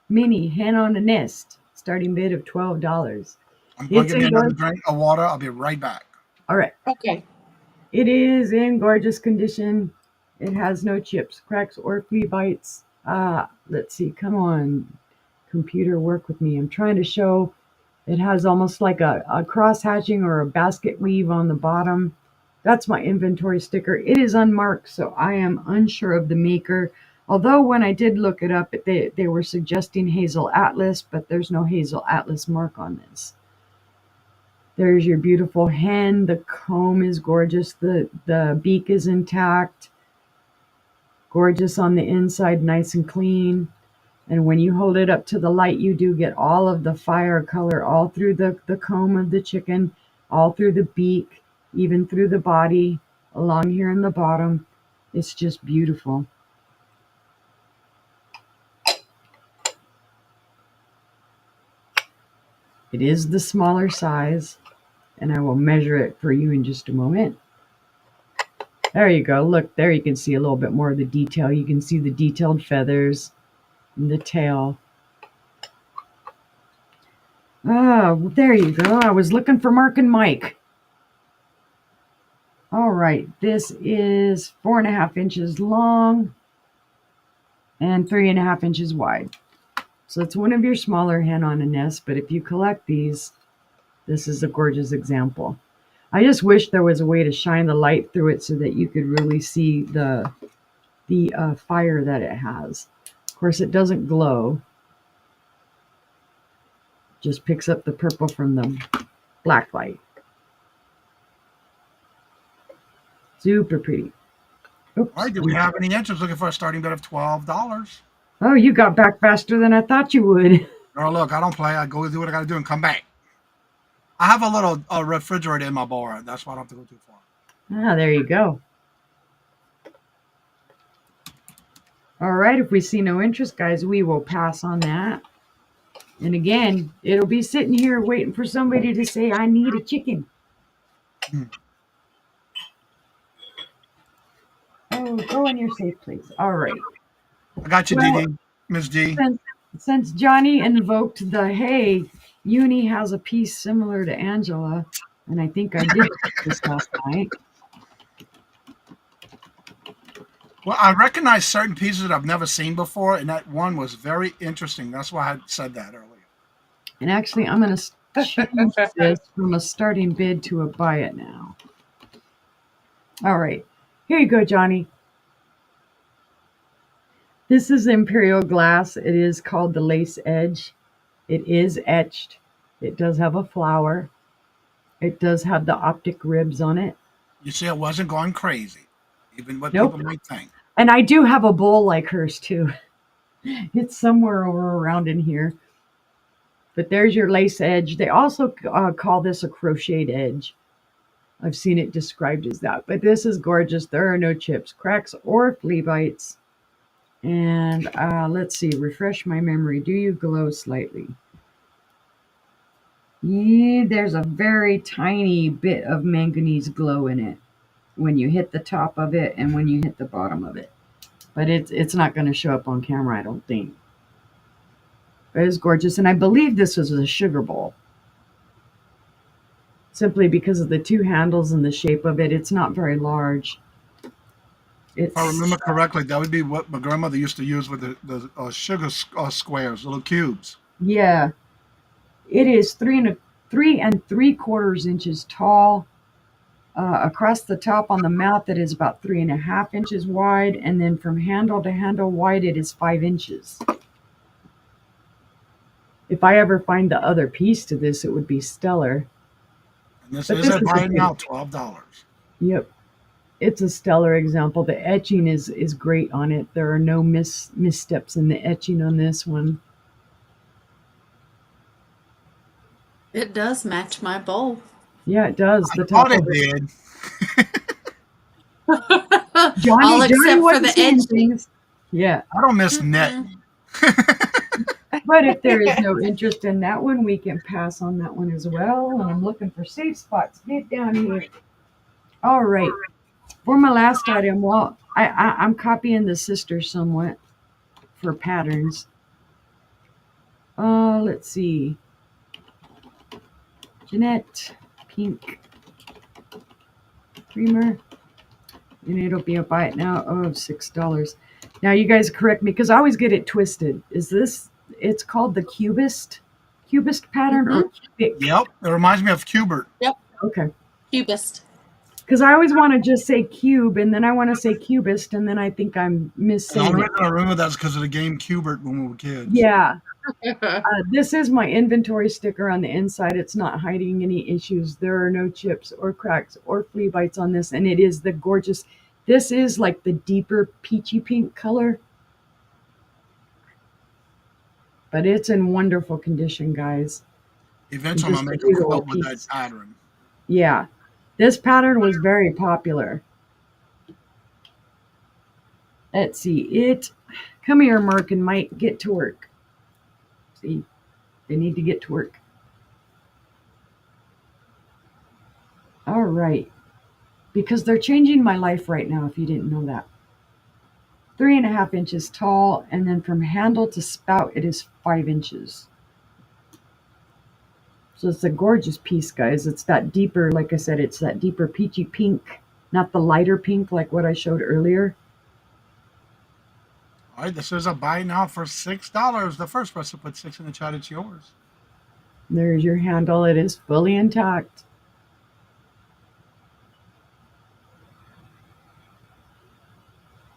mini hen on a nest. Starting bid of $12. I'm going It's to get me another endorsed. drink of water. I'll be right back. All right. Okay. It is in gorgeous condition. It has no chips, cracks, or flea bites. Let's see. Come on, computer, work with me. I'm trying to show. It has almost like a cross hatching or a basket weave on the bottom. That's my inventory sticker. It is unmarked, so I am unsure of the maker. Although when I did look it up, they were suggesting Hazel Atlas, but there's no Hazel Atlas mark on this. There's your beautiful hen. The comb is gorgeous. The beak is intact. Gorgeous on the inside, nice and clean. And when you hold it up to the light, you do get all of the fire color all through the comb of the chicken, all through the beak, even through the body, along here in the bottom. It's just beautiful. It is the smaller size, and I will measure it for you in just a moment. There you go. Look, there you can see a little bit more of the detail. You can see the detailed feathers and the tail. Oh, there you go. I was looking for Mark and Mike. All right, this is 4.5 inches long and 3.5 inches wide. So it's one of your smaller hen on a nest, but if you collect these, this is a gorgeous example. I just wish there was a way to shine the light through it so that you could really see the fire that it has. Of course, it doesn't glow. Just picks up the purple from the black light. Super pretty. Oops. All right, do we have any interest looking for a starting bid of $12? Oh, you got back faster than I thought you would. Oh, look, I don't play. I go do what I got to do and come back. I have a little refrigerator in my bar. That's why I don't have to go too far. Ah, there you go. All right, if we see no interest, guys, we will pass on that. And again, it'll be sitting here waiting for somebody to say, I need a chicken. Oh, go in your safe place. All right. I got you, Well, Dee. Miss D. Since Johnny invoked the, hey, Uni has a piece similar to Angela, and I think I did this last night. Well, I recognize certain pieces that I've never seen before, and that one was very interesting. That's why I said that earlier. And actually, I'm going to change this from a starting bid to a buy it now. All right. Here you go, Johnny. This is Imperial glass. It is called the lace edge. It is etched. It does have a flower. It does have the optic ribs on it. You see, it wasn't going crazy, even what Nope. people might think. And I do have a bowl like hers, too. It's somewhere over around in here. But there's your lace edge. They also call this a crocheted edge. I've seen it described as that. But this is gorgeous. There are no chips, cracks, or flea bites. And let's see, refresh my memory. Do you glow slightly? Yeah, there's a very tiny bit of manganese glow in it when you hit the top of it and when you hit the bottom of it. But it's not going to show up on camera, I don't think. But it's gorgeous. And I believe this was a sugar bowl. Simply because of the two handles and the shape of it. It's not very large. If I remember correctly, that would be what my grandmother used to use with the sugar squares, little cubes. Yeah. It is 3 3/4 inches tall. Across the top on the mouth, it is about 3.5 inches wide. And then from handle to handle wide, it is 5 inches. If I ever find the other piece to this, it would be stellar. And this is right now $12. Yep. It's a stellar example. The etching is great on it. There are no missteps in the etching on this one. It does match my bowl. Yeah, it does. I thought it did. All except for the edge. Things. Yeah. I don't miss net. But if there is no interest in that one, we can pass on that one as well. And I'm looking for safe spots. Get down here. All right. For my last item, well, I'm copying the sister somewhat for patterns. Let's see. Jeanette, pink. streamer. And it'll be a buy it now of $6. Now you guys correct me because I always get it twisted. Is this, it's called the cubist pattern or cubic? Yep. It reminds me of Cubert. Yep. Okay. Cubist. Because I always want to just say cube and then I want to say cubist and then I think I'm And the missaying only it. reason I remember that's because of the game Cubert when we were kids. Yeah. This is my inventory sticker on the inside. It's not hiding any issues. There are no chips or cracks or flea bites on this. And it is the gorgeous, this is like the deeper peachy pink color. But it's in wonderful condition, guys. Eventually, I'm Just going a to make a beautiful quilt with that piece. pattern. Yeah. This pattern was very popular. Let's see. It, come here, Mark and Mike, get to work. See, they need to get to work. All right. Because they're changing my life right now, if you didn't know that. 3.5 inches tall, and then from handle to spout, it is 5 inches. So it's a gorgeous piece, guys. It's that deeper, like I said, it's that deeper peachy pink, not the lighter pink like what I showed earlier. All right, this is a buy now for $6. The first person to put 6 in the chat, it's yours. There's your handle. It is fully intact.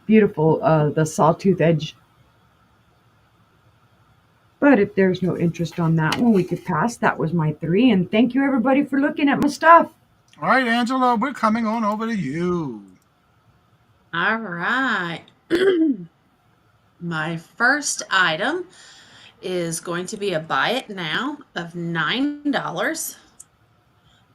Beautiful, the sawtooth edge. But if there's no interest on that one, we could pass. That was my 3. And thank you, everybody, for looking at my stuff. All right, Angela, we're coming on over to you. All right. My first item is going to be a buy it now of $9.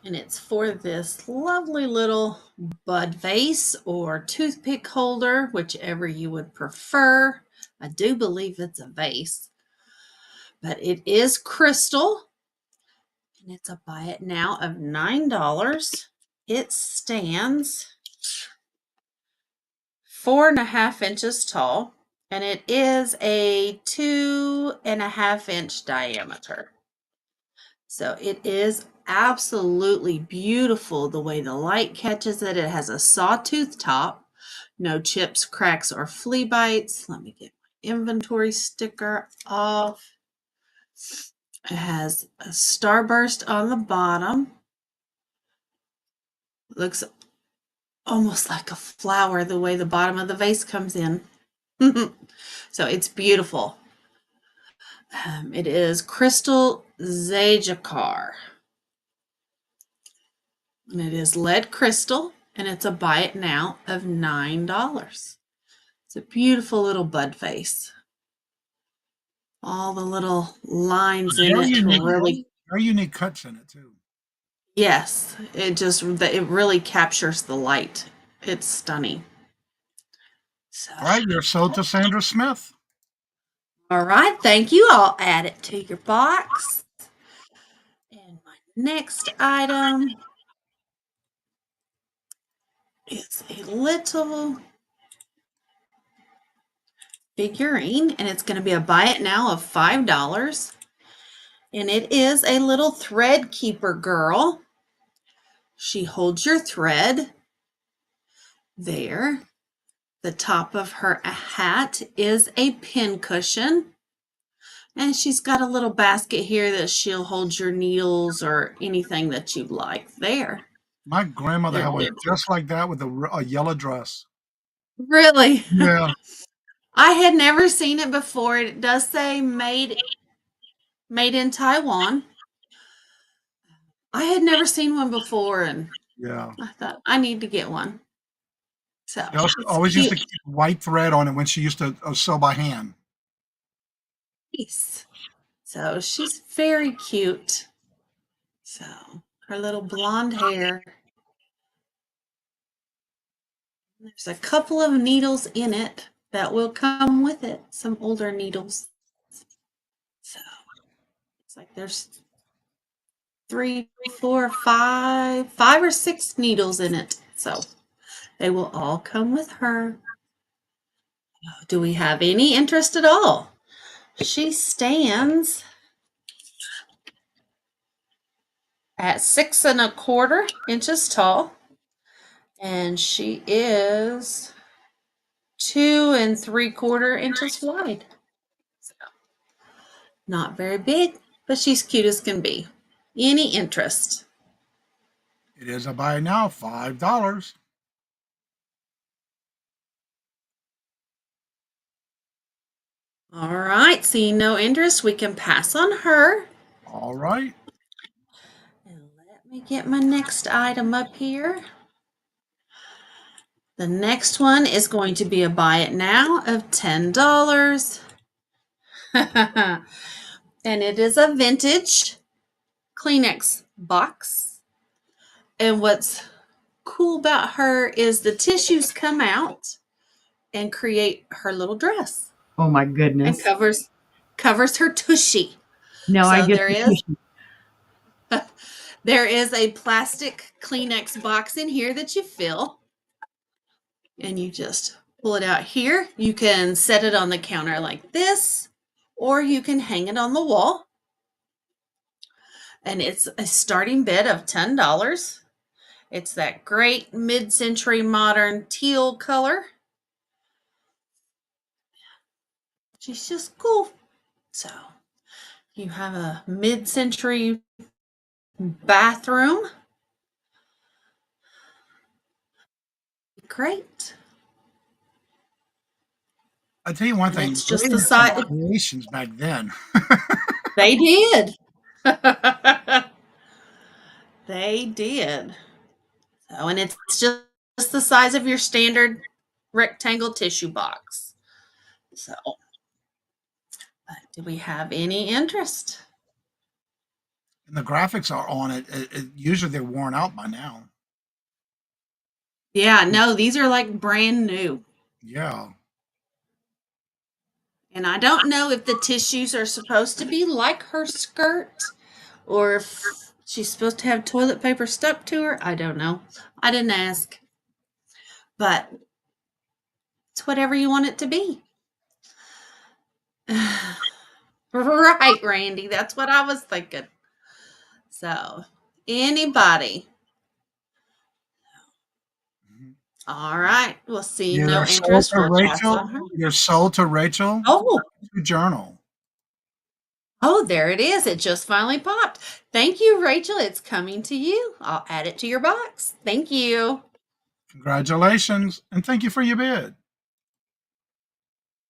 And it's for this lovely little bud vase or toothpick holder, whichever you would prefer. I do believe it's a vase, but it is crystal. And it's a buy it now of $9. It stands 4.5 inches tall, and it is a 2.5 inch diameter. So it is absolutely beautiful the way the light catches it. It has a sawtooth top, no chips, cracks, or flea bites. Let me get my inventory sticker off. It has a starburst on the bottom. Looks almost like a flower the way the bottom of the vase comes in. So it's beautiful. It is crystal zajakar. And it is lead crystal, and it's a buy it now of $9. It's a beautiful little bud vase. All the little lines in Very it unique, really, very unique cuts in it too. yes, it really captures the light. It's stunning. So, All right, you're sold to Sandra Smith. all right, thank you. I'll add it to your box. And my next item is a little figurine, and it's going to be a buy it now of $5. And it is a little thread keeper girl. She holds your thread there. The top of her hat is a pin cushion. And she's got a little basket here that she'll hold your needles or anything that you like there. My grandmother They're had one good. just like that with a yellow dress. Really? Yeah. I had never seen it before. It does say made in Taiwan. I had never seen one before, and Yeah. I thought I need to get one. So She also it's always used to cute. keep white thread on it when she used to sew by hand. So she's very cute. So her little blonde hair. There's a couple of needles in it that will come with it, some older needles. So it's like there's 3, 4, 5 or 6 needles in it. So they will all come with her. Do we have any interest at all? She stands at 6.25 inches tall, And she is 2 3/4 inches wide. So, not very big, but she's cute as can be. Any interest? It is a buy now, $5. All right, seeing no interest, we can pass on her. All right. And let me get my next item up here. The next one is going to be a buy it now of $10. And it is a vintage Kleenex box. And what's cool about her is the tissues come out and create her little dress Oh my and goodness. covers her tushy. Now I So get the tissue. there is a plastic Kleenex box in here that you fill, and you just pull it out here. You can set it on the counter like this, or you can hang it on the wall. And it's a starting bid of $10. It's that great mid-century modern teal color. She's just cool. So you have a mid-century bathroom. Great. I tell you one And thing, it's they just the had some size. creations back then. They did. They did. So, and it's just the size of your standard rectangle tissue box. So, do we have any interest? And the graphics are on it. Usually they're worn out by now. Yeah, no, these are like brand new. Yeah. And I don't know if the tissues are supposed to be like her skirt or if she's supposed to have toilet paper stuck to her. I don't know. I didn't ask. But it's whatever you want it to be. Right, Randy. That's what I was thinking. So, anybody? Mhm. All right. We'll see. No You're sold interest. to We'll pass Rachel. on her. You're sold to Rachel. Oh, Journal. oh, there it is. It just finally popped. Thank you, Rachel. It's coming to you. I'll add it to your box. Thank you. Congratulations, and thank you for your bid.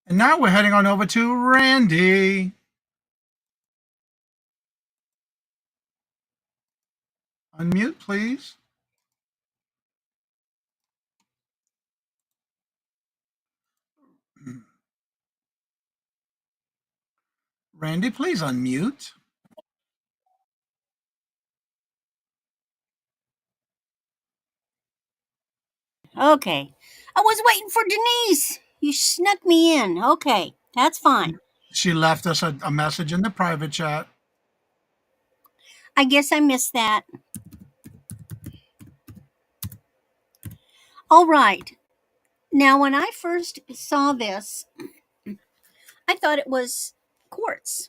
And now we're heading on over to Randy. Unmute, please. Randy, please unmute. Okay. I was waiting for Denise. You snuck me in. Okay, that's fine. She left us a message in the private chat. I guess I missed that. All right. Now, when I first saw this, I thought it was quartz,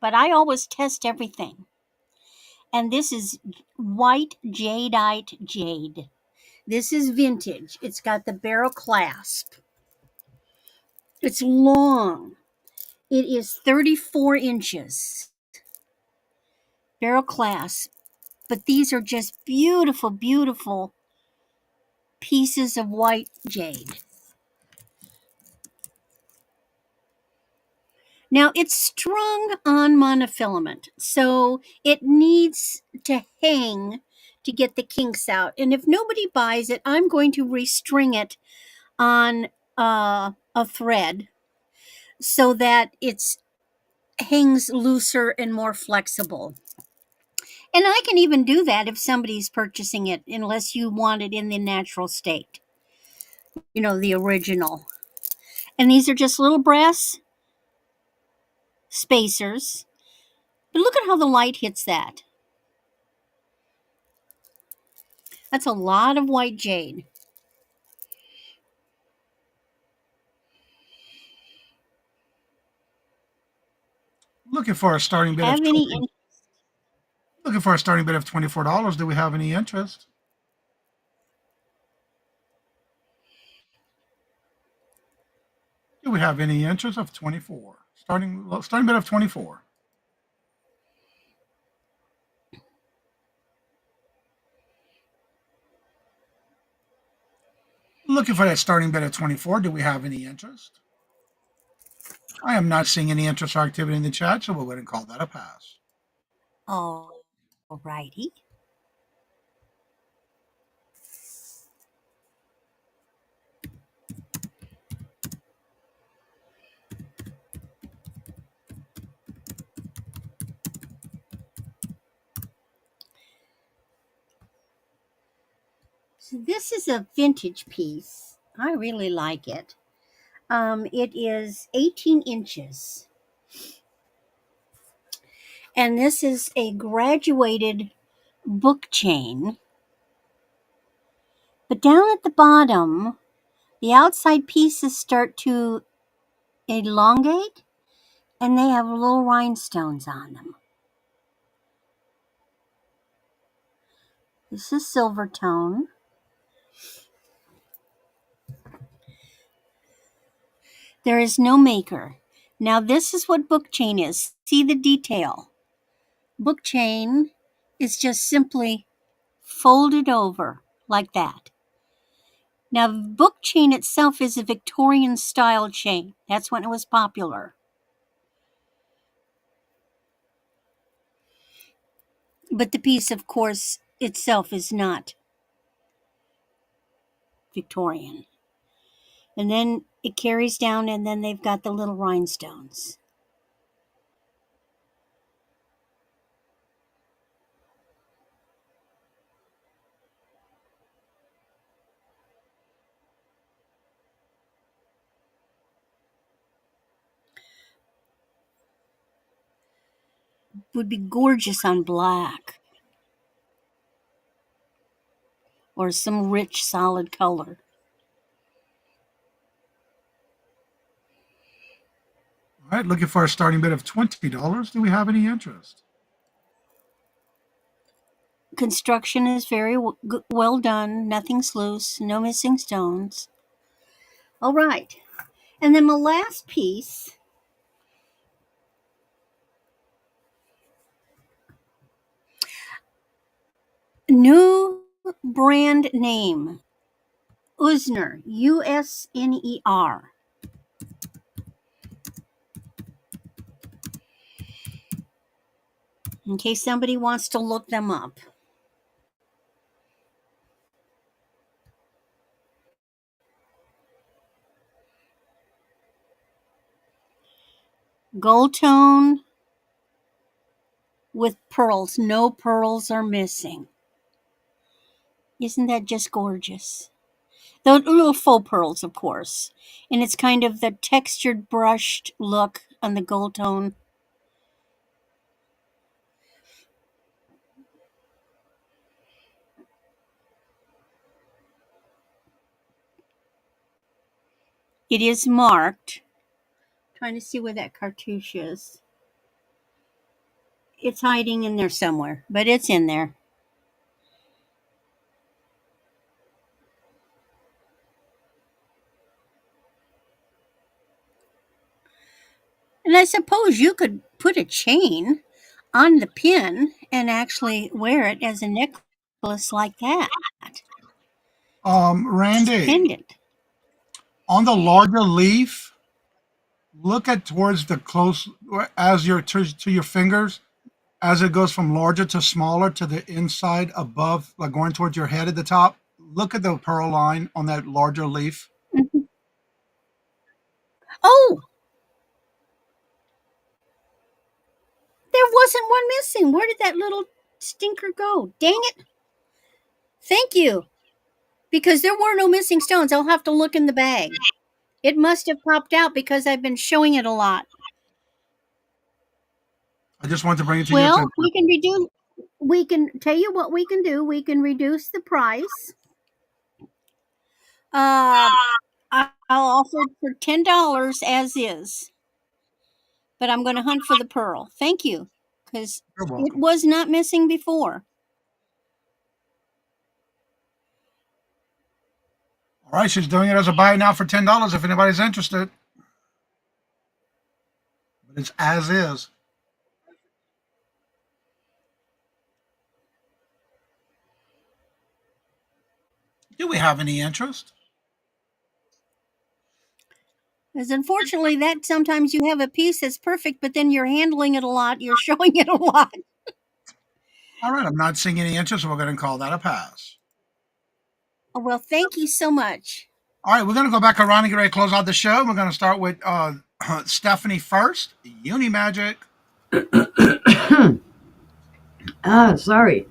but I always test everything. And this is white jadeite jade. This is vintage. It's got the barrel clasp. It's long. It is 34 inches. Barrel clasp. But these are just beautiful, beautiful pieces of white jade. Now it's strung on monofilament, so it needs to hang to get the kinks out. And if nobody buys it, I'm going to restring it on a thread so that it's hangs looser and more flexible. And I can even do that if somebody's purchasing it, unless you want it in the natural state, the original. And these are just little brass spacers. But look at how the light hits that. That's a lot of white jade. Looking for a starting bid of Have any? $24. Do we have any interest? Do we have any interest of 24? Starting bid of 24. Looking for that starting bid of 24. Do we have any interest? I am not seeing any interest or activity in the chat, so we'll go ahead and call that a pass. Alrighty. So this is a vintage piece. I really like it. It is 18 inches. And this is a graduated book chain. But down at the bottom, the outside pieces start to elongate and they have little rhinestones on them. This is silver tone. There is no maker. Now this is what book chain is. See the detail. Book chain is just simply folded over like that. Now, book chain itself is a Victorian style chain. That's when it was popular. But the piece, of course, itself is not Victorian. And then it carries down, and then they've got the little rhinestones. Would be gorgeous on black or some rich solid color. All right, looking for a starting bid of $20. Do we have any interest? Construction is very well done. Nothing's loose. No missing stones. All right. And then my last piece. New brand name. Usner. Usner. In case somebody wants to look them up. Gold tone with pearls. No pearls are missing. Isn't that just gorgeous? The little faux pearls, of course. And it's kind of the textured brushed look on the gold tone. It is marked. Trying to see where that cartouche is. It's hiding in there somewhere, but it's in there. And I suppose you could put a chain on the pin and actually wear it as a necklace like that. Randy, Pendant. on the larger leaf, look at towards the close as your to your fingers as it goes from larger to smaller to the inside above, like going towards your head at the top. Look at the pearl line on that larger leaf. Mhm. Oh, there wasn't one missing. Where did that little stinker go? Dang it. Thank you. Because there were no missing stones. I'll have to look in the bag. It must have popped out because I've been showing it a lot. I just wanted to bring it to your Well, attention. we can tell you what we can do. We can reduce the price. I'll offer it for $10 as is. But I'm going to hunt for the pearl. Thank you. Because You're it welcome. was not missing before. All right, she's doing it as a buy now for $10 if anybody's interested. It's as is. Do we have any interest? As unfortunately, that sometimes you have a piece that's perfect, but then you're handling it a lot, you're showing it a lot. All right, I'm not seeing any interest. So we're going to call that a pass. Oh, well, thank you so much. All right, we're going to go back around and get ready to close out the show. We're going to start with Stephanie first. Uni Magic. Sorry.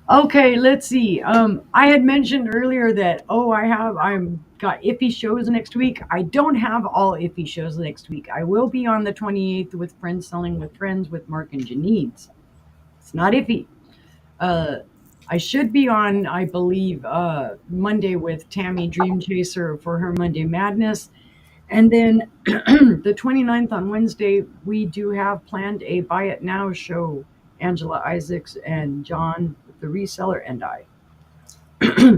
Okay, let's see. I had mentioned earlier that I'm got iffy shows next week. I don't have all iffy shows next week. I will be on the 28th with Friends Selling with Friends with Mark and Janice. It's not iffy. Uh, I should be on, I believe, Monday with Tammy Dream Chaser for her Monday Madness. And then the 29th on Wednesday, we do have planned a Buy It Now show. Angela Isaacs and John, the reseller, and I.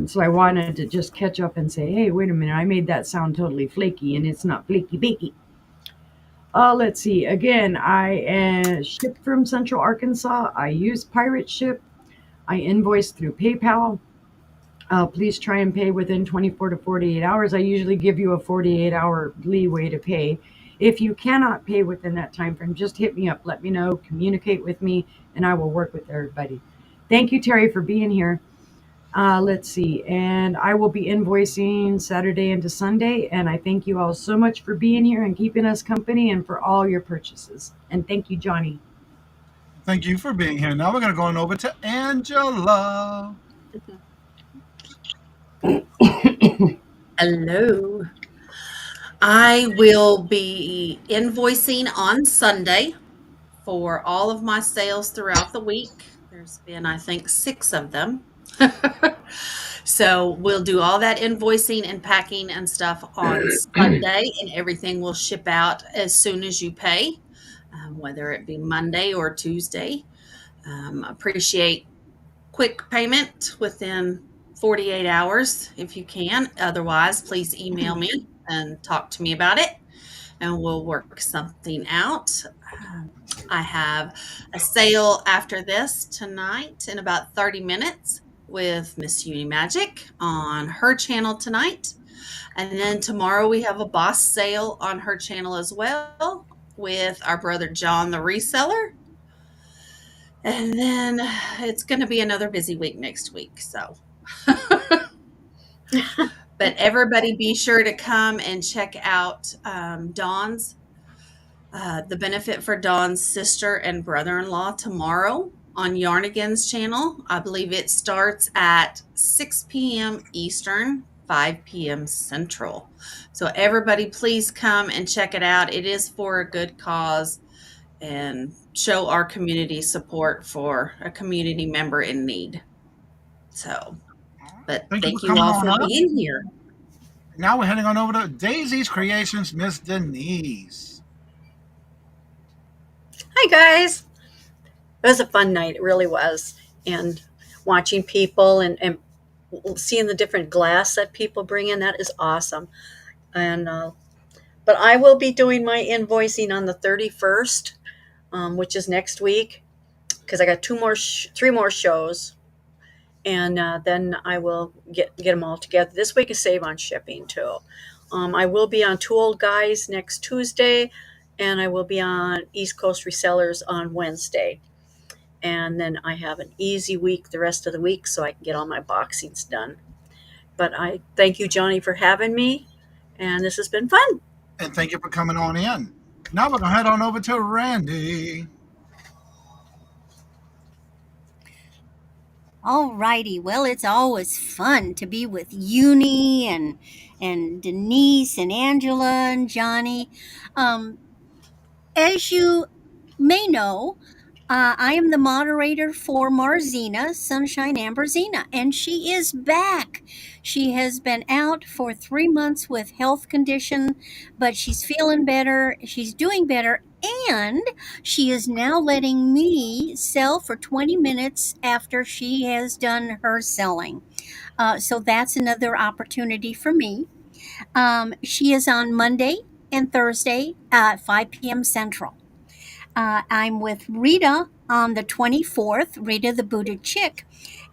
So I wanted to just catch up and say, hey, wait a minute, I made that sound totally flaky, and it's not flaky bakey. Let's see. Again, I ship from Central Arkansas. I use Pirate Ship. I invoice through PayPal. Please try and pay within 24 to 48 hours. I usually give you a 48-hour leeway to pay. If you cannot pay within that time frame, just hit me up. Let me know. Communicate with me, and I will work with everybody. Thank you, Terry, for being here. Let's see. And I will be invoicing Saturday into Sunday. And I thank you all so much for being here and keeping us company and for all your purchases. And thank you, Johnny. Thank you for being here. Now we're going to go on over to Angela. Hello. I will be invoicing on Sunday for all of my sales throughout the week. There's been, I think, 6 of them. So we'll do all that invoicing and packing and stuff on Sunday, and everything will ship out as soon as you pay, whether it be Monday or Tuesday. Appreciate quick payment within 48 hours if you can. Otherwise, please email me and talk to me about it, and we'll work something out. I have a sale after this tonight in about 30 minutes with Miss Uni Magic on her channel tonight. And then tomorrow we have a boss sale on her channel as well with our brother John, the reseller. And then it's going to be another busy week next week. So, but everybody be sure to come and check out Dawn's, the benefit for Dawn's sister and brother-in-law tomorrow on Yarnigan's channel. I believe it starts at 6 p.m. Eastern, 5 p.m. Central. So everybody please come and check it out. It is for a good cause and show our community support for a community member in need. So, but thank you all for being here. Now we're heading on over to Daisy's Creations, Miss Denise. Hi, guys. It was a fun night. It really was. And watching people and seeing the different glass that people bring in, that is awesome. And but I will be doing my invoicing on the 31st, which is next week, because I got 3 more shows. And then I will get them all together. This week is save on shipping, too. I will be on Two Old Guys next Tuesday, and I will be on East Coast Resellers on Wednesday. And then I have an easy week the rest of the week so I can get all my boxings done. But I thank you, Johnny, for having me, and this has been fun. And thank you for coming on in. Now we're going to head on over to Randy. Alrighty, well, it's always fun to be with Uni and Denise and Angela and Johnny. As you may know, I am the moderator for Marzina, Sunshine Amberzina, and she is back. She has been out for 3 months with health condition, but she's feeling better. She's doing better, and she is now letting me sell for 20 minutes after she has done her selling. So that's another opportunity for me. She is on Monday and Thursday at 5 p.m. Central. I'm with Rita on the 24th, Rita the Booted Chick.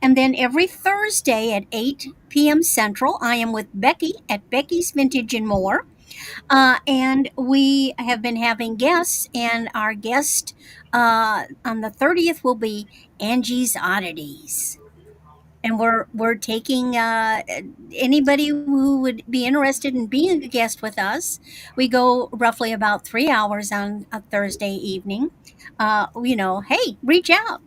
And then every Thursday at 8 p.m. Central, I am with Becky at Becky's Vintage and More. And we have been having guests, and our guest on the 30th will be Angie's Oddities. And we're taking anybody who would be interested in being a guest with us. We go roughly about 3 hours on a Thursday evening. Hey, reach out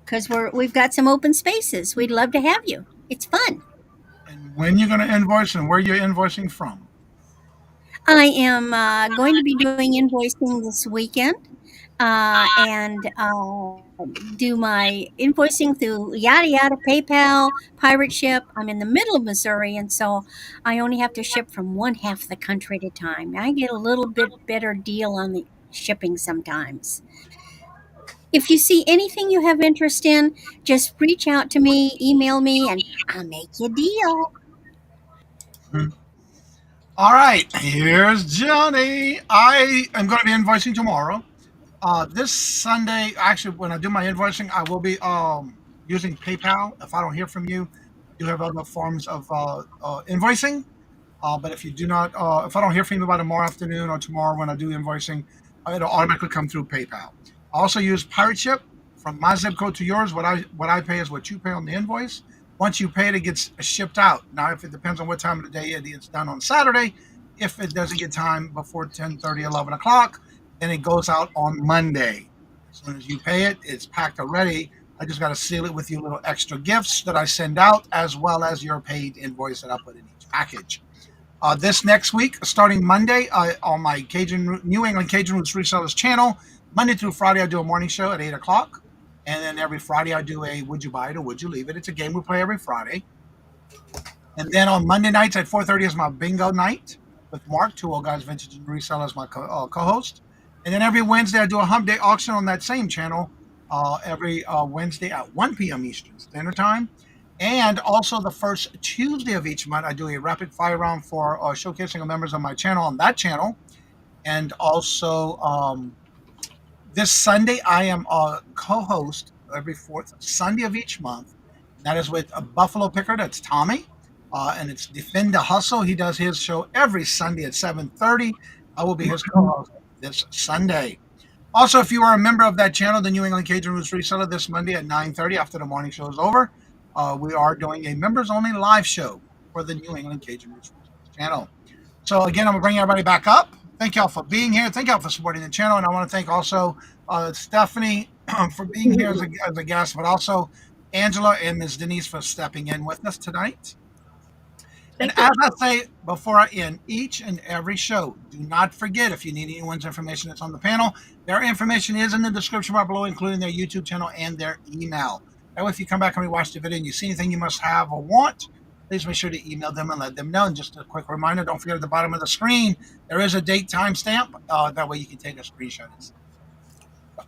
because we've got some open spaces. We'd love to have you. It's fun. And when you're going to invoice and where you're invoicing from? I am going to be doing invoicing this weekend and do my invoicing through yada yada, PayPal, Pirate Ship. I'm in the middle of Missouri, and so I only have to ship from one half the country at a time. I get a little bit better deal on the shipping sometimes. If you see anything you have interest in, just reach out to me, email me, and I'll make you a deal. Hmm. All right, here's Johnny. I am going to be invoicing tomorrow. This Sunday, actually, when I do my invoicing, I will be using PayPal. If I don't hear from you, I do have other forms of invoicing. But if you do not, if I don't hear from you by tomorrow afternoon or tomorrow when I do invoicing, it'll automatically come through PayPal. I also use Pirate Ship from my zip code to yours. What I pay is what you pay on the invoice. Once you pay it, it gets shipped out. Now, if it depends on what time of the day it's done on Saturday, if it doesn't get time before 10:30, 11 o'clock, then it goes out on Monday. As soon as you pay it, it's packed already. I just got to seal it with your little extra gifts that I send out, as well as your paid invoice that I put in each package. This next week, starting Monday, on my New England Cajun Roots Resellers channel, Monday through Friday, I do a morning show at 8 o'clock. And then every Friday, I do a Would You Buy It or Would You Leave It? It's a game we play every Friday. And then on Monday nights at 4:30 is my bingo night with Mark, Two Old Guys Vintage and Resellers, my co-host. And then every Wednesday, I do a hump day auction on that same channel every Wednesday at 1 p.m. Eastern Standard Time. And also the first Tuesday of each month, I do a rapid fire round for showcasing members of my channel on that channel. And also this Sunday, I am a co-host every fourth Sunday of each month. That is with a Buffalo Picker. That's Tommy. And it's Defend the Hustle. He does his show every Sunday at 7:30. I will be his co-host this Sunday. Also, if you are a member of that channel, the New England Cajun Roots Reseller, this Monday at 9:30 after the morning show is over, we are doing a members-only live show for the New England Cajun Roots Resellers channel. So again, I'm going to bring everybody back up. Thank y'all for being here. Thank y'all for supporting the channel. And I want to thank also Stephanie for being here as a guest, but also Angela and Ms. Denise for stepping in with us tonight. And as I say before I end each and every show, do not forget, if you need anyone's information that's on the panel, their information is in the description bar below, including their YouTube channel and their email. That way, if you come back and rewatch the video and you see anything you must have or want, please make sure to email them and let them know. And just a quick reminder, don't forget at the bottom of the screen, there is a date timestamp. That way you can take a screenshot.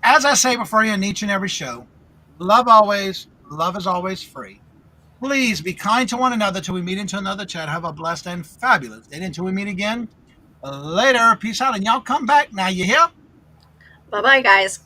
As I say before you end each and every show, love always, love is always free. Please be kind to one another till we meet into another chat. Have a blessed and fabulous day until we meet again. Later. Peace out. And y'all come back now. You hear? Bye-bye, guys.